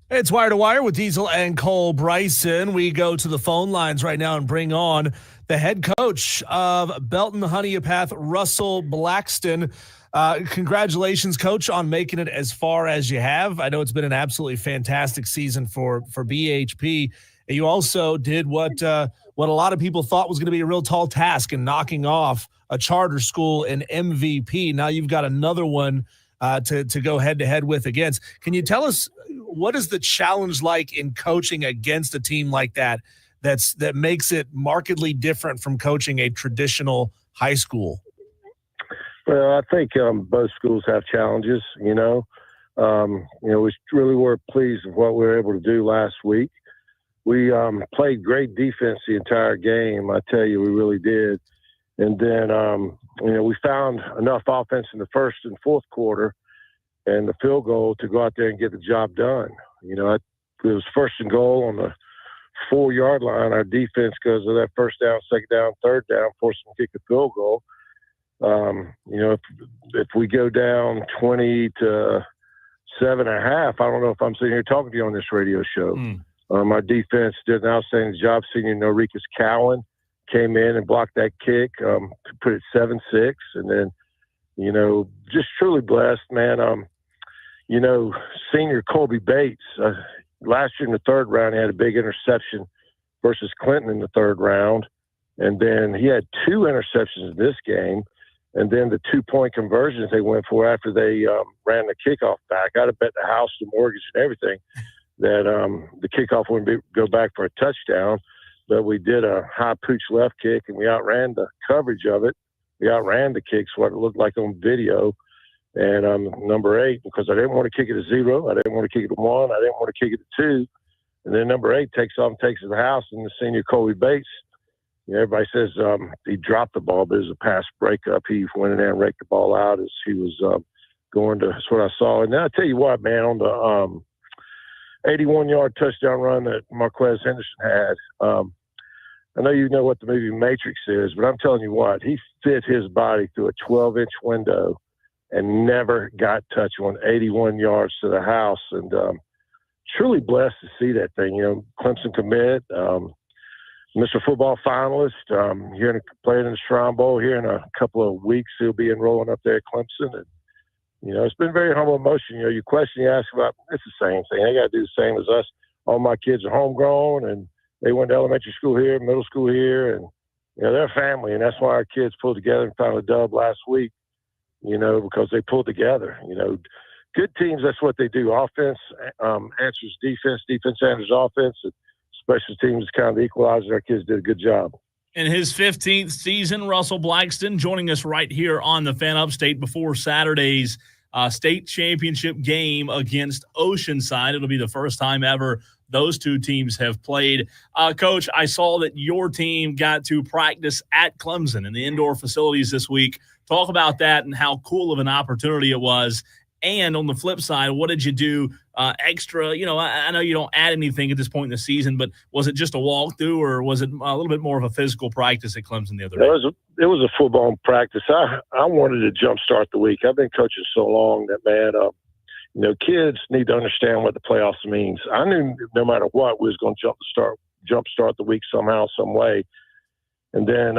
It's Wire to Wire with Diesel and Cole Bryson. We go to the phone lines right now and bring on the head coach of Belton Honeypath, Russell Blackston. Congratulations, Coach, on making it as far as you have. I know it's been an absolutely fantastic season for BHP. You also did what a lot of people thought was going to be a real tall task in knocking off a charter school in MVP. Now you've got another one to go head-to-head with against. Can you tell us what is the challenge like in coaching against a team like that that makes it markedly different from coaching a traditional high school? Well, I think both schools have challenges, we really were pleased with what we were able to do last week. We played great defense the entire game. I tell you, we really did. And then, we found enough offense in the first and fourth quarter and the field goal to go out there and get the job done. It was first and goal on the 4-yard line. Our defense, because of that first down, second down, third down, forced them to kick the field goal. If we go down 20 to 7.5, I don't know if I'm sitting here talking to you on this radio show. Our defense did an outstanding job. Senior Noricus Cowan came in and blocked that kick, to put it 7-6. And then, just truly blessed, man. Senior Colby Bates, last year in the third round, he had a big interception versus Clinton in the third round. And then he had 2 interceptions in this game. And then the 2-point conversions they went for after they ran the kickoff back. I'd have bet the house, the mortgage, and everything that the kickoff wouldn't go back for a touchdown. But we did a high pooch left kick, and we outran the coverage of it. We outran the kicks, what it looked like on video. And number 8, because I didn't want to kick it to 0. I didn't want to kick it to 1. I didn't want to kick it to 2. And then number 8 takes off and takes it to the house, and the senior Colby Bates, everybody says he dropped the ball, but it was a pass breakup. He went in there and raked the ball out as he was going to – that's what I saw. And then I tell you what, man, on the 81-yard touchdown run that Marquez Henderson had, I know you know what the movie Matrix is, but I'm telling you what, he fit his body through a 12-inch window and never got touched on 81 yards to the house. And truly blessed to see that thing. Clemson commit, Mr. Football finalist, playing in the Shrine Bowl here in a couple of weeks. He'll be enrolling up there at Clemson. And, it's been very humble emotion. Your question you ask about, it's the same thing. They got to do the same as us. All my kids are homegrown, and they went to elementary school here, middle school here, and, they're family. And that's why our kids pulled together and found a dub last week, because they pulled together. Good teams, that's what they do. Offense answers defense, defense answers offense, and special teams is kind of the equalizer. Our kids did a good job. In his 15th season, Russell Blackston joining us right here on the Fan Upstate before Saturday's state championship game against Oceanside. It'll be the first time ever those two teams have played. Coach, I saw that your team got to practice at Clemson in the indoor facilities this week. Talk about that and how cool of an opportunity it was. And on the flip side, what did you do extra? I know you don't add anything at this point in the season, but was it just a walkthrough, or was it a little bit more of a physical practice at Clemson the other day? It was a full-blown practice. I wanted to jumpstart the week. I've been coaching so long that, man, kids need to understand what the playoffs means. I knew no matter what, we was going to jumpstart the week somehow, some way. And then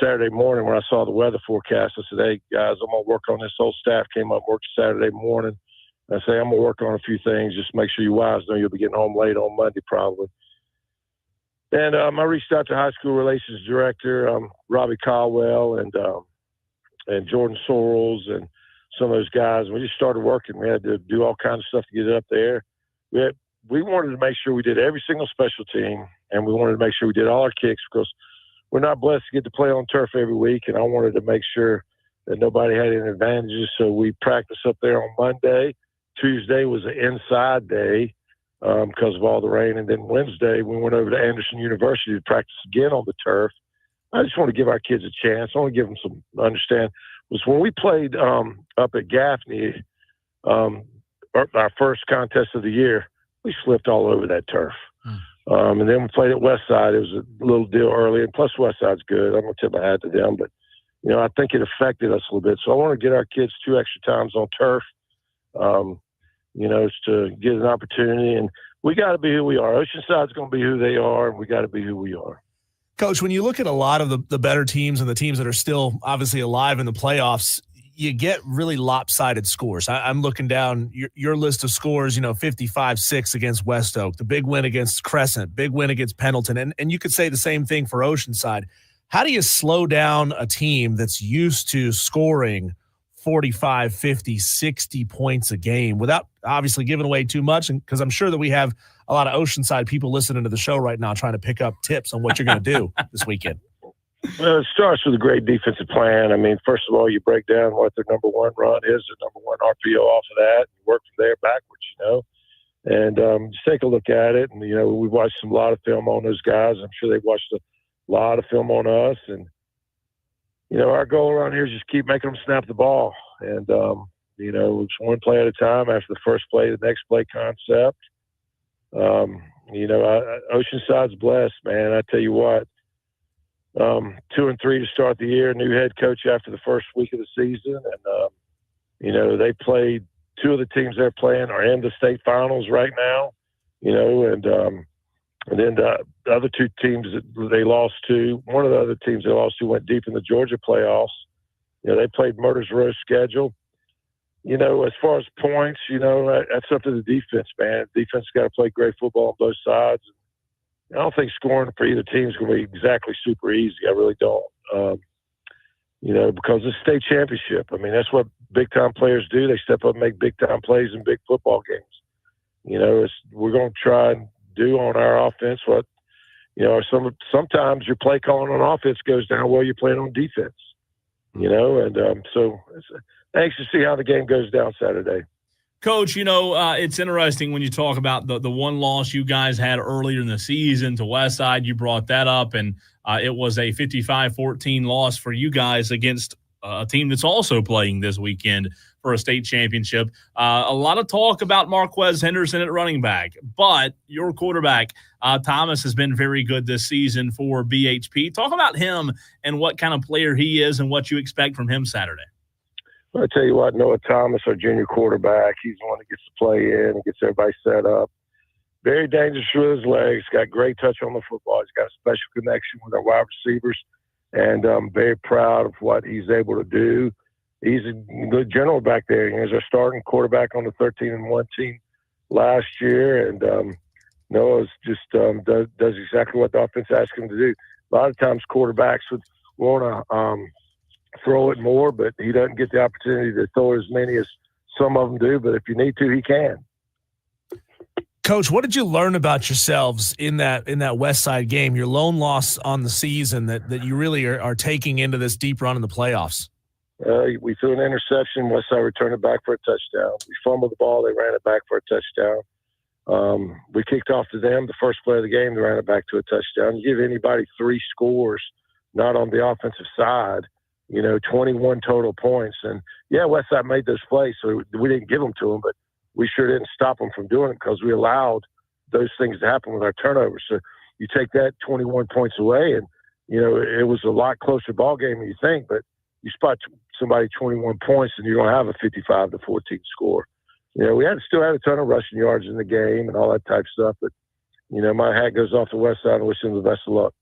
Saturday morning when I saw the weather forecast, I said, hey, guys, I'm going to work on this. Whole staff came up, worked Saturday morning. I say, I'm going to work on a few things. Just make sure you wives know you'll be getting home late on Monday probably. And I reached out to high school relations director, Robbie Caldwell, and Jordan Sorrells and some of those guys. We just started working. We had to do all kinds of stuff to get it up there. We wanted to make sure we did every single special team, and we wanted to make sure we did all our kicks because we're not blessed to get to play on turf every week, and I wanted to make sure that nobody had any advantages. So we practiced up there on Monday. Tuesday was an inside day because of all the rain. And then Wednesday, we went over to Anderson University to practice again on the turf. I just want to give our kids a chance. I want to give them some understand. Was when we played up at Gaffney, our first contest of the year, we slipped all over that turf. And then we played at Westside. It was a little deal early, and plus Westside's good. I'm going to tip my hat to them, but I think it affected us a little bit. So I want to get our kids 2 extra times on turf. to get an opportunity. And we got to be who we are. Oceanside is going to be who they are, and we got to be who we are. Coach, when you look at a lot of the better teams and the teams that are still obviously alive in the playoffs, you get really lopsided scores. I'm looking down your list of scores, 55-6 against West Oak, the big win against Crescent, big win against Pendleton. And you could say the same thing for Oceanside. How do you slow down a team that's used to scoring 45, 50, 60 points a game without obviously giving away too much? And because I'm sure that we have a lot of Oceanside people listening to the show right now trying to pick up tips on what you're going to do this weekend. Well, it starts with a great defensive plan. I mean, first of all, you break down what their number one run is, their number one RPO off of that, and work from there backwards, And just take a look at it. And, we've watched a lot of film on those guys. I'm sure they've watched a lot of film on us. And, our goal around here is just keep making them snap the ball. And, it's one play at a time. After the first play, the next play concept. Oceanside's blessed, man. I tell you what. 2-3 to start the year, new head coach after the first week of the season. And, they played two of the teams they're playing are in the state finals right now, and then the other two teams that they lost to, one of the other teams they lost to went deep in the Georgia playoffs. They played Murder's Row schedule. As far as points, that's up to the defense, man. Defense got to play great football on both sides. I don't think scoring for either team is going to be exactly super easy. I really don't. Because it's a state championship. I mean, that's what big-time players do. They step up and make big-time plays in big football games. We're going to try and do on our offense what, sometimes your play calling on offense goes down while you're playing on defense. So it's anxious to see how the game goes down Saturday. Coach, it's interesting when you talk about the one loss you guys had earlier in the season to Westside. You brought that up, and it was a 55-14 loss for you guys against a team that's also playing this weekend for a state championship. A lot of talk about Marquez Henderson at running back, but your quarterback, Thomas, has been very good this season for BHP. Talk about him and what kind of player he is and what you expect from him Saturday. I tell you what, Noah Thomas, our junior quarterback, he's the one that gets to play in and gets everybody set up. Very dangerous with his legs, got great touch on the football. He's got a special connection with our wide receivers, and I'm very proud of what he's able to do. He's a good general back there. He was our starting quarterback on the 13-1 team last year, and Noah's just does exactly what the offense asks him to do. A lot of times quarterbacks would want to throw it more, but he doesn't get the opportunity to throw as many as some of them do. But if you need to, he can. Coach, what did you learn about yourselves in that West Side game, your lone loss on the season that you really are taking into this deep run in the playoffs? We threw an interception. West Side returned it back for a touchdown. We fumbled the ball. They ran it back for a touchdown. We kicked off to them. The first play of the game, they ran it back to a touchdown. You give anybody 3 scores, not on the offensive side, 21 total points. And, Westside made those plays, so we didn't give them to them, but we sure didn't stop them from doing it because we allowed those things to happen with our turnovers. So you take that 21 points away, and, it was a lot closer ball game than you think, but you spot somebody 21 points and you're going to have a 55-14 score. We still had a ton of rushing yards in the game and all that type of stuff, but, my hat goes off to Westside and wish them the best of luck.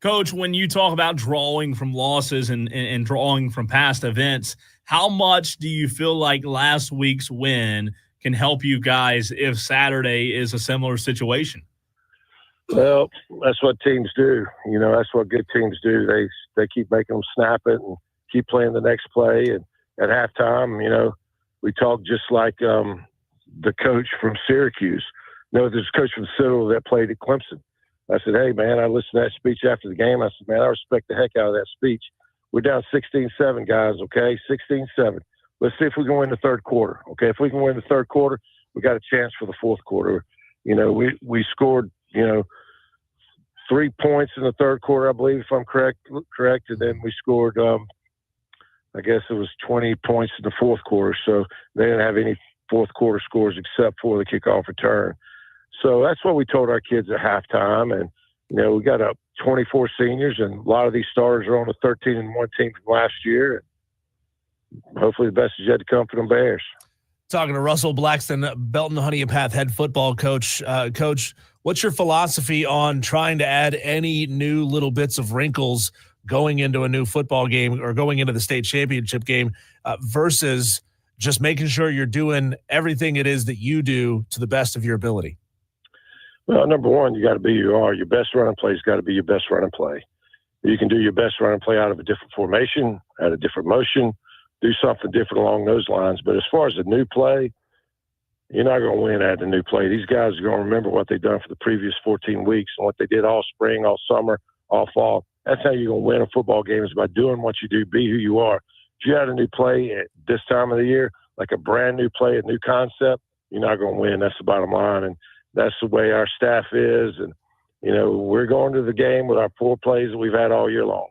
Coach, when you talk about drawing from losses and drawing from past events, how much do you feel like last week's win can help you guys if Saturday is a similar situation? Well, that's what teams do. That's what good teams do. They keep making them snap it and keep playing the next play. And at halftime, we talk just like the coach from Syracuse. There's a coach from Citadel that played at Clemson. I said, hey, man, I listened to that speech after the game. I said, man, I respect the heck out of that speech. We're down 16-7, guys, okay? 16-7. Let's see if we can win the third quarter, okay? If we can win the third quarter, we got a chance for the fourth quarter. We scored, 3 points in the third quarter, I believe, if I'm correct. And then we scored, I guess it was 20 points in the fourth quarter. So they didn't have any fourth quarter scores except for the kickoff return. So that's what we told our kids at halftime. And, we got 24 seniors, and a lot of these starters are on the 13-1 team from last year. And hopefully the best is yet to come for them Bears. Talking to Russell Blackston, Belton Honey and Path head football coach. Coach, what's your philosophy on trying to add any new little bits of wrinkles going into a new football game or going into the state championship game versus just making sure you're doing everything it is that you do to the best of your ability? Well, number one, you got to be who you are. Your best running play's got to be your best running play. You can do your best running play out of a different formation, out of different motion, do something different along those lines. But as far as the new play, you're not going to win at the new play. These guys are going to remember what they've done for the previous 14 weeks and what they did all spring, all summer, all fall. That's how you're going to win a football game, is by doing what you do, be who you are. If you had a new play at this time of the year, like a brand new play, a new concept, you're not going to win. That's the bottom line. And that's the way our staff is. And, you know, we're going to the game with our 4 plays that we've had all year long.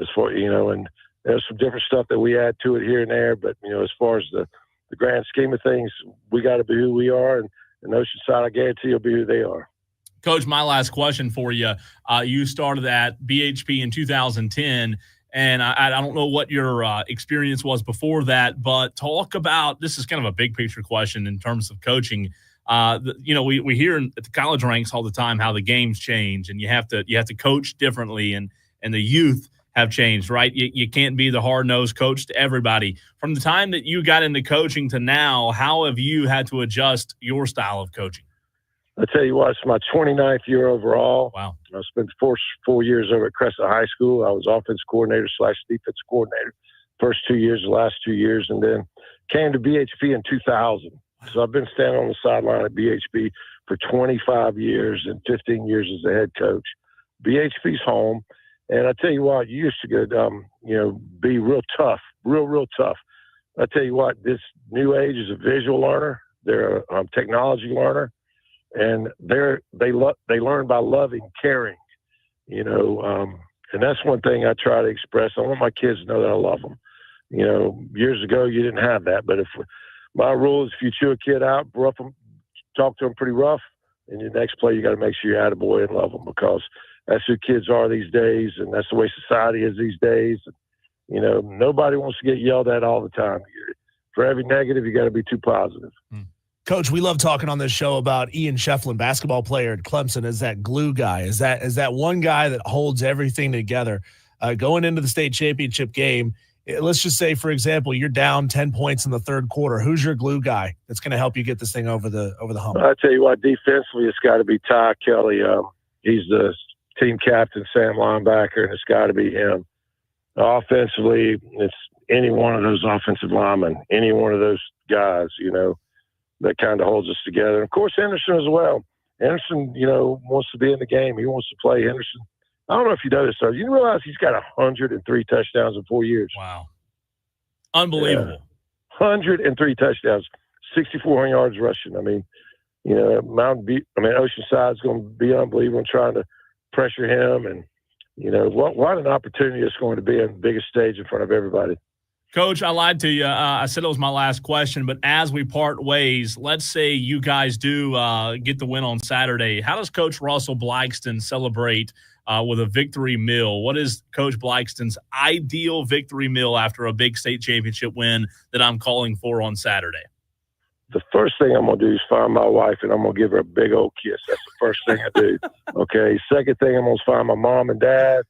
As far, you know, and there's some different stuff that we add to it here and there. But, you know, as far as the grand scheme of things, we got to be who we are. And Oceanside, I guarantee, will be who they are. Coach, my last question for you. You started at BHP in 2010, and I don't know what your experience was before that, but talk about – this is kind of a big picture question in terms of coaching. You know, we hear at the college ranks all the time how the games change, and you have to coach differently, and the youth have changed, right? You can't be the hard-nosed coach to everybody. From the time that you got into coaching to now, how have you had to adjust your style of coaching? I tell you what, it's my 29th year overall. Wow. I spent four years over at Crescent High School. I was offense coordinator / defense coordinator first 2 years, the last 2 years, and then came to BHP in 2000. So I've been standing on the sideline at BHP for 25 years and 15 years as the head coach. BHP's home. And I tell you what, you used to get, you know, be real tough, real tough. I tell you what, this new age is a visual learner. They're a technology learner. And they learn by loving, caring, you know, and that's one thing I try to express. I want my kids to know that I love them. You know, years ago you didn't have that, but my rule is if you chew a kid out, rough them, talk to them pretty rough, and your next play you got to make sure you're attaboy and love them, because that's who kids are these days, and that's the way society is these days. You know, nobody wants to get yelled at all the time. For every negative, you got to be too positive. Coach, we love talking on this show about Ian Shefflin, basketball player at Clemson, as that glue guy, is that one guy that holds everything together. Going into the state championship game, let's just say, for example, you're down 10 points in the third quarter. Who's your glue guy that's going to help you get this thing over the hump? I tell you what, defensively, it's got to be Ty Kelly. He's the team captain, Sam linebacker, and it's got to be him. Offensively, it's any one of those offensive linemen, any one of those guys, you know, that kind of holds us together. And of course, Henderson as well. Henderson, you know, wants to be in the game. He wants to play. Henderson, I don't know if you know this, though. You realize he's got 103 touchdowns in 4 years. Wow. Unbelievable. 103 touchdowns, 6,400 yards rushing. I mean, you know, Oceanside's going to be unbelievable trying to pressure him. And, you know, what an opportunity it's going to be on the biggest stage in front of everybody. Coach, I lied to you. I said it was my last question, but as we part ways, let's say you guys do get the win on Saturday. How does Coach Russell Blackston celebrate with a victory meal? What is Coach Blackston's ideal victory meal after a big state championship win that I'm calling for on Saturday? The first thing I'm going to do is find my wife, and I'm going to give her a big old kiss. That's the first thing I do. Okay. Second thing, I'm going to find my mom and dad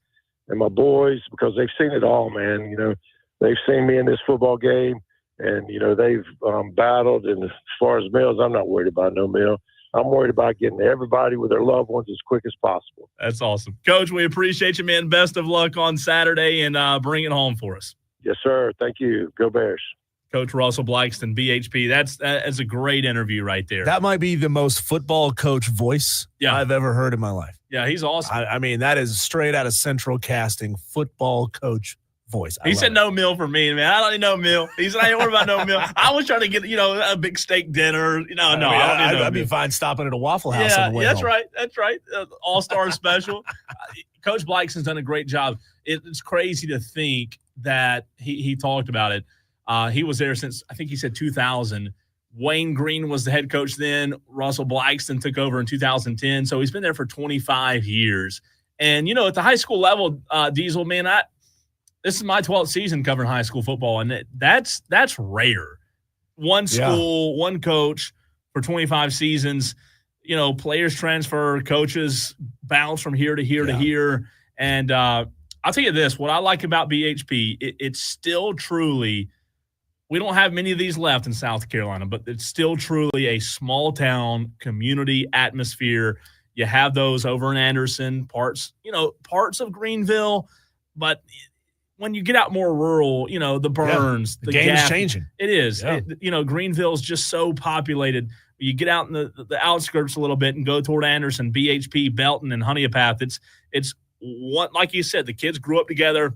and my boys, because they've seen it all, man. You know, they've seen me in this football game, and, you know, they've battled. And as far as meals, I'm not worried about no meal. I'm worried about getting everybody with their loved ones as quick as possible. That's awesome. Coach, we appreciate you, man. Best of luck on Saturday, and bring it home for us. Yes, sir. Thank you. Go Bears. Coach Russell Blackston, BHP. That's a great interview right there. That might be the most football coach voice I've ever heard in my life. Yeah, he's awesome. I mean, that is straight out of Central Casting, football coach voice. He said no meal for me, man. I don't need no meal. He said, I ain't worried about no meal. I was trying to get, you know, a big steak dinner. You know, no, I don't need no I'd be fine stopping at a Waffle House on the way that's home. right. That's right. All-star special. Coach Blackston's done a great job. It's crazy to think that he talked about it. He was there since, I think he said 2000. Wayne Green was the head coach then. Russell Blackston took over in 2010. So he's been there for 25 years. And, you know, at the high school level, Diesel, man, this is my 12th season covering high school football, and that's rare. one school, one coach for 25 seasons. You know, players transfer, coaches bounce from here to here to here. And I'll tell you this, what I like about BHP, it's still truly, we don't have many of these left in South Carolina, but it's still truly a small town community atmosphere. You have those over in Anderson, parts of Greenville, but when you get out more rural, you know, the Burns, the game is changing. It is. Greenville's just so populated. You get out in the outskirts a little bit and go toward Anderson, BHP, Belton, and Honeypath. It's what, like you said, the kids grew up together.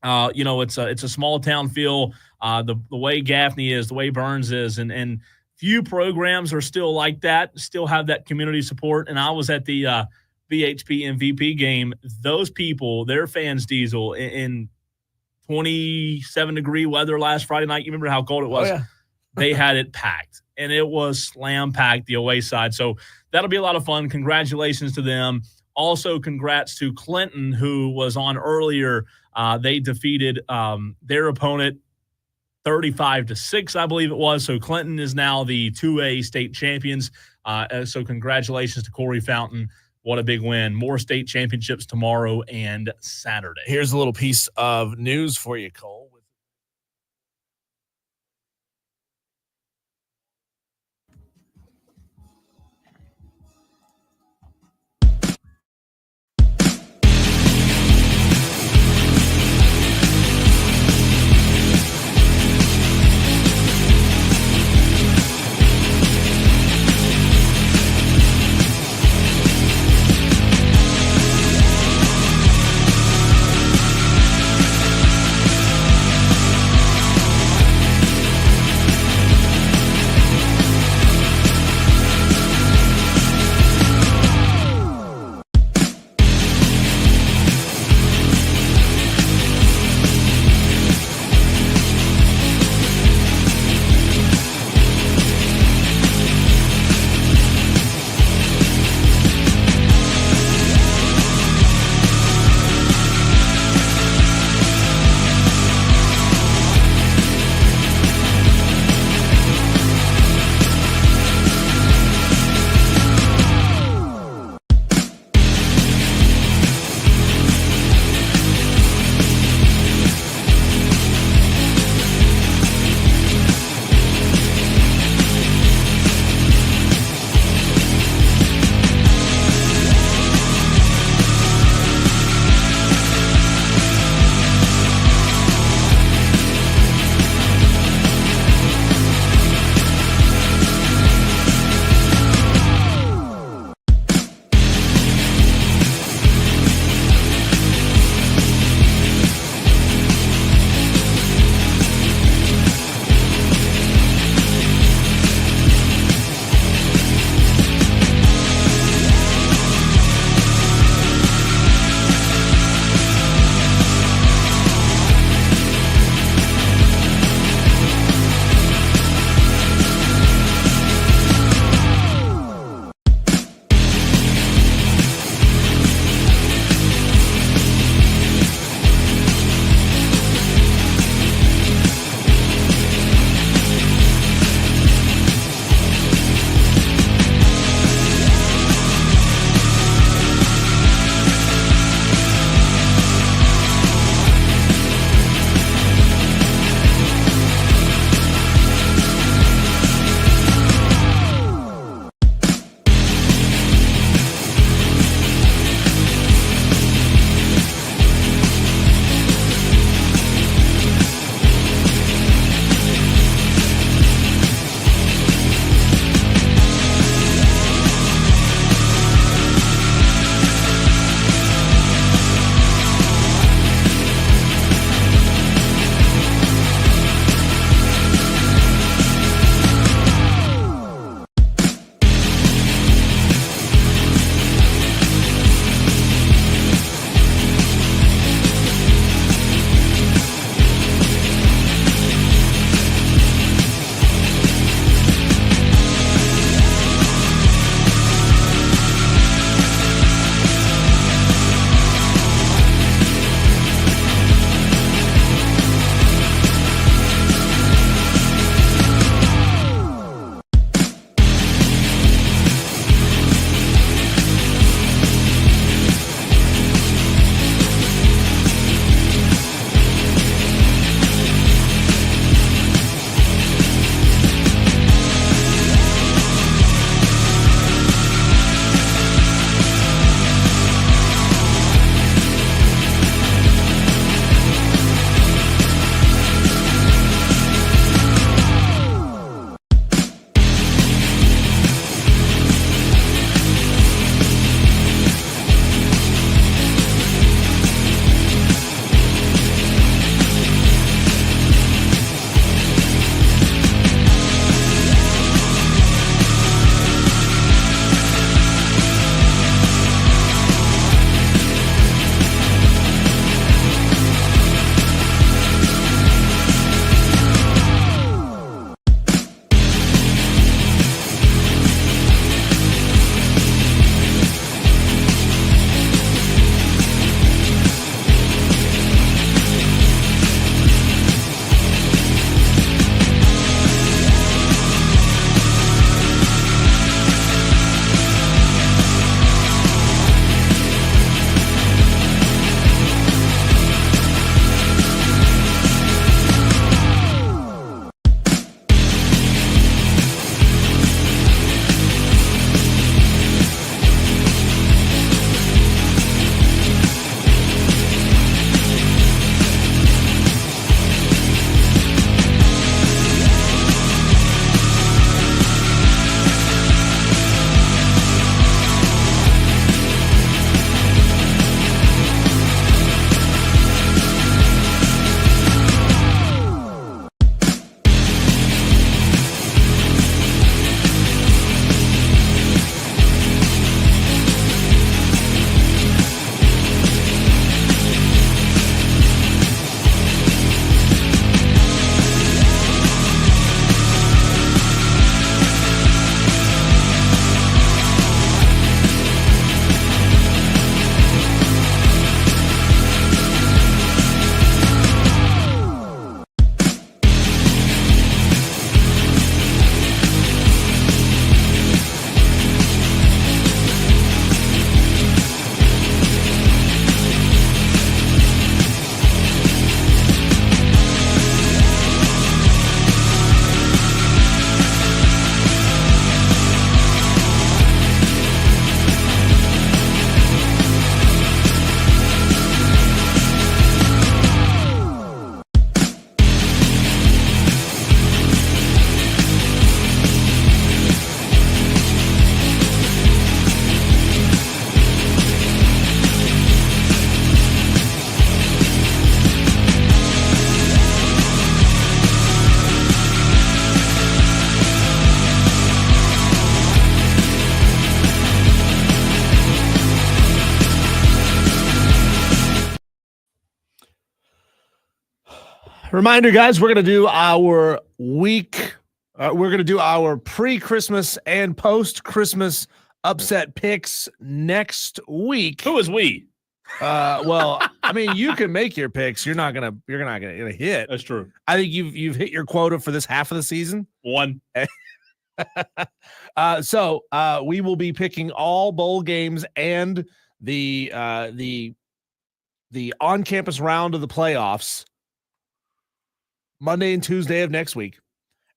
It's a small town feel. The way Gaffney is, the way Burns is, and few programs are still like that. Still have that community support. And I was at the BHP MVP game. Those people, their fans, Diesel, in 27-degree weather last Friday night. You remember how cold it was? Oh, yeah. They had it packed, and it was slam packed the away side. So that'll be a lot of fun. Congratulations to them. Also, congrats to Clinton, who was on earlier. They defeated their opponent 35-6, I believe it was. So Clinton is now the 2A state champions. So congratulations to Corey Fountain. What a big win. More state championships tomorrow and Saturday. Here's a little piece of news for you, Cole. Reminder, guys, we're going to do our week. We're going to do our pre-Christmas and post-Christmas upset picks next week. Who is we? Well, I mean, you can make your picks. You're not gonna hit. That's true. I think you've hit your quota for this half of the season. One. So we will be picking all bowl games and the on-campus round of the playoffs Monday and Tuesday of next week.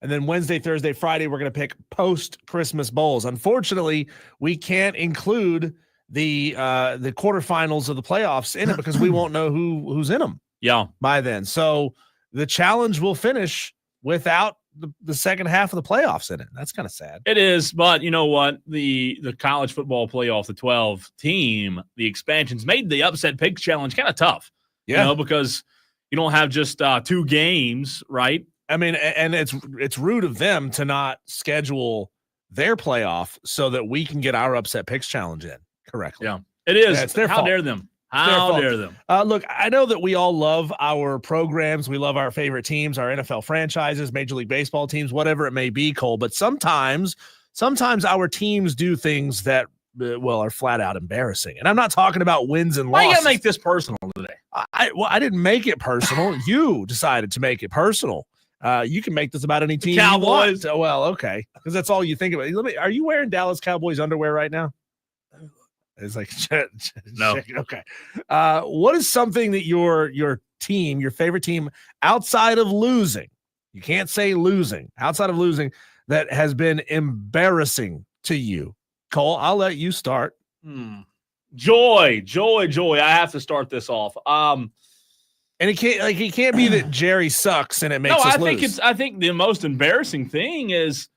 And then Wednesday, Thursday, Friday, we're going to pick post-Christmas bowls. Unfortunately, we can't include the quarterfinals of the playoffs in it because we won't know who's in them. Yeah. By then. So the challenge will finish without the second half of the playoffs in it. That's kind of sad. It is, but you know what? The college football playoff, the 12 team, the expansions made the upset pick challenge kind of tough. Yeah. You know, because you don't have just 2 games, right? I mean, and it's rude of them to not schedule their playoff so that we can get our upset picks challenge in correctly. Yeah, it is. Yeah, it's their How fault. dare them? How dare them? Look, I know that we all love our programs. We love our favorite teams, our NFL franchises, Major League Baseball teams, whatever it may be, Cole. But sometimes our teams do things that, are flat out embarrassing. And I'm not talking about wins and Why losses. you got to make this personal today? I didn't make it personal. You decided to make it personal. You can make this about any team. Cowboys. You want. Well, okay, because that's all you think about. Are you wearing Dallas Cowboys underwear right now? It's like no. Okay. What is something that your team, your favorite team, outside of losing, you can't say losing, outside of losing, that has been embarrassing to you? Cole, I'll let you start. Joy. I have to start this off. And it can't be that Jerry sucks and it makes us lose. I think the most embarrassing thing is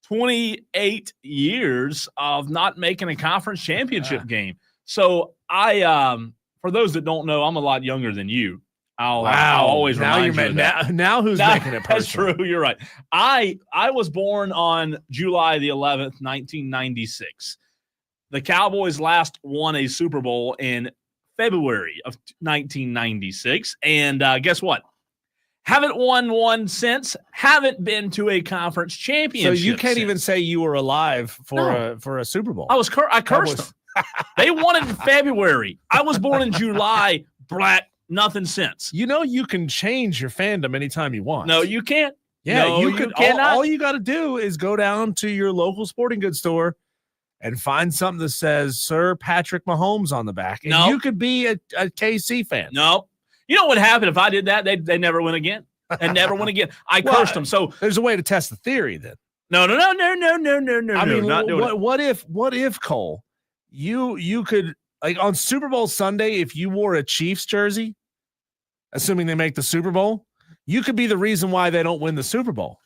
28 years of not making a conference championship game. So for those that don't know, I'm a lot younger than you. I'll always remind you of that. Now who's making it personal? That's true. You're right. I was born on July the 11th, 1996. The Cowboys last won a Super Bowl in February of 1996. And guess what? Haven't won one since. Haven't been to a conference championship. So you can't even say you were alive for a Super Bowl. I cursed them. They won it in February. I was born in July. Black. Nothing since. You know you can change your fandom anytime you want. No, you can't. Yeah, no, you could. Cannot. All you got to do is go down to your local sporting goods store and find something that says Sir Patrick Mahomes on the back. And you could be a KC fan. No. You know what happened if I did that? They never win again. And never win again. I cursed them. So there's a way to test the theory then. No. I mean, not doing it. What if Cole, you could, like, on Super Bowl Sunday, if you wore a Chiefs jersey, assuming they make the Super Bowl, you could be the reason why they don't win the Super Bowl.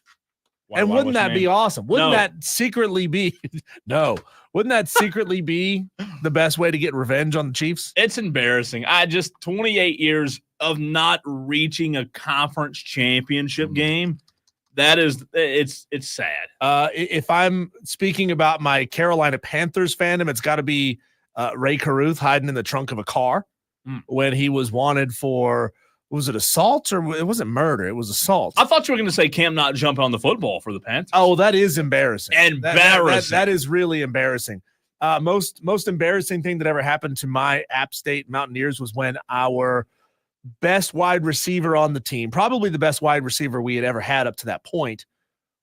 And wouldn't that be awesome? Wouldn't that secretly be Wouldn't that secretly be the best way to get revenge on the Chiefs? It's embarrassing. 28 years of not reaching a conference championship game. It's sad. If I'm speaking about my Carolina Panthers fandom, it's got to be Ray Caruth hiding in the trunk of a car when he was wanted for, was it assault or it wasn't murder? It was assault. I thought you were going to say Cam not jumping on the football for the Panthers. Oh, that is embarrassing. Embarrassing. That is really embarrassing. Most embarrassing thing that ever happened to my App State Mountaineers was when our best wide receiver on the team, probably the best wide receiver we had ever had up to that point,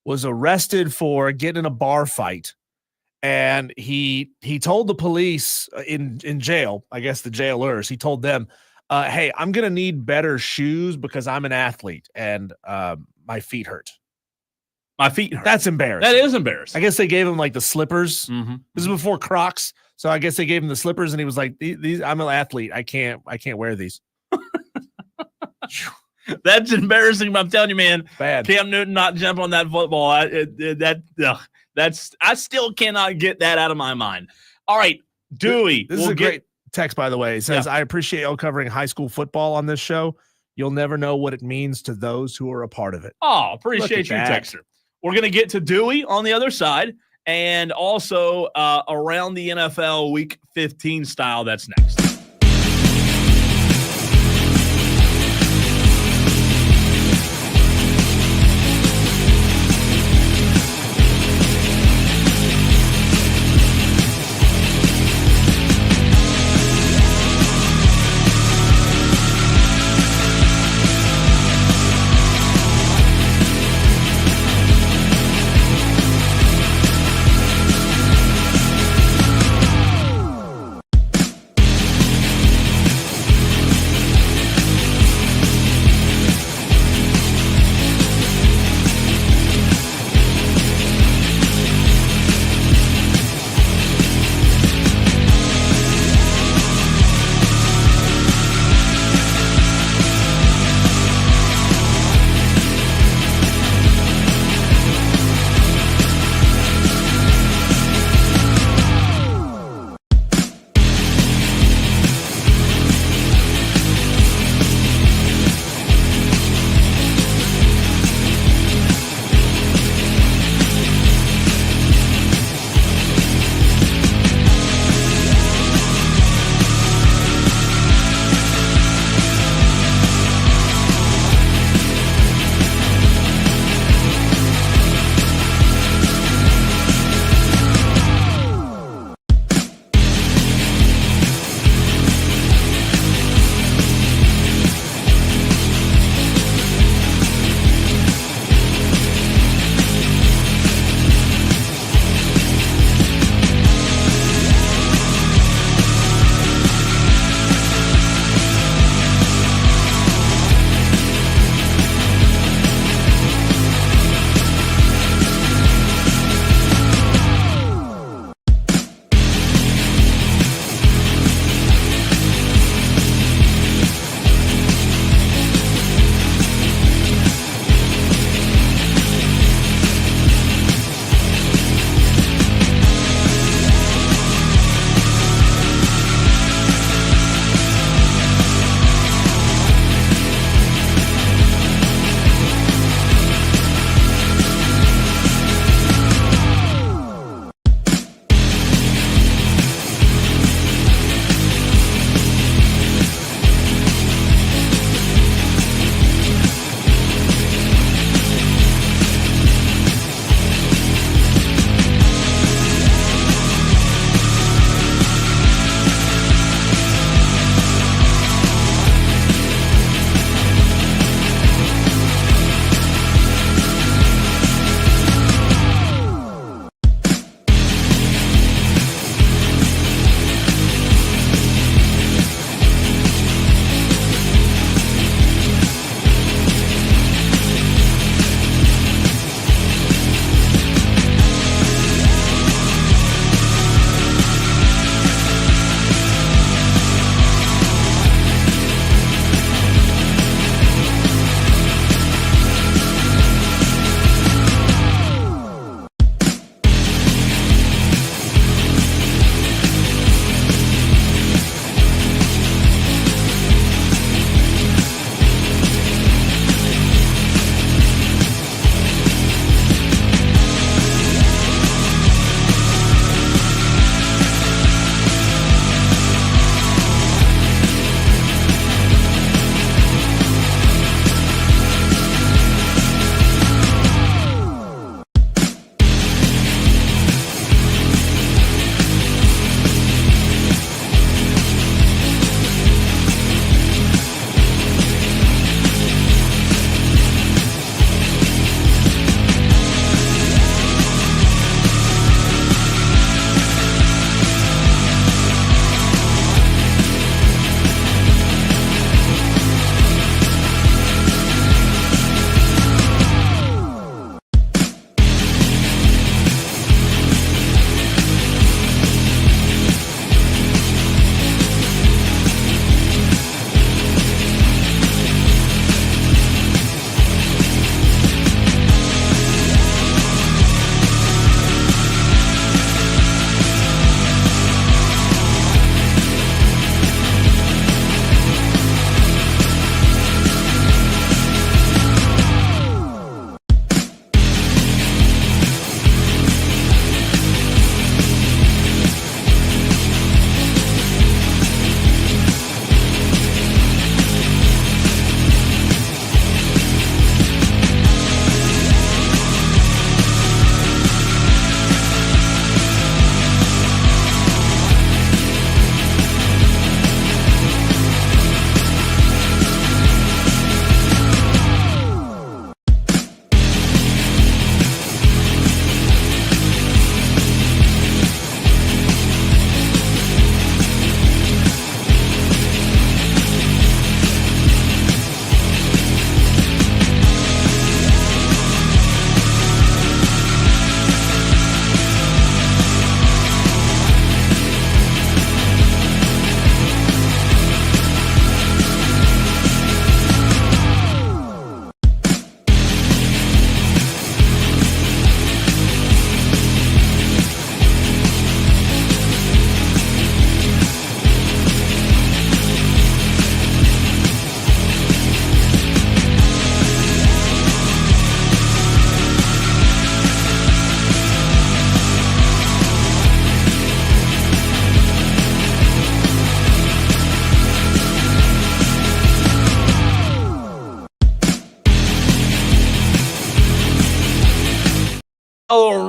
was arrested for getting in a bar fight. And he told the police in jail, I guess the jailers, he told them, hey, I'm going to need better shoes because I'm an athlete and my feet hurt. My feet hurt. That's embarrassing. That is embarrassing. I guess they gave him like the slippers. Mm-hmm. This is before Crocs. So I guess they gave him the slippers and he was like, these I'm an athlete. I can't wear these. That's embarrassing, but I'm telling you, man, bad. Cam Newton not jump on that football. I still cannot get that out of my mind. All right, Dewey. This is a great text, by the way. It says, I appreciate y'all covering high school football on this show. You'll never know what it means to those who are a part of it. Oh, appreciate you, Texter. We're going to get to Dewey on the other side and also around the NFL Week 15 style. That's next.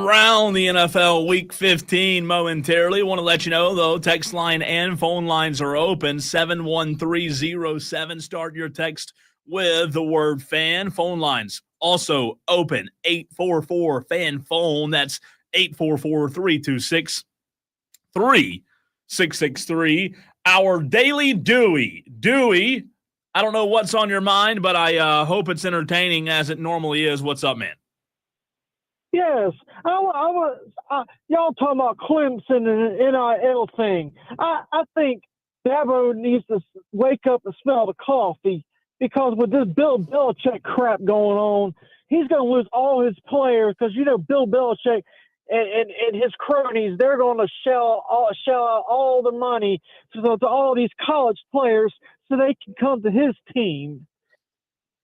around the NFL Week 15 momentarily. Want to let you know, though, text line and phone lines are open. 71307. Start your text with the word fan. Phone lines also open. 844-FAN-PHONE. That's 844-326-3663. Our daily Dewey. Dewey, I don't know what's on your mind, but I hope it's entertaining as it normally is. What's up, man? Yes, y'all talking about Clemson and an NIL thing. I think Dabo needs to wake up and smell the coffee, because with this Bill Belichick crap going on, he's going to lose all his players, because, Bill Belichick and his cronies, they're going to shell out all the money to all these college players so they can come to his team.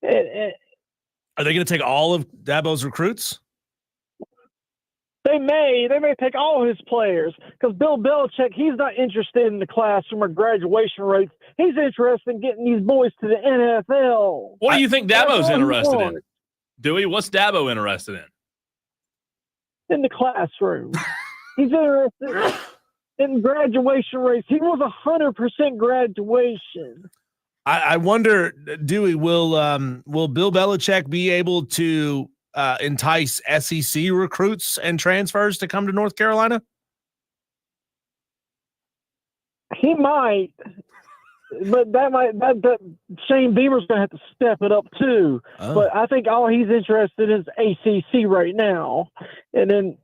Are they going to take all of Dabo's recruits? They may take all his players, because Bill Belichick, he's not interested in the classroom or graduation rates. He's interested in getting these boys to the NFL. What do you think Dabo's interested in? Dewey, what's Dabo interested in the classroom. He's interested in graduation rates. He was 100% graduation. I wonder, Dewey, will Bill Belichick be able to entice SEC recruits and transfers to come to North Carolina? He might, but that Shane Beamer's going to have to step it up too. Oh. But I think all he's interested in is ACC right now, and then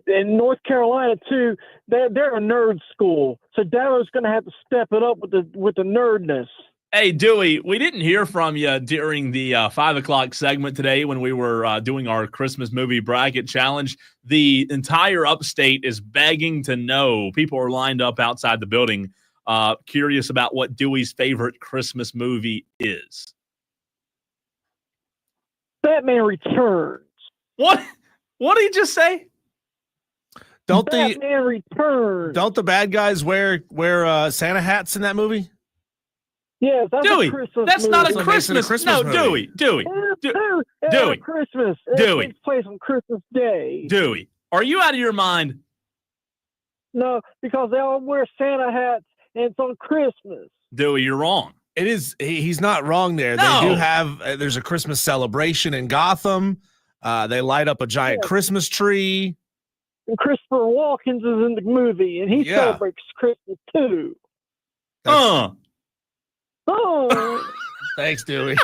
in North Carolina too, they're a nerd school, so Dabo's going to have to step it up with the nerdness. Hey, Dewey, we didn't hear from you during the 5 o'clock segment today when we were doing our Christmas movie bracket challenge. The entire upstate is begging to know. People are lined up outside the building, curious about what Dewey's favorite Christmas movie is. Batman Returns. What? What did he just say? Batman Returns. Don't the bad guys wear Santa hats in that movie? Yes, that's Dewey, a Christmas that's movie. not a Christmas. No, movie. Dewey. Dewey. Christmas. Dewey. It takes place on Christmas Day. Dewey, are you out of your mind? No, because they all wear Santa hats, and it's on Christmas. Dewey, you're wrong. It is. He's not wrong there. No. They do have. There's a Christmas celebration in Gotham. They light up a giant Christmas tree. And Christopher Walken is in the movie, and he celebrates Christmas too. Oh, thanks, Dewey.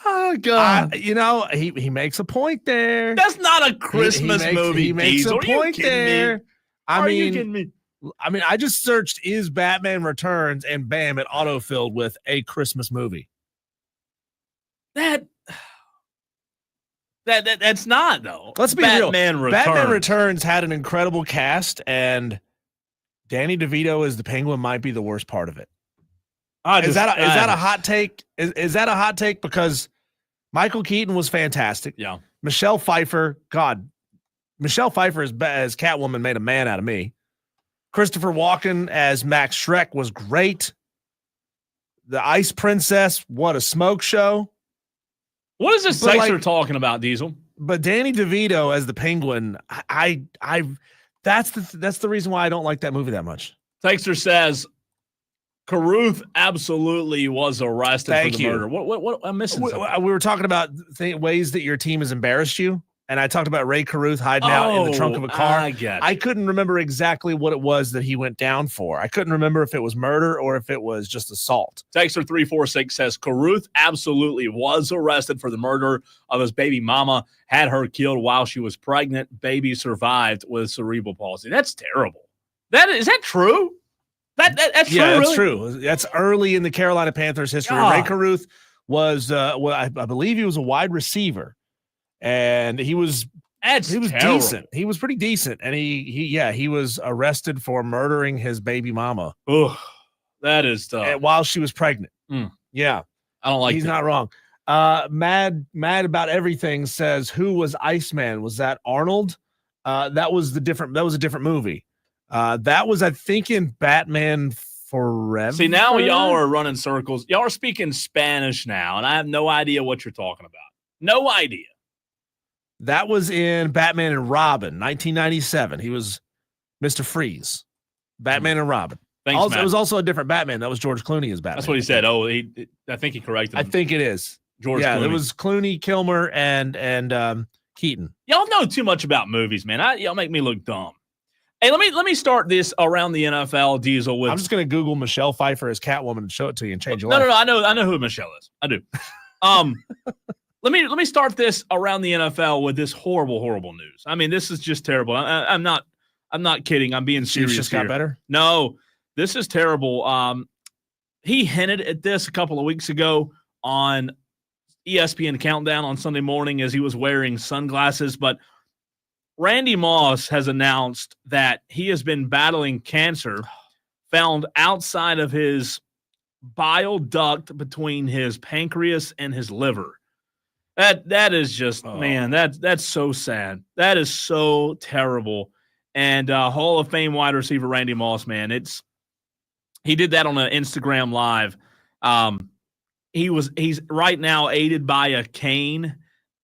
Oh God! He makes a point there. That's not a Christmas movie. He makes a point there. Are you kidding me? I just searched "is Batman Returns" and bam, it autofilled with a Christmas movie. That's not though. Let's be real. Batman Returns had an incredible cast, and Danny DeVito as the Penguin might be the worst part of it. Is that a hot take? Is that a hot take? Because Michael Keaton was fantastic. Yeah. Michelle Pfeiffer as Catwoman made a man out of me. Christopher Walken as Max Schreck was great. The Ice Princess, what a smoke show. What is this Sexer talking about, Diesel? But Danny DeVito as the Penguin, that's the reason why I don't like that movie that much. Sexer says Carruth absolutely was arrested for the murder. What I'm missing? We were talking about ways that your team has embarrassed you, and I talked about Ray Carruth hiding out in the trunk of a car. I couldn't remember exactly what it was that he went down for. I couldn't remember if it was murder or if it was just assault. Texter 346 says Carruth absolutely was arrested for the murder of his baby mama, had her killed while she was pregnant. Baby survived with cerebral palsy. That's terrible. Is that true? That's true. Yeah, that's really? true. That's early in the Carolina Panthers history. Ray Carruth was, I believe he was a wide receiver, and he was decent. He was pretty decent, and he was arrested for murdering his baby mama. Ugh, that is tough. While she was pregnant. Yeah, I don't like. He's not wrong. Mad about everything says, who was Iceman? Was that Arnold? That was a different movie. That was, I think, in Batman Forever. See, now y'all are running circles. Y'all are speaking Spanish now, and I have no idea what you're talking about. No idea. That was in Batman and Robin, 1997. He was Mr. Freeze. Batman and Robin. Thanks, also, Matt. it was also a different Batman. That was George Clooney as Batman. That's what he said. Oh, I think he corrected him. I think it is. George Clooney. Clooney. It was Clooney, Kilmer, and Keaton. Y'all know too much about movies, man. Y'all make me look dumb. Hey, let me start this around the NFL, Diesel. With I'm just going to Google Michelle Pfeiffer as Catwoman and show it to you and change your no, life. no. I know who Michelle is. I do. Let me start this around the NFL with this horrible news. I mean, this is just terrible. I'm not kidding. I'm being serious. It's just got better. No, this is terrible. He hinted at this a couple of weeks ago on ESPN Countdown on Sunday morning as he was wearing sunglasses. But Randy Moss has announced that he has been battling cancer found outside of his bile duct between his pancreas and his liver. That is just, man, that's so sad. That is so terrible. And Hall of Fame wide receiver Randy Moss, man, he did that on an Instagram Live. He's right now aided by a cane.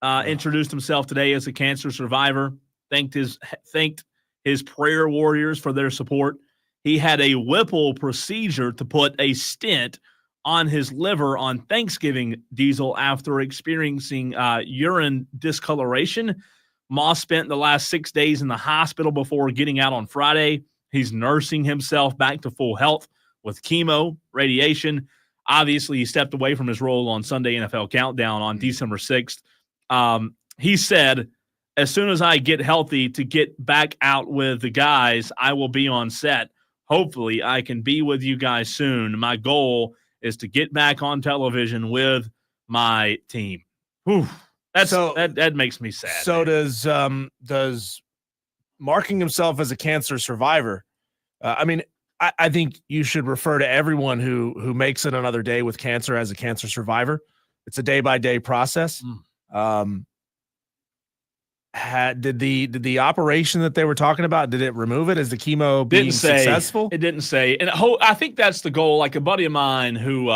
Introduced himself today as a cancer survivor. Thanked his prayer warriors for their support. He had a Whipple procedure to put a stent on his liver on Thanksgiving, Diesel, after experiencing urine discoloration. Moss spent the last 6 days in the hospital before getting out on Friday. He's nursing himself back to full health with chemo, radiation. Obviously, he stepped away from his role on Sunday NFL Countdown on December 6th. He said, as soon as I get healthy to get back out with the guys, I will be on set. Hopefully, I can be with you guys soon. My goal is to get back on television with my team. Whew. That makes me sad. So does marking himself as a cancer survivor? I think you should refer to everyone who makes it another day with cancer as a cancer survivor. It's a day-by-day process. Did the operation that they were talking about, did it remove it? Is the chemo being successful? It didn't say. And I think that's the goal. Like a buddy of mine who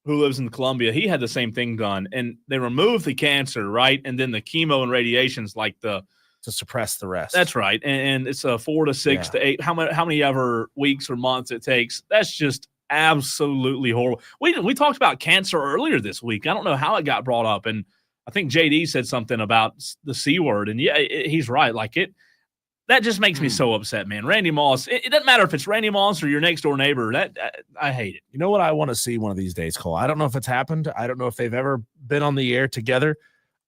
lives in Columbia, he had the same thing done. And they removed the cancer, right? And then the chemo and radiation's like to suppress the rest. That's right. And it's a 4 to 6 to 8, how many ever weeks or months it takes. That's just absolutely horrible. We talked about cancer earlier this week. I don't know how it got brought up. And I think JD said something about the C word. And yeah, he's right. Like that just makes me so upset, man. Randy Moss, it doesn't matter if it's Randy Moss or your next door neighbor. I hate it. You know what I want to see one of these days, Cole? I don't know if it's happened. I don't know if they've ever been on the air together.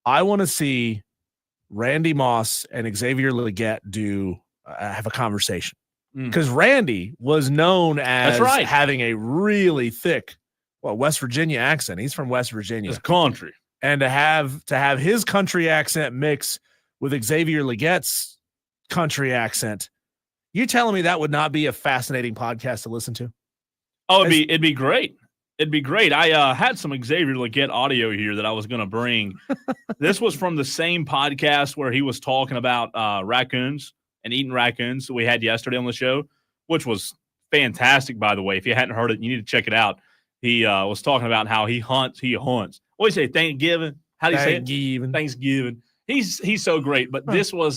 I want to see Randy Moss and Xavier Legette have a conversation, because Randy was known as having a really thick, West Virginia accent. He's from West Virginia. It's country. And to have his country accent mix with Xavier Legette's country accent, you're telling me that would not be a fascinating podcast to listen to? Oh, it'd be great. It'd be great. I had some Xavier Legette audio here that I was going to bring. This was from the same podcast where he was talking about raccoons and eating raccoons that we had yesterday on the show, which was fantastic, by the way. If you hadn't heard it, you need to check it out. He was talking about how he hunts. What do you say, Thanksgiving? How do you say it? Thanksgiving. He's so great. But this was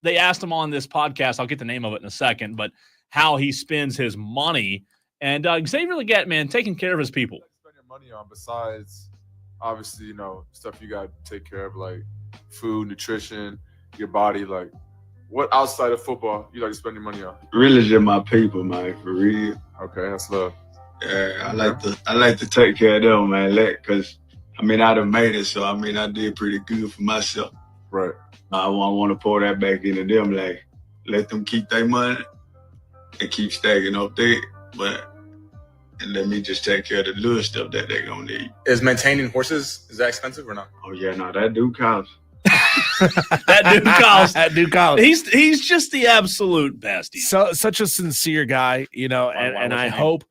they asked him on this podcast, I'll get the name of it in a second, but how he spends his money. And Xavier Legette, man, taking care of his people. Spend your money on besides, obviously, stuff you got to take care of, like food, nutrition, your body. Like, what outside of football you like to spend your money on? Really, just my people, man, for real. Okay, that's love. Yeah, I like to take care of them, man. Because I done made it, so I did pretty good for myself. Right. I want to pour that back into them, like let them keep their money and keep stacking up there. And let me just take care of the little stuff that they're going to need. Is maintaining horses, is that expensive or not? Oh, yeah, no, that do cost. That do cost. He's just the absolute best. Such a sincere guy, and I hope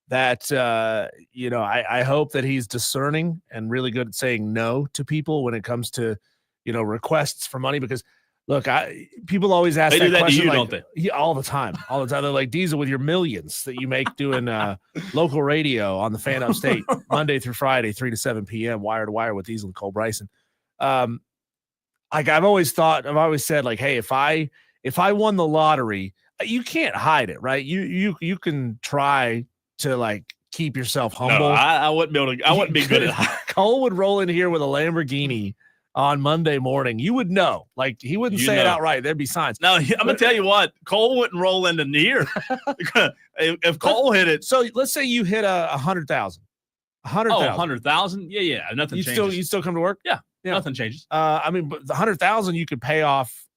that, I hope that he's discerning and really good at saying no to people when it comes to, requests for money, because look, people always ask that question, don't they? Yeah, all the time. They're like, Diesel, with your millions that you make doing local radio on the Fan Upstate Monday through Friday, 3 to 7 p.m. wire to wire with Diesel and Cole Bryson. like I've always said, like, hey, if I won the lottery, you can't hide it, right? You can try to like keep yourself humble. No, I wouldn't be able to. I wouldn't be good at. Cole would roll in here with a Lamborghini on Monday morning. You would know, like he wouldn't say it outright. There'd be signs. No, I'm gonna tell you what, Cole wouldn't roll into near. If Cole hit it, so let's say you hit 100,000. 100,000. Yeah. Nothing changes. You still come to work? Yeah. Nothing changes. I mean, but the 100,000 you could pay off.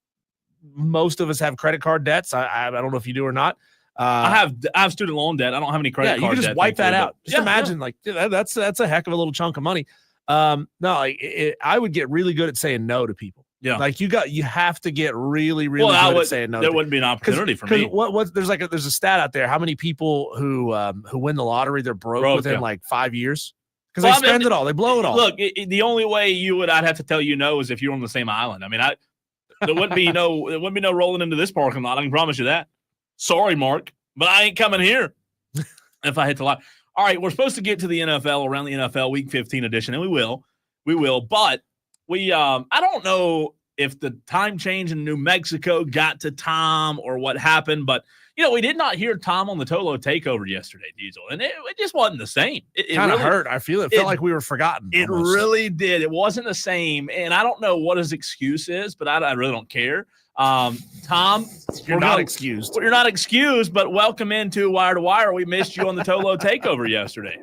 Most of us have credit card debts. I don't know if you do or not. I have student loan debt. I don't have any credit card debt. You can just wipe that out. Just imagine, yeah. like that's a heck of a little chunk of money. No, like I would get really good at saying no to people. Yeah, like you have to get really good at saying no. There wouldn't be an opportunity for me. There's a stat out there. How many people who win the lottery they're broke within like 5 years because they spend it all, they blow it all. Look, the only way I'd have to tell you no is if you're on the same island. I mean, there wouldn't be no rolling into this parking lot. I can promise you that. Sorry, Mark, but I ain't coming here if I hit the lot. All right, we're supposed to get to the NFL around the NFL Week 15 edition, and we will. But I don't know if the time change in New Mexico got to Tom or what happened, but we did not hear Tom on the Tolo takeover yesterday, Diesel, and it just wasn't the same. It kind of really hurt. I feel it felt like we were forgotten. It almost. Really did. It wasn't the same, and I don't know what his excuse is, but I really don't care. Tom, you're not excused. You're not excused, but welcome into Wire to Wire. We missed you on the Tolo takeover yesterday.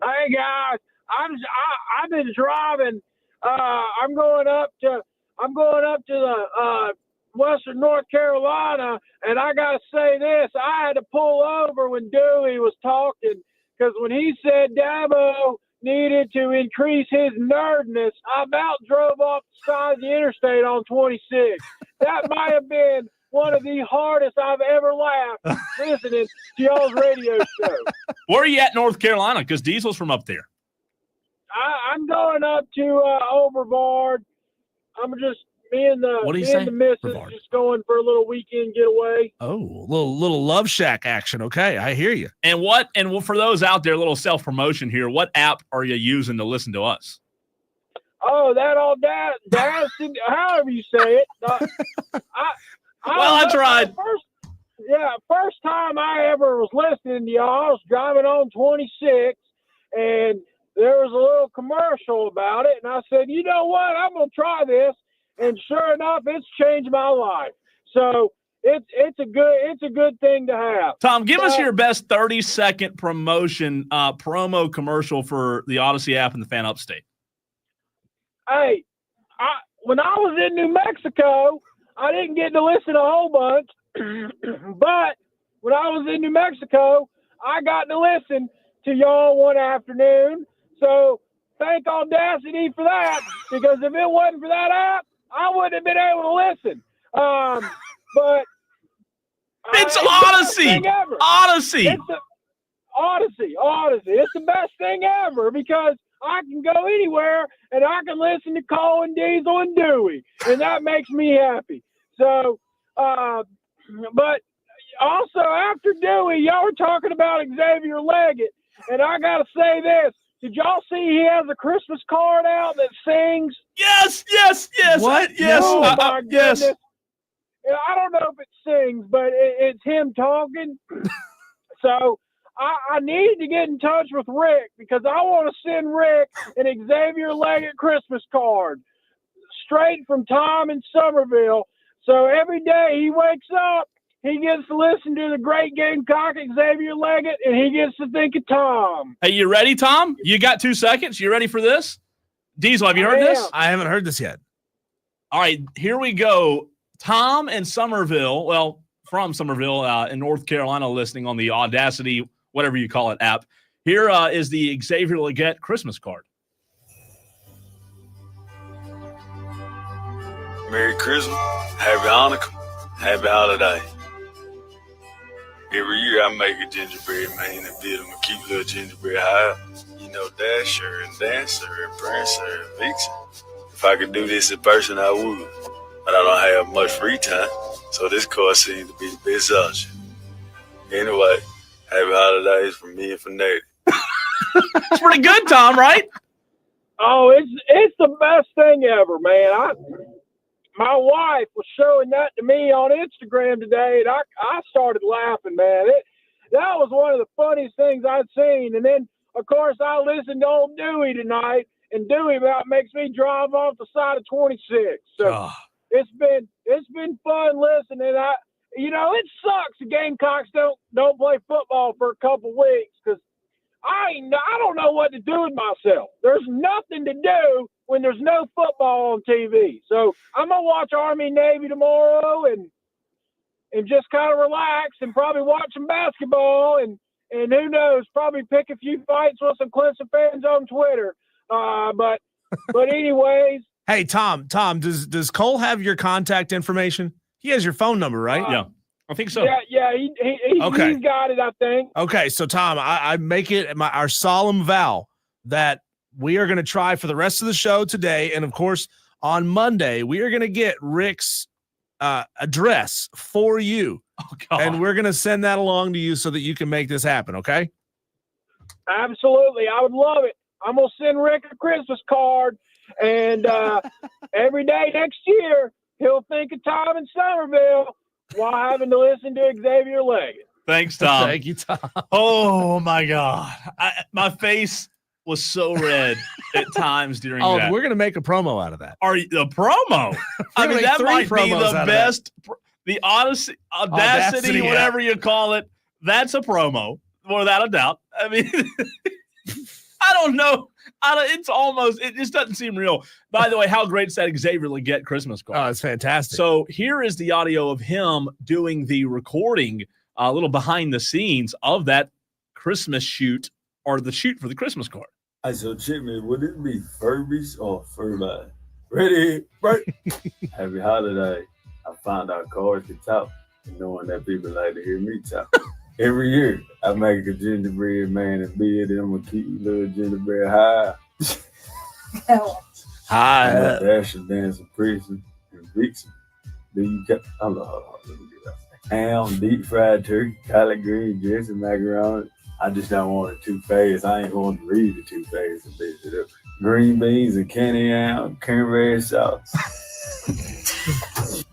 Hey guys, I've been driving. I'm going up to the Western North Carolina, and I gotta say this: I had to pull over when Dewey was talking because when he said Dabo needed to increase his nerdness, I about drove off the side of the interstate on 26. That might have been one of the hardest I've ever laughed listening to y'all's radio show. Where are you at, North Carolina? Because Diesel's from up there. I'm going up to Overboard. I'm just me and the missus just going for a little weekend getaway. Oh, little love shack action. Okay, I hear you. And for those out there, a little self promotion here. What app are you using to listen to us? Oh, however you say it. I tried. First time I ever was listening to y'all, I was driving on 26, and there was a little commercial about it, and I said, you know what, I'm going to try this, and sure enough, it's changed my life. So it's a good thing to have. Tom, give us your best 30-second promo commercial for the Odyssey app and the Fan Upstate. Hey, when I was in New Mexico, I didn't get to listen a whole bunch, but when I was in New Mexico, I got to listen to y'all one afternoon. So thank Audacity for that, because if it wasn't for that app, I wouldn't have been able to listen. But it's Odyssey. Odyssey. Odyssey. It's the best thing ever because I can go anywhere and I can listen to Cole and Diesel and Dewey, and that makes me happy. So, but also after Dewey, y'all were talking about Xavier Leggett, and I got to say this. Did y'all see he has a Christmas card out that sings? Yes. What? Yes. Oh, my yes. goodness. I don't know if it sings, but it's him talking. So I need to get in touch with Rick because I want to send Rick an Xavier Leggett Christmas card straight from Tom in Somerville. So every day he wakes up, he gets to listen to the great Gamecock Xavier Leggett, and he gets to think of Tom. Hey, you ready, Tom? You got 2 seconds. You ready for this? Diesel, have you heard this? I haven't heard this yet. All right, here we go. Tom in Somerville, from Somerville in North Carolina, listening on the Audacity, whatever you call it, app. Here is the Xavier Leggett Christmas card. Merry Christmas, Happy Hanukkah, Happy Holiday. Every year I make a gingerbread man and build them and keep little gingerbread high. You know, Dasher and Dancer and Prancer and Vixen. If I could do this in person, I would. But I don't have much free time, so this course seems to be the best option. Anyway, happy holidays from me and Fanatic. It's pretty good, Tom, right? Oh, it's the best thing ever, man. my wife was showing that to me on Instagram today, and I started laughing, man. That was one of the funniest things I'd seen. And then, of course, I listened to old Dewey tonight, and Dewey about makes me drive off the side of 26. So it's been fun listening. It sucks the Gamecocks don't play football for a couple weeks because I don't know what to do with myself. There's nothing to do when there's no football on TV. So I'm gonna watch Army Navy tomorrow and just kind of relax and probably watch some basketball and who knows, probably pick a few fights with some Clemson fans on Twitter. But anyways. Hey, Tom, does Cole have your contact information? He has your phone number, right? Yeah, I think so. Yeah, he's got it, I think. Okay, so Tom, I make it our solemn vow that we are going to try for the rest of the show today, and of course on Monday we are going to get Rick's address for you, and we're going to send that along to you so that you can make this happen. Okay? Absolutely, I would love it. I'm going to send Rick a Christmas card, and every day next year he'll think of Tom in Somerville while having to listen to Xavier Leggett. Thanks, Tom. Thank you, Tom. Oh my God, my face was so red at times during that. We're gonna make a promo out of that. The promo? I mean, that might be the best. The audacity, whatever you call it. That's a promo, without a doubt. I mean, I don't know. It just doesn't seem real. By the way, how great is that Xavier Leggett Christmas card? Oh, it's fantastic. So here is the audio of him doing the recording, a little behind the scenes of that Christmas shoot or the shoot for the Christmas card. I so check me, would it be Furbies or Furby? Ready, right? Happy holiday. I found out cards can talk, and knowing that people like to hear me talk. Every year, I make a gingerbread man and beard, and I'm going to keep you little gingerbread high. Hi. Dasher, dancing, prison, and Vixen. Then you got, hold on, let me get that. Ham, deep fried turkey, collard green, dressing, macaroni. I just don't want it too fast. I ain't going to read it too fast and mix it up. Green beans and candy yam, cranberry sauce.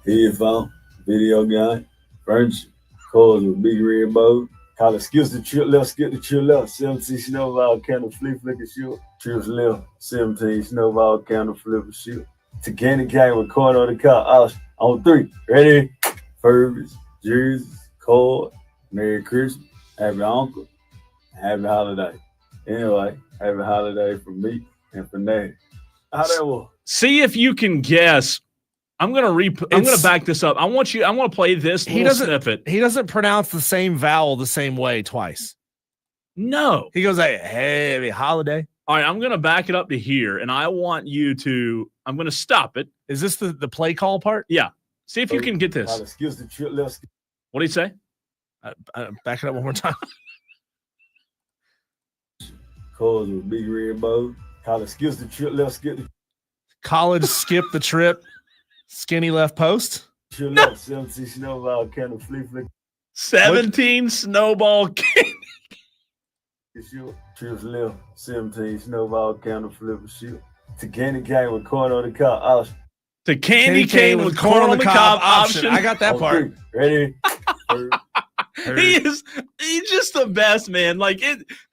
Headphone, video gun, furniture. Cars with big red bows. Call it skips the trip left, skip the trip left. 17 snowball, candle, flip, flicker, shoot. Trips left, 17 snowball, candle, flip, shoot. To candy cane with corn on the car. On 3. Ready? Furbies, jerseys, card. Merry Christmas. Happy Uncle. Happy holiday. Anyway, happy holiday from me and from Nate. How that was? See if you can guess. I'm gonna back this up. I want to play this little snippet. He doesn't pronounce the same vowel the same way twice. No. He goes like, "Hey, holiday." All right, I'm gonna back it up to here, and I want you to. I'm gonna stop it. Is this the play call part? Yeah. See if you can get this. What did he say? Back it up one more time. Cars with big red bows. College skips the trip left, skip the. College skip the trip. Skinny left post. No. 17 snowball candle flip flick. 17 snowball candy. Trips left. 17 snowball candle flip shoot. To candy cane with corn on the cob option. To candy cane with corn on the cob option. I got that part. Ready? He's just the best, man. Like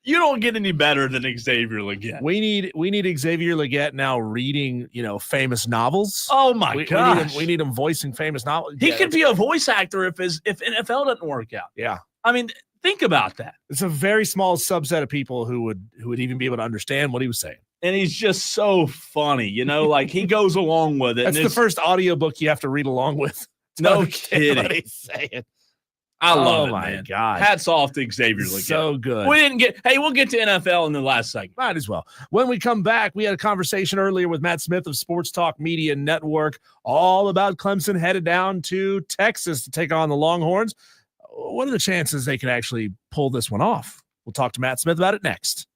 you don't get any better than Xavier Leggett. We need Xavier Leggett now reading, famous novels. Oh my gosh. We need him voicing famous novels. He could be a voice actor if NFL doesn't work out. Yeah. I mean, think about that. It's a very small subset of people who would even be able to understand what he was saying. And he's just so funny, like he goes along with it. That's the first audiobook you have to read along with. No kidding. What he's saying. I love it, oh my man. God. Hats off to Xavier Leggett. So good. We'll get to NFL in the last segment. Might as well. When we come back, we had a conversation earlier with Matt Smith of Sports Talk Media Network, all about Clemson headed down to Texas to take on the Longhorns. What are the chances they can actually pull this one off? We'll talk to Matt Smith about it next.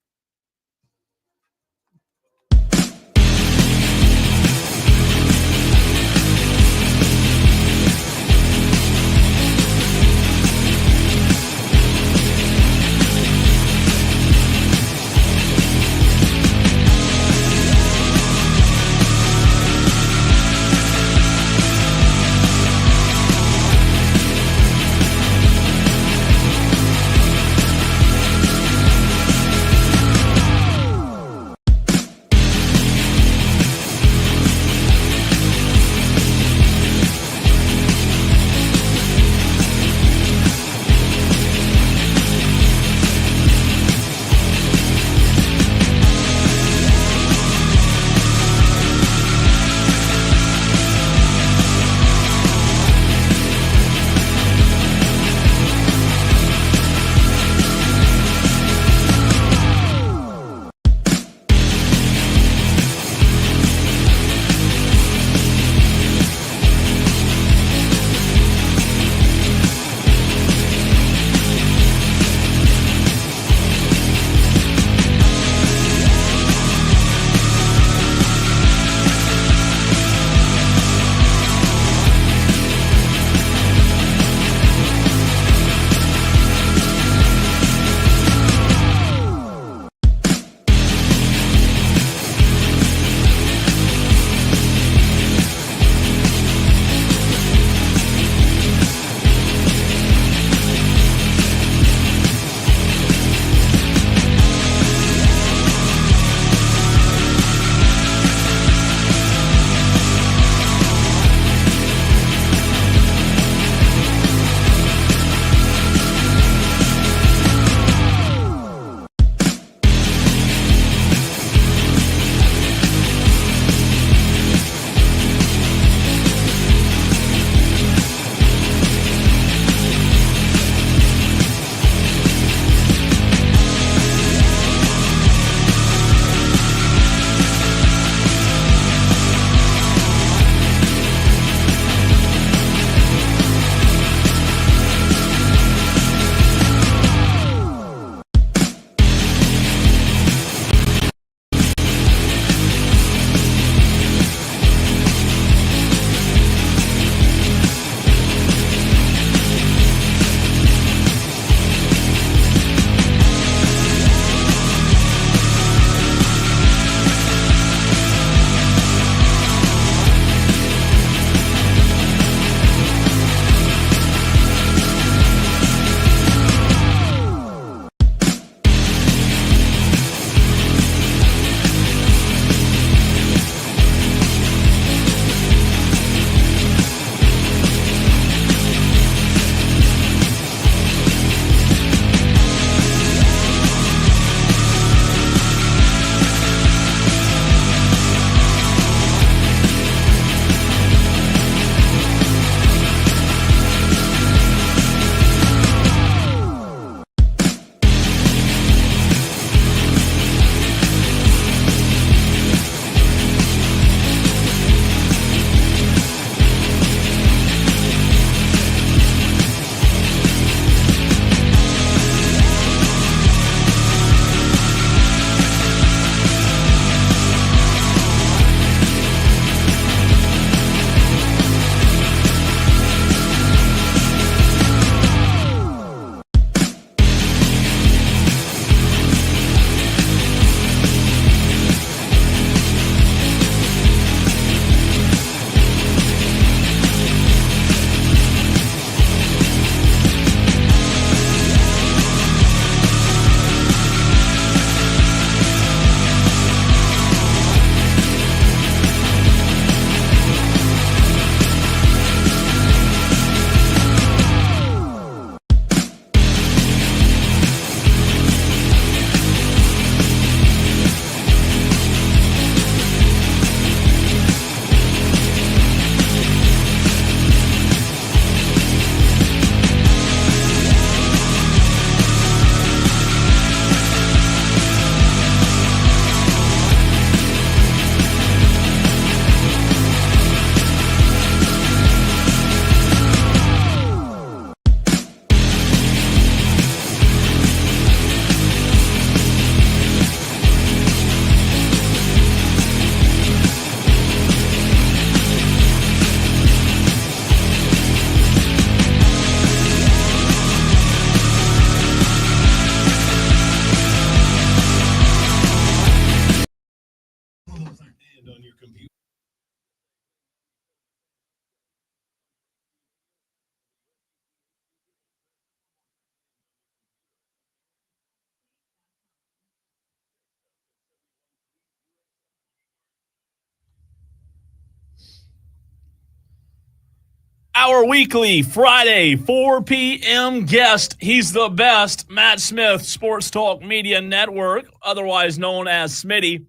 our weekly Friday 4 p.m. guest. He's the best. Matt Smith, Sports Talk Media Network, otherwise known as Smitty.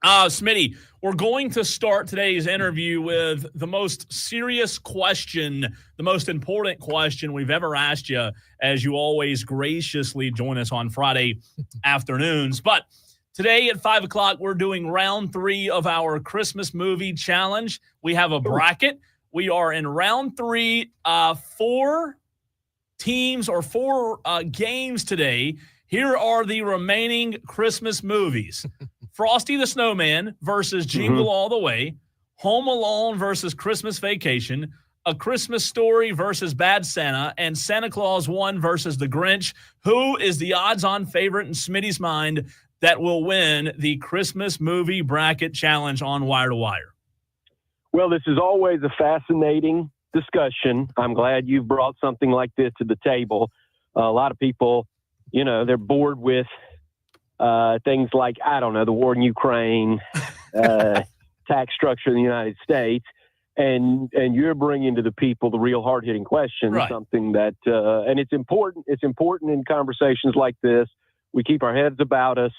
Smitty, we're going to start today's interview with the most serious question, the most important question we've ever asked you, as you always graciously join us on Friday afternoons. But today at 5 o'clock, we're doing round 3 of our Christmas movie challenge. We have a bracket. We are in round 3, 4 teams or 4 games today. Here are the remaining Christmas movies. Frosty the Snowman versus Jingle All the Way, Home Alone versus Christmas Vacation, A Christmas Story versus Bad Santa, and Santa Claus 1 versus The Grinch. Who is the odds-on favorite in Smitty's mind that will win the Christmas movie bracket challenge on Wire to Wire? Well, this is always a fascinating discussion. I'm glad you've brought something like this to the table. A lot of people, you know, they're bored with things like, I don't know, the war in Ukraine, tax structure in the United States, and you're bringing to the people the real hard-hitting questions, right. Something that, and it's important in conversations like this. We keep our heads about us.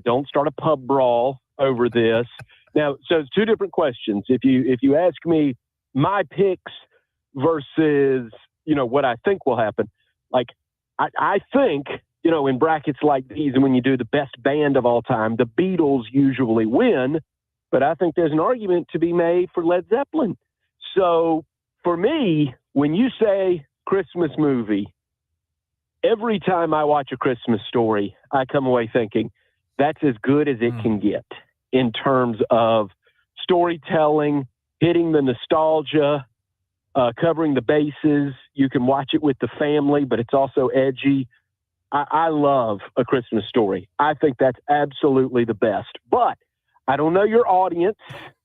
Don't start a pub brawl over this. Now, so it's 2 different questions. If you ask me my picks versus, you know, what I think will happen, like I think, you know, in brackets like these, and when you do the best band of all time, the Beatles usually win, but I think there's an argument to be made for Led Zeppelin. So for me, when you say Christmas movie, every time I watch A Christmas Story, I come away thinking that's as good as it can get in terms of storytelling, hitting the nostalgia, covering the bases. You can watch it with the family, but it's also edgy. I love A Christmas Story. I think that's absolutely the best. But I don't know your audience.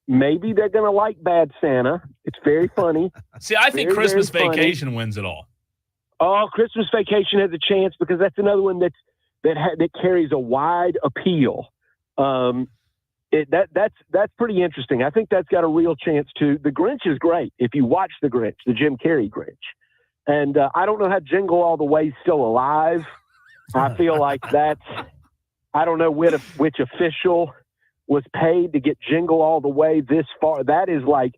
Maybe they're going to like Bad Santa. It's very funny. See, I think Christmas Vacation wins it all. Oh, Christmas Vacation has a chance because that's another one that carries a wide appeal. That's pretty interesting. I think that's got a real chance too. The Grinch is great if you watch The Grinch, the Jim Carrey Grinch. And I don't know how Jingle All the Way is still alive. I feel like I don't know which official was paid to get Jingle All the Way this far. That is a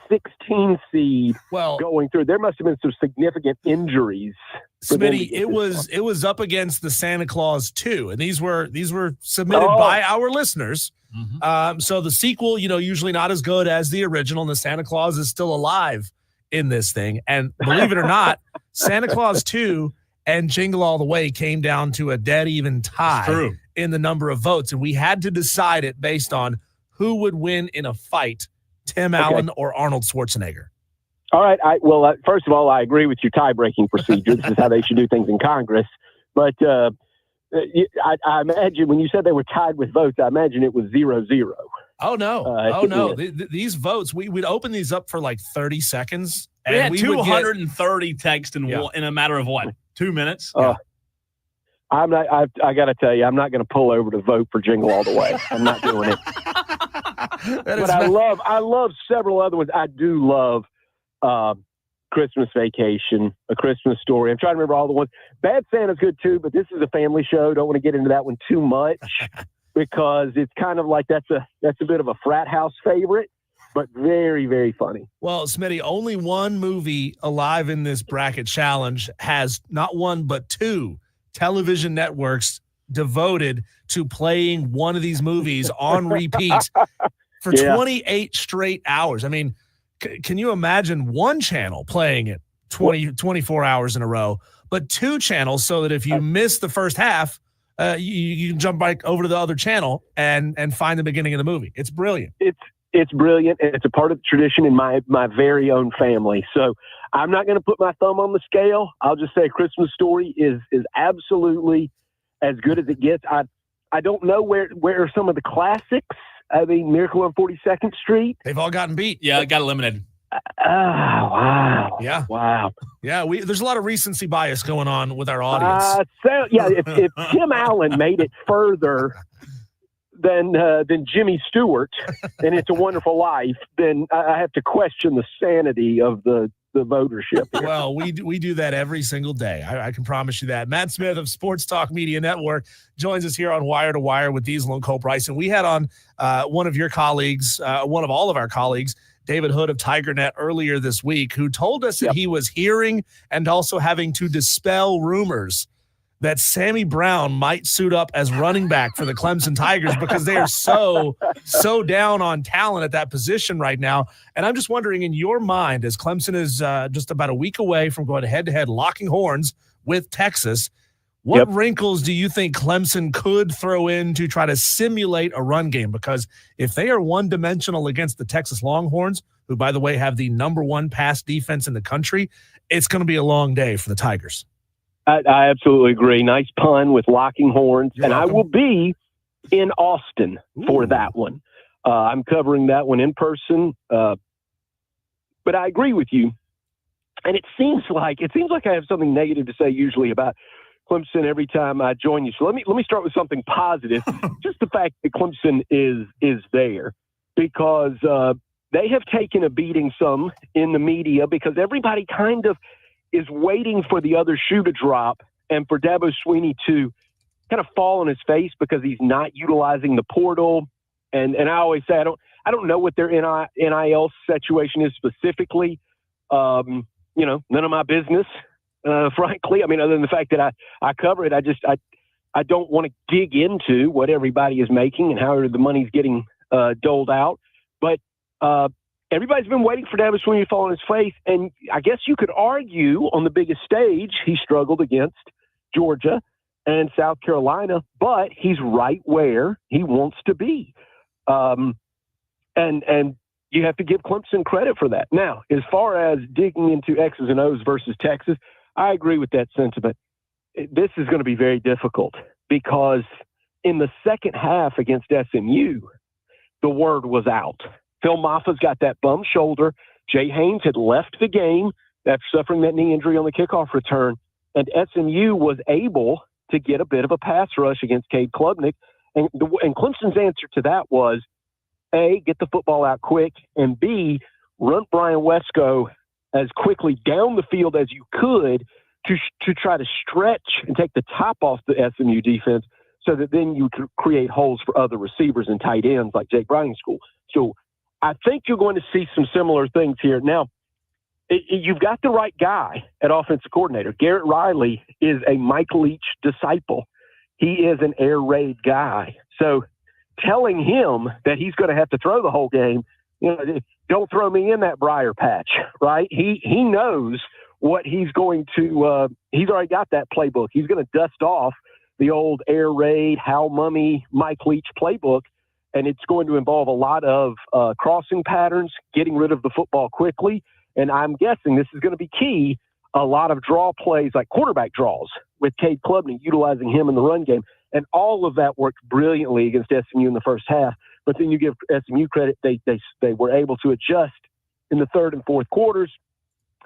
16 seed going through. There must have been some significant injuries. Smitty, it was up against the Santa Claus 2, and these were submitted by our listeners. So the sequel, you know, usually not as good as the original, and the Santa Claus is still alive in this thing. And believe it or not, Santa Claus 2 and Jingle All the Way came down to a dead even tie in the number of votes. And we had to decide it based on who would win in a fight, Tim Allen or Arnold Schwarzenegger. All right. First of all, I agree with your tie-breaking procedure. This is how they should do things in Congress. But I imagine when you said they were tied with votes, I imagine it was 0-0. Oh, no. These votes, we'd open these up for like 30 seconds. We had 230 texts in a matter of what? 2 minutes? I got to tell you, I'm not going to pull over to vote for Jingle All the Way. I'm not doing it. But I love several other ones. I do love Christmas Vacation, A Christmas Story. I'm trying to remember all the ones. Bad Santa's good too, but this is a family show. Don't want to get into that one too much because it's kind of like that's a bit of a frat house favorite, but very, very funny. Well, Smitty, only one movie alive in this bracket challenge has not one but 2 television networks devoted to playing one of these movies on repeat for 28 straight hours. I mean, can you imagine one channel playing it 24 hours in a row, but 2 channels so that if you miss the first half, you can jump back over to the other channel and find the beginning of the movie. It's brilliant. It's brilliant, and it's a part of the tradition in my very own family. So I'm not going to put my thumb on the scale. I'll just say Christmas Story is absolutely as good as it gets. I don't know where are some of the classics. I mean, Miracle on 42nd Street. They've all gotten beat. Yeah, it got eliminated. Wow. Yeah. Wow. Yeah, there's a lot of recency bias going on with our audience. If Tim Allen made it further than Jimmy Stewart and It's a Wonderful Life, then I have to question the sanity of the votership here. Well, we do that every single day. I can promise you that. Matt Smith of Sports Talk Media Network joins us here on Wire to Wire with Diesel and Cole Price. And we had on one of your colleagues, one of all of our colleagues, David Hood of TigerNet, earlier this week, who told us that he was hearing and also having to dispel rumors that Sammy Brown might suit up as running back for the Clemson Tigers because they are so down on talent at that position right now. And I'm just wondering, in your mind, as Clemson is just about a week away from going head-to-head, locking horns with Texas, what wrinkles do you think Clemson could throw in to try to simulate a run game? Because if they are one-dimensional against the Texas Longhorns, who, by the way, have the #1 pass defense in the country, it's going to be a long day for the Tigers. I absolutely agree. Nice pun with locking horns. You're and welcome. I will be in Austin for that one. I'm covering that one in person. But I agree with you. And it seems like I have something negative to say usually about Clemson every time I join you. So let me start with something positive. Just the fact that Clemson is there, because they have taken a beating some in the media, because everybody kind of is waiting for the other shoe to drop and for Dabo Swinney to kind of fall on his face because he's not utilizing the portal. And I always say, I don't know what their NIL situation is specifically. None of my business, frankly. I mean, other than the fact that I cover it, I don't want to dig into what everybody is making and how the money's getting doled out. But everybody's been waiting for Dabo Swinney to fall on his face, and I guess you could argue on the biggest stage he struggled against Georgia and South Carolina, but he's right where he wants to be. And you have to give Clemson credit for that. Now, as far as digging into X's and O's versus Texas, I agree with that sentiment. This is going to be very difficult because in the second half against SMU, the word was out. Phil Maffa's got that bum shoulder. Jay Haynes had left the game after suffering that knee injury on the kickoff return, and SMU was able to get a bit of a pass rush against Cade Klubnik. And Clemson's answer to that was, A, get the football out quick, and B, run Brian Wesco as quickly down the field as you could to try to stretch and take the top off the SMU defense so that then you could create holes for other receivers and tight ends like Jake Browning School. So I think you're going to see some similar things here. Now, you've got the right guy at offensive coordinator. Garrett Riley is a Mike Leach disciple. He is an air raid guy. So telling him that he's going to have to throw the whole game, don't throw me in that briar patch, right? He knows what he's going to he's already got that playbook. He's going to dust off the old air raid, Hal Mummy, Mike Leach playbook, and it's going to involve a lot of crossing patterns, getting rid of the football quickly, and I'm guessing this is going to be key, a lot of draw plays like quarterback draws with Cade Klubnik, utilizing him in the run game, and all of that worked brilliantly against SMU in the first half. But then you give SMU credit, they were able to adjust in the third and fourth quarters.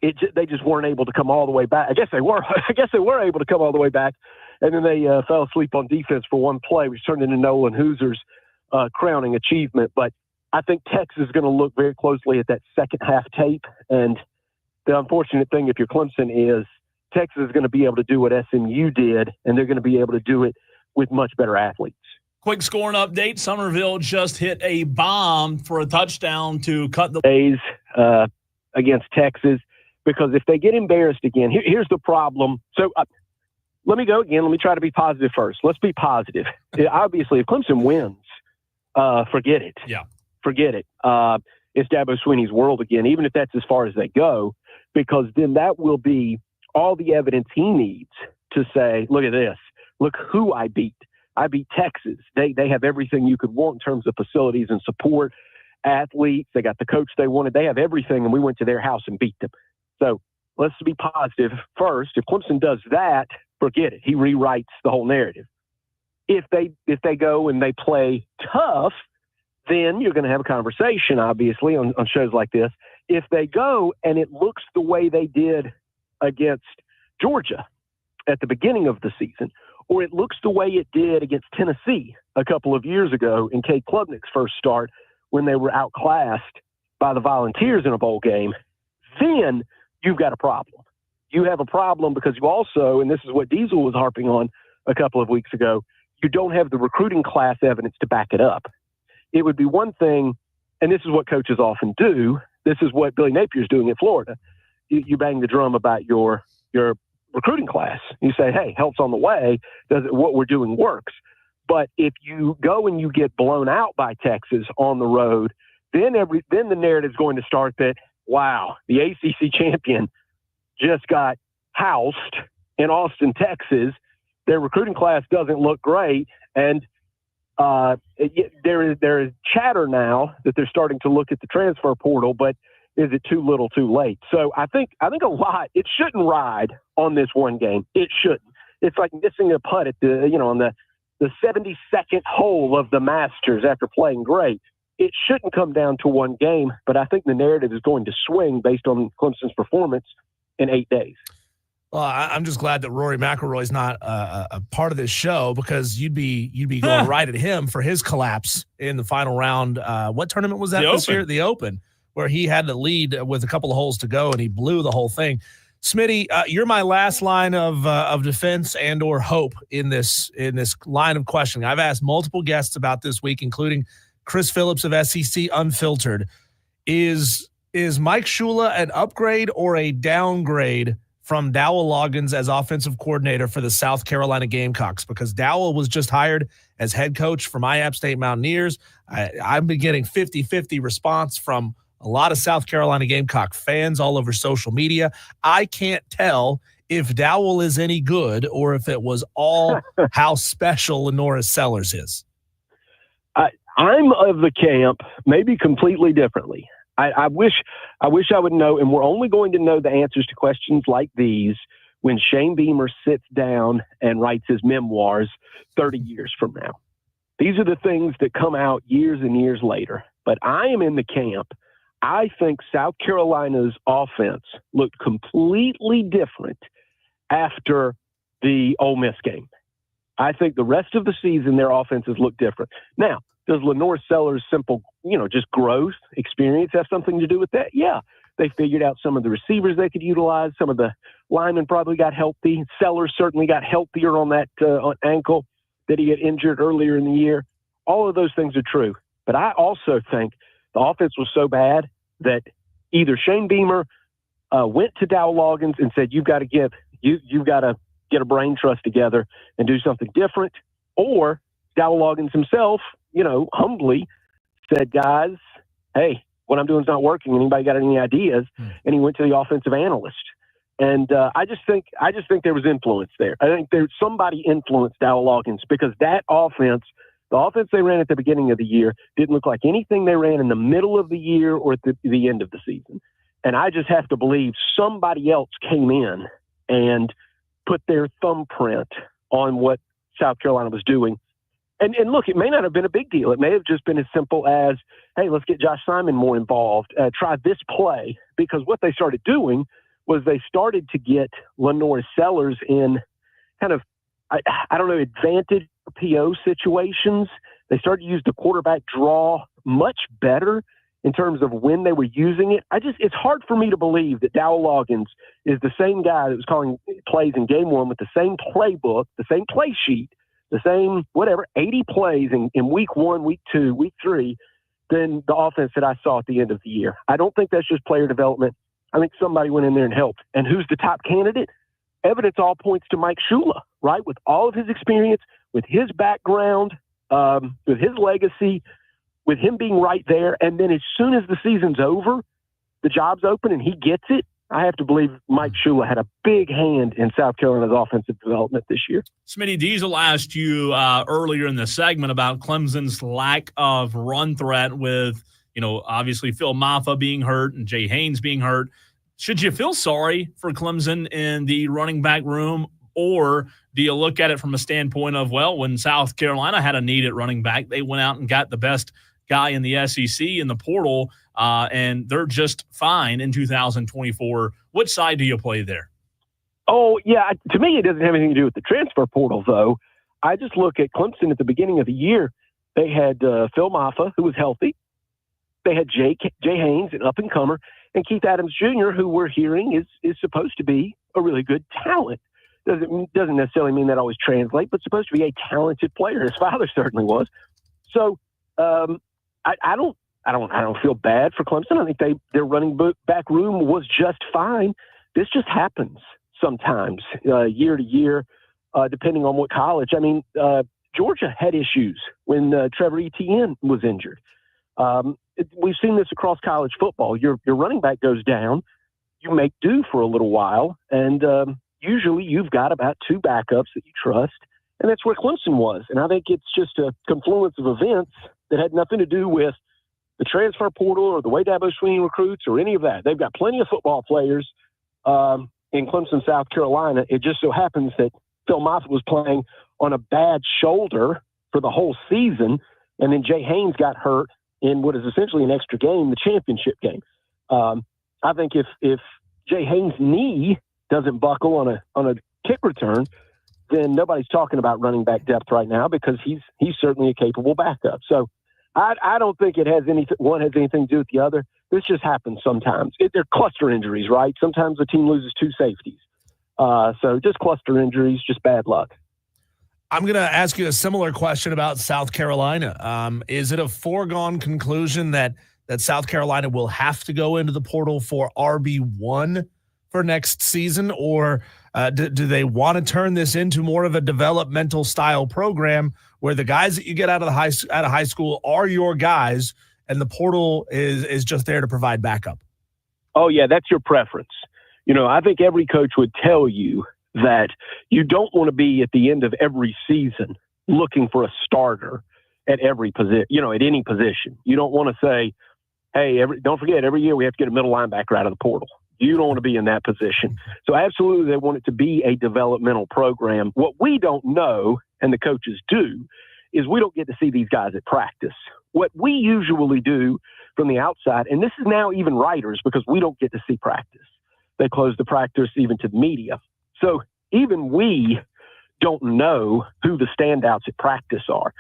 They just weren't able to come all the way back. I guess they were able to come all the way back, and then they fell asleep on defense for one play, which turned into Nolan Hoozer's crowning achievement. But I think Texas is going to look very closely at that second half tape. And the unfortunate thing, if you're Clemson, is Texas is going to be able to do what SMU did, and they're going to be able to do it with much better athletes. Quick scoring update. Somerville just hit a bomb for a touchdown to cut the days against Texas, because if they get embarrassed again, here's the problem. So let me go again. Let me try to be positive first. Let's be positive. Obviously, if Clemson wins, forget it. Yeah. Forget it. It's Dabo Swinney's world again, even if that's as far as they go, because then that will be all the evidence he needs to say, look at this. Look who I beat. I beat Texas. They have everything you could want in terms of facilities and support, athletes. They got the coach they wanted. They have everything, and we went to their house and beat them. So let's be positive first. If Clemson does that, forget it. He rewrites the whole narrative. If they go and they play tough, then you're going to have a conversation, obviously, on shows like this. If they go and it looks the way they did against Georgia at the beginning of the season, or it looks the way it did against Tennessee a couple of years ago in Cade Klubnik's first start when they were outclassed by the Volunteers in a bowl game, then you've got a problem. You have a problem because you also, and this is what Diesel was harping on a couple of weeks ago, you don't have the recruiting class evidence to back it up. It would be one thing, and this is what coaches often do. This is what Billy Napier's doing in Florida. You bang the drum about your recruiting class. You say, hey, help's on the way. What we're doing works. But if you go and you get blown out by Texas on the road, then the narrative's going to start that, wow, the ACC champion just got housed in Austin, Texas. Their recruiting class doesn't look great. And there is chatter now that they're starting to look at the transfer portal, but is it too little too late? So I think a lot, it shouldn't ride on this one game. It shouldn't. It's like missing a putt at on the 72nd hole of the Masters after playing great. It shouldn't come down to one game, but I think the narrative is going to swing based on Clemson's performance in 8 days. Well, I'm just glad that Rory McIlroy's not a part of this show, because you'd be going right at him for his collapse in the final round. What tournament was that this year? The Open, where he had to lead with a couple of holes to go and he blew the whole thing. Smitty, you're my last line of defense and or hope in this line of questioning. I've asked multiple guests about this week, including Chris Phillips of SEC Unfiltered. Is Mike Shula an upgrade or a downgrade from Dowell Loggins as offensive coordinator for the South Carolina Gamecocks? Because Dowell was just hired as head coach for my App State Mountaineers. I've been getting 50-50 response from a lot of South Carolina Gamecock fans all over social media. I can't tell if Dowell is any good or if it was all how special Lenora Sellers is. I'm of the camp, maybe completely differently. I wish I would know, and we're only going to know the answers to questions like these when Shane Beamer sits down and writes his memoirs 30 years from now. These are the things that come out years and years later. But I am in the camp. I think South Carolina's offense looked completely different after the Ole Miss game. I think the rest of the season, their offenses look different. Now, does Lenore Sellers' simple, just growth, experience have something to do with that? Yeah. They figured out some of the receivers they could utilize. Some of the linemen probably got healthy. Sellers certainly got healthier on that ankle that he had injured earlier in the year. All of those things are true. But I also think the offense was so bad that either Shane Beamer went to Dowell Loggins and said, you've got to get a brain trust together and do something different, or Dowell Loggins himself, humbly said, guys, hey, what I'm doing is not working. Anybody got any ideas? And he went to the offensive analyst. And I just think there was influence there. I think somebody influenced Dowell Loggins, because that offense, the offense they ran at the beginning of the year, didn't look like anything they ran in the middle of the year or at the end of the season. And I just have to believe somebody else came in and put their thumbprint on what South Carolina was doing. And look, it may not have been a big deal. It may have just been as simple as, hey, let's get Josh Simon more involved. Try this play. Because what they started doing was they started to get Lenore Sellers in kind of, I don't know, advantage PO situations. They started to use the quarterback draw much better in terms of when they were using it. It's hard for me to believe that Dowell Loggins is the same guy that was calling plays in game one with the same playbook, the same play sheet, the same, 80 plays in week 1, week 2, week 3, than the offense that I saw at the end of the year. I don't think that's just player development. I think somebody went in there and helped. And who's the top candidate? Evidence all points to Mike Shula, right? With all of his experience, with his background, with his legacy, with him being right there. And then as soon as the season's over, the job's open and he gets it, I have to believe Mike Shula had a big hand in South Carolina's offensive development this year. Smitty, Diesel asked you earlier in the segment about Clemson's lack of run threat with, obviously Phil Maffa being hurt and Jay Haynes being hurt. Should you feel sorry for Clemson in the running back room, or do you look at it from a standpoint of, well, when South Carolina had a need at running back, they went out and got the best guy in the SEC in the portal, and they're just fine in 2024. Which side do you play there? Oh, yeah. To me, it doesn't have anything to do with the transfer portal, though. I just look at Clemson at the beginning of the year. They had Phil Maffa, who was healthy. They had Jay Haynes, an up-and-comer, and Keith Adams Jr., who we're hearing is supposed to be a really good talent. Doesn't necessarily mean that always translate, but supposed to be a talented player. His father certainly was. So I don't feel bad for Clemson. I think their running back room was just fine. This just happens sometimes, year to year, depending on what college. I mean, Georgia had issues when Trevor Etienne was injured. We've seen this across college football. Your running back goes down, you make do for a little while, and usually you've got about two backups that you trust, and that's where Clemson was. And I think it's just a confluence of events that had nothing to do with the transfer portal or the way Dabo Swinney recruits or any of that. They've got plenty of football players in Clemson, South Carolina. It just so happens that Phil Moffitt was playing on a bad shoulder for the whole season, and then Jay Haynes got hurt in what is essentially an extra game, the championship game. I think if Jay Haynes' knee doesn't buckle on a kick return, then nobody's talking about running back depth right now because he's certainly a capable backup. So I don't think one has anything to do with the other. This just happens sometimes. They're cluster injuries, right? Sometimes the team loses two safeties. So just cluster injuries, just bad luck. I'm going to ask you a similar question about South Carolina. Is it a foregone conclusion that South Carolina will have to go into the portal for RB1 for next season, or do they want to turn this into more of a developmental style program where the guys that you get out of high school are your guys and the portal is just there to provide backup? Oh, yeah, that's your preference. I think every coach would tell you that you don't want to be at the end of every season looking for a starter at every position, at any position. You don't want to say, hey, don't forget, every year we have to get a middle linebacker out of the portal. You don't want to be in that position. So absolutely they want it to be a developmental program. What we don't know, and the coaches do, is we don't get to see these guys at practice. What we usually do from the outside, and this is now even writers because we don't get to see practice. They close the practice even to the media. So even we don't know who the standouts at practice are.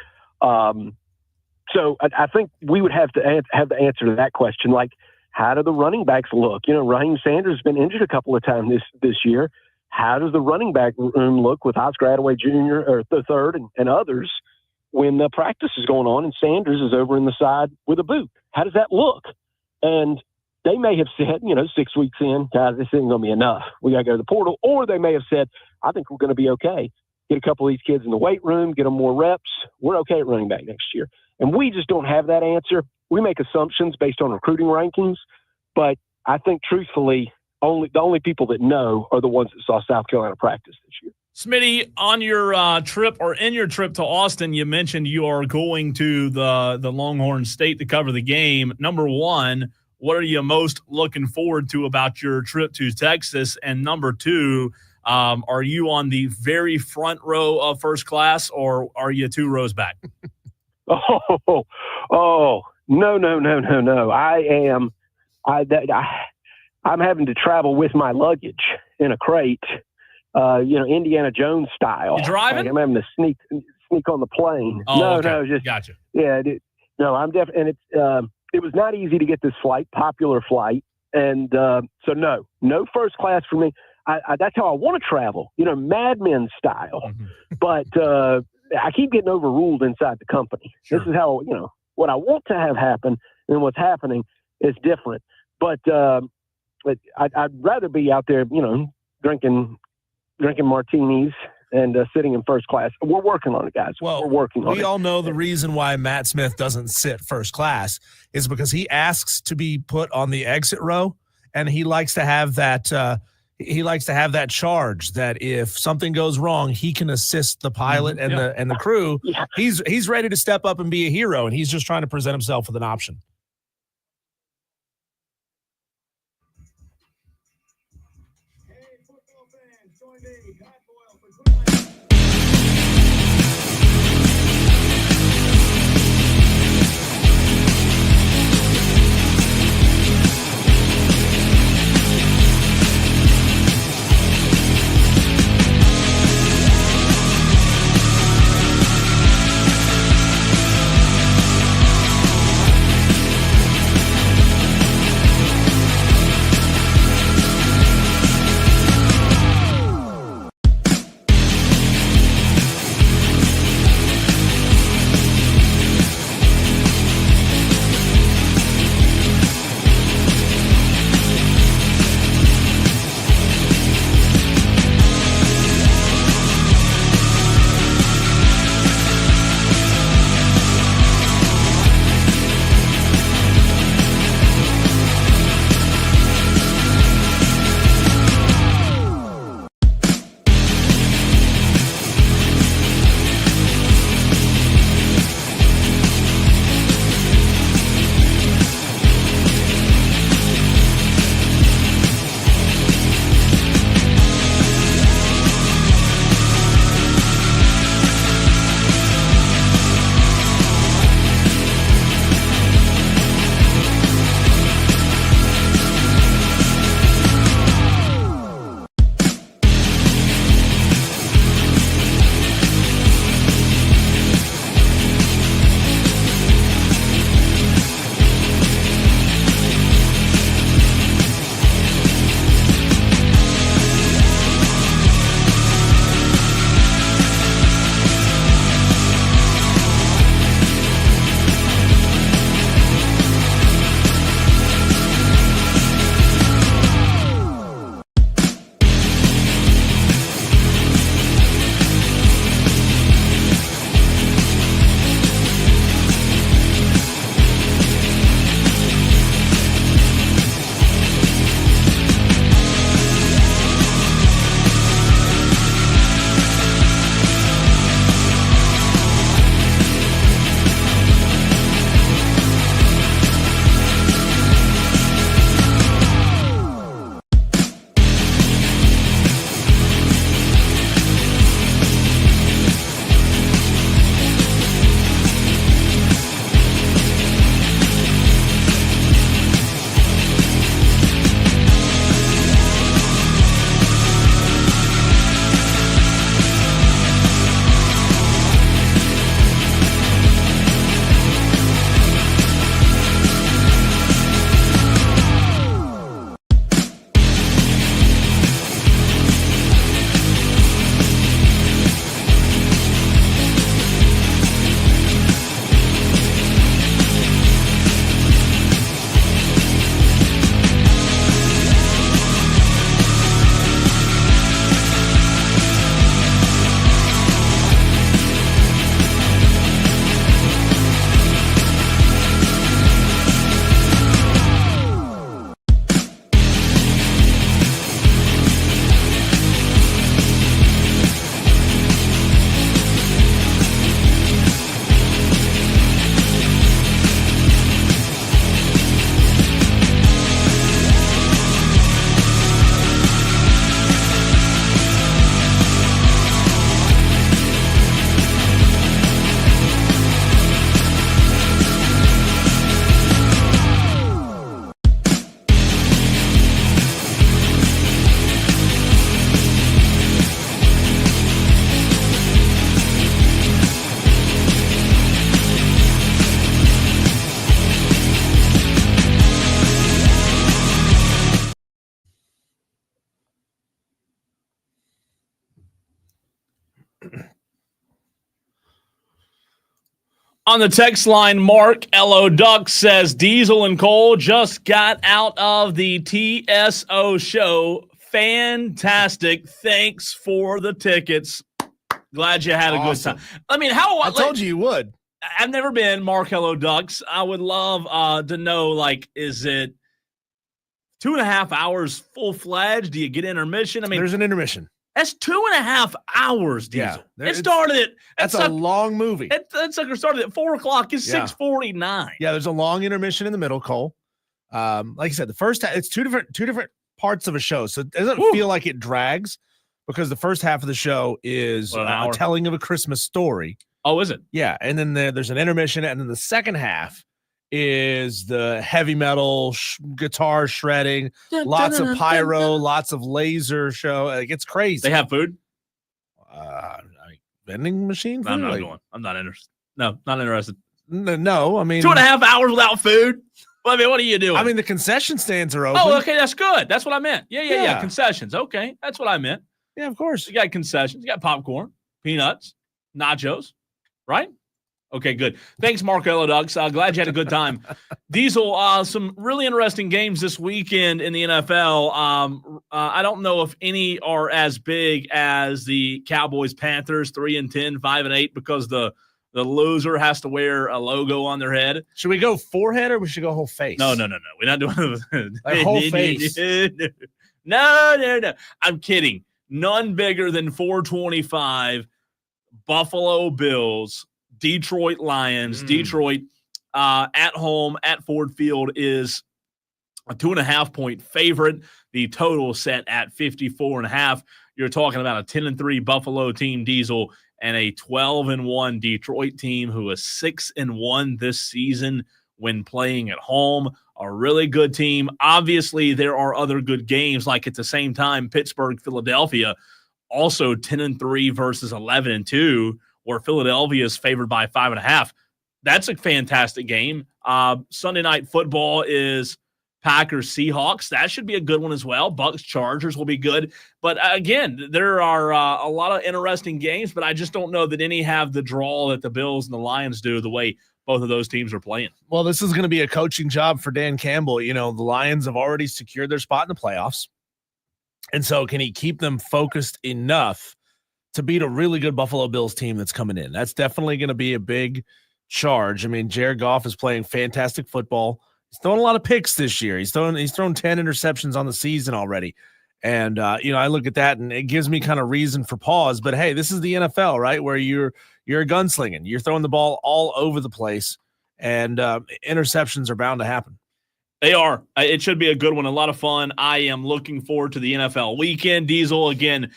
So I think we would have to have the answer to that question. Like, how do the running backs look? Raheem Sanders has been injured a couple of times this year. How does the running back room look with Oscar Attaway Jr. or the third and others when the practice is going on and Sanders is over in the side with a boot? How does that look? And they may have said, 6 weeks in, guys, this isn't going to be enough. We got to go to the portal. Or they may have said, I think we're going to be okay. Get a couple of these kids in the weight room, get them more reps. We're okay at running back next year. And we just don't have that answer. We make assumptions based on recruiting rankings. But I think, truthfully, the only people that know are the ones that saw South Carolina practice this year. Smitty, on your trip or in your trip to Austin, you mentioned you are going to the Longhorn State to cover the game. Number one, what are you most looking forward to about your trip to Texas? And number two, are you on the very front row of first class, or are you 2 rows back? No. I'm having to travel with my luggage in a crate, Indiana Jones style. You driving? Like I'm having to sneak on the plane. Oh, okay. No, just gotcha. Yeah, I'm definitely, and it's it was not easy to get this flight, popular flight, and so no first class for me. That's how I want to travel, Mad Men style. Mm-hmm. But I keep getting overruled inside the company. Sure. This is how what I want to have happen, and what's happening is different. But I'd rather be out there, drinking martinis and sitting in first class. We're working on it, guys. Well, we're working on it. We all know the reason why Matt Smith doesn't sit first class is because he asks to be put on the exit row, and he likes to have that. He likes to have that charge that if something goes wrong, he can assist the pilot and the crew. Yeah. He's ready to step up and be a hero, and he's just trying to present himself with an option. On the text line, Mark L.O. Duck says, Diesel and Cole just got out of the TSO show. Fantastic. Thanks for the tickets. Glad you had a good time. I mean, I told you would. I've never been Mark L.O. Ducks. I would love to know, like, is it 2.5 hours full-fledged? Do you get intermission? I mean, there's an intermission. That's 2.5 hours, Diesel. Yeah, it started at that's a long movie. That sucker started at 4 o'clock. It's 6:49. Yeah, there's a long intermission in the middle, Cole. Like I said, the first half, it's two different parts of a show, so it doesn't feel like it drags because the first half of the show is a telling of a Christmas story. Oh, is it? Yeah, and then there's an intermission, and then the second half is the heavy metal guitar shredding, lots of pyro, lots of laser show. Like, it's crazy. They have food? Vending machine food? I'm not going. I'm not interested. No, not interested. No, I mean 2.5 hours without food. Well, I mean, what are you doing? I mean, the concession stands are open. Oh, okay, that's good. That's what I meant. Yeah. Concessions. Okay, that's what I meant. Yeah, of course. You got concessions. You got popcorn, peanuts, nachos, right? Okay, good. Thanks, Mark Ducks. Glad you had a good time. Diesel, some really interesting games this weekend in the NFL. I don't know if any are as big as the Cowboys-Panthers, 3-10, 5-8, because the loser has to wear a logo on their head. Should we go forehead or we should go whole face? No. We're not doing like whole face. No. I'm kidding. None bigger than 425 Buffalo Bills, Detroit Lions. Detroit at home at Ford Field is a 2.5-point favorite. The total set at 54.5. You're talking about a 10-3 Buffalo team, Diesel, and a 12-1 Detroit team who is 6-1 this season when playing at home. A really good team. Obviously, there are other good games, like at the same time, Pittsburgh, Philadelphia, also 10-3 versus 11-2, where Philadelphia is favored by 5.5. That's a fantastic game. Sunday Night Football is Packers, Seahawks. That should be a good one as well. Bucks, Chargers will be good. But again, there are a lot of interesting games, but I just don't know that any have the draw that the Bills and the Lions do the way both of those teams are playing. Well, this is going to be a coaching job for Dan Campbell. You know, the Lions have already secured their spot in the playoffs. And so can he keep them focused enough to beat a really good Buffalo Bills team that's coming in? That's definitely going to be a big charge. I mean, Jared Goff is playing fantastic football. He's thrown a lot of picks this year. He's thrown 10 interceptions on the season already. And, I look at that and it gives me kind of reason for pause. But, hey, this is the NFL, right, where you're gunslinging. You're throwing the ball all over the place, and interceptions are bound to happen. They are. It should be a good one, a lot of fun. I am looking forward to the NFL weekend. Diesel, again,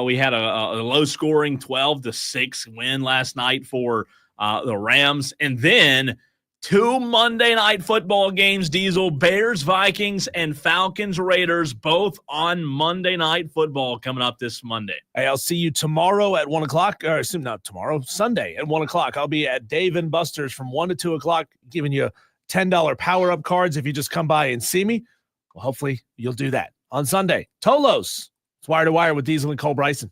we had a low-scoring 12-6 win last night for the Rams. And then 2 Monday Night Football games, Diesel, Bears, Vikings, and Falcons, Raiders, both on Monday Night Football coming up this Monday. Hey, I'll see you tomorrow at 1 o'clock, or assume not tomorrow, Sunday at 1 o'clock. I'll be at Dave & Buster's from 1 to 2 o'clock, giving you $10 power-up cards if you just come by and see me. Well, hopefully you'll do that on Sunday. Tolos, it's Wire to Wire with Diesel and Cole Bryson.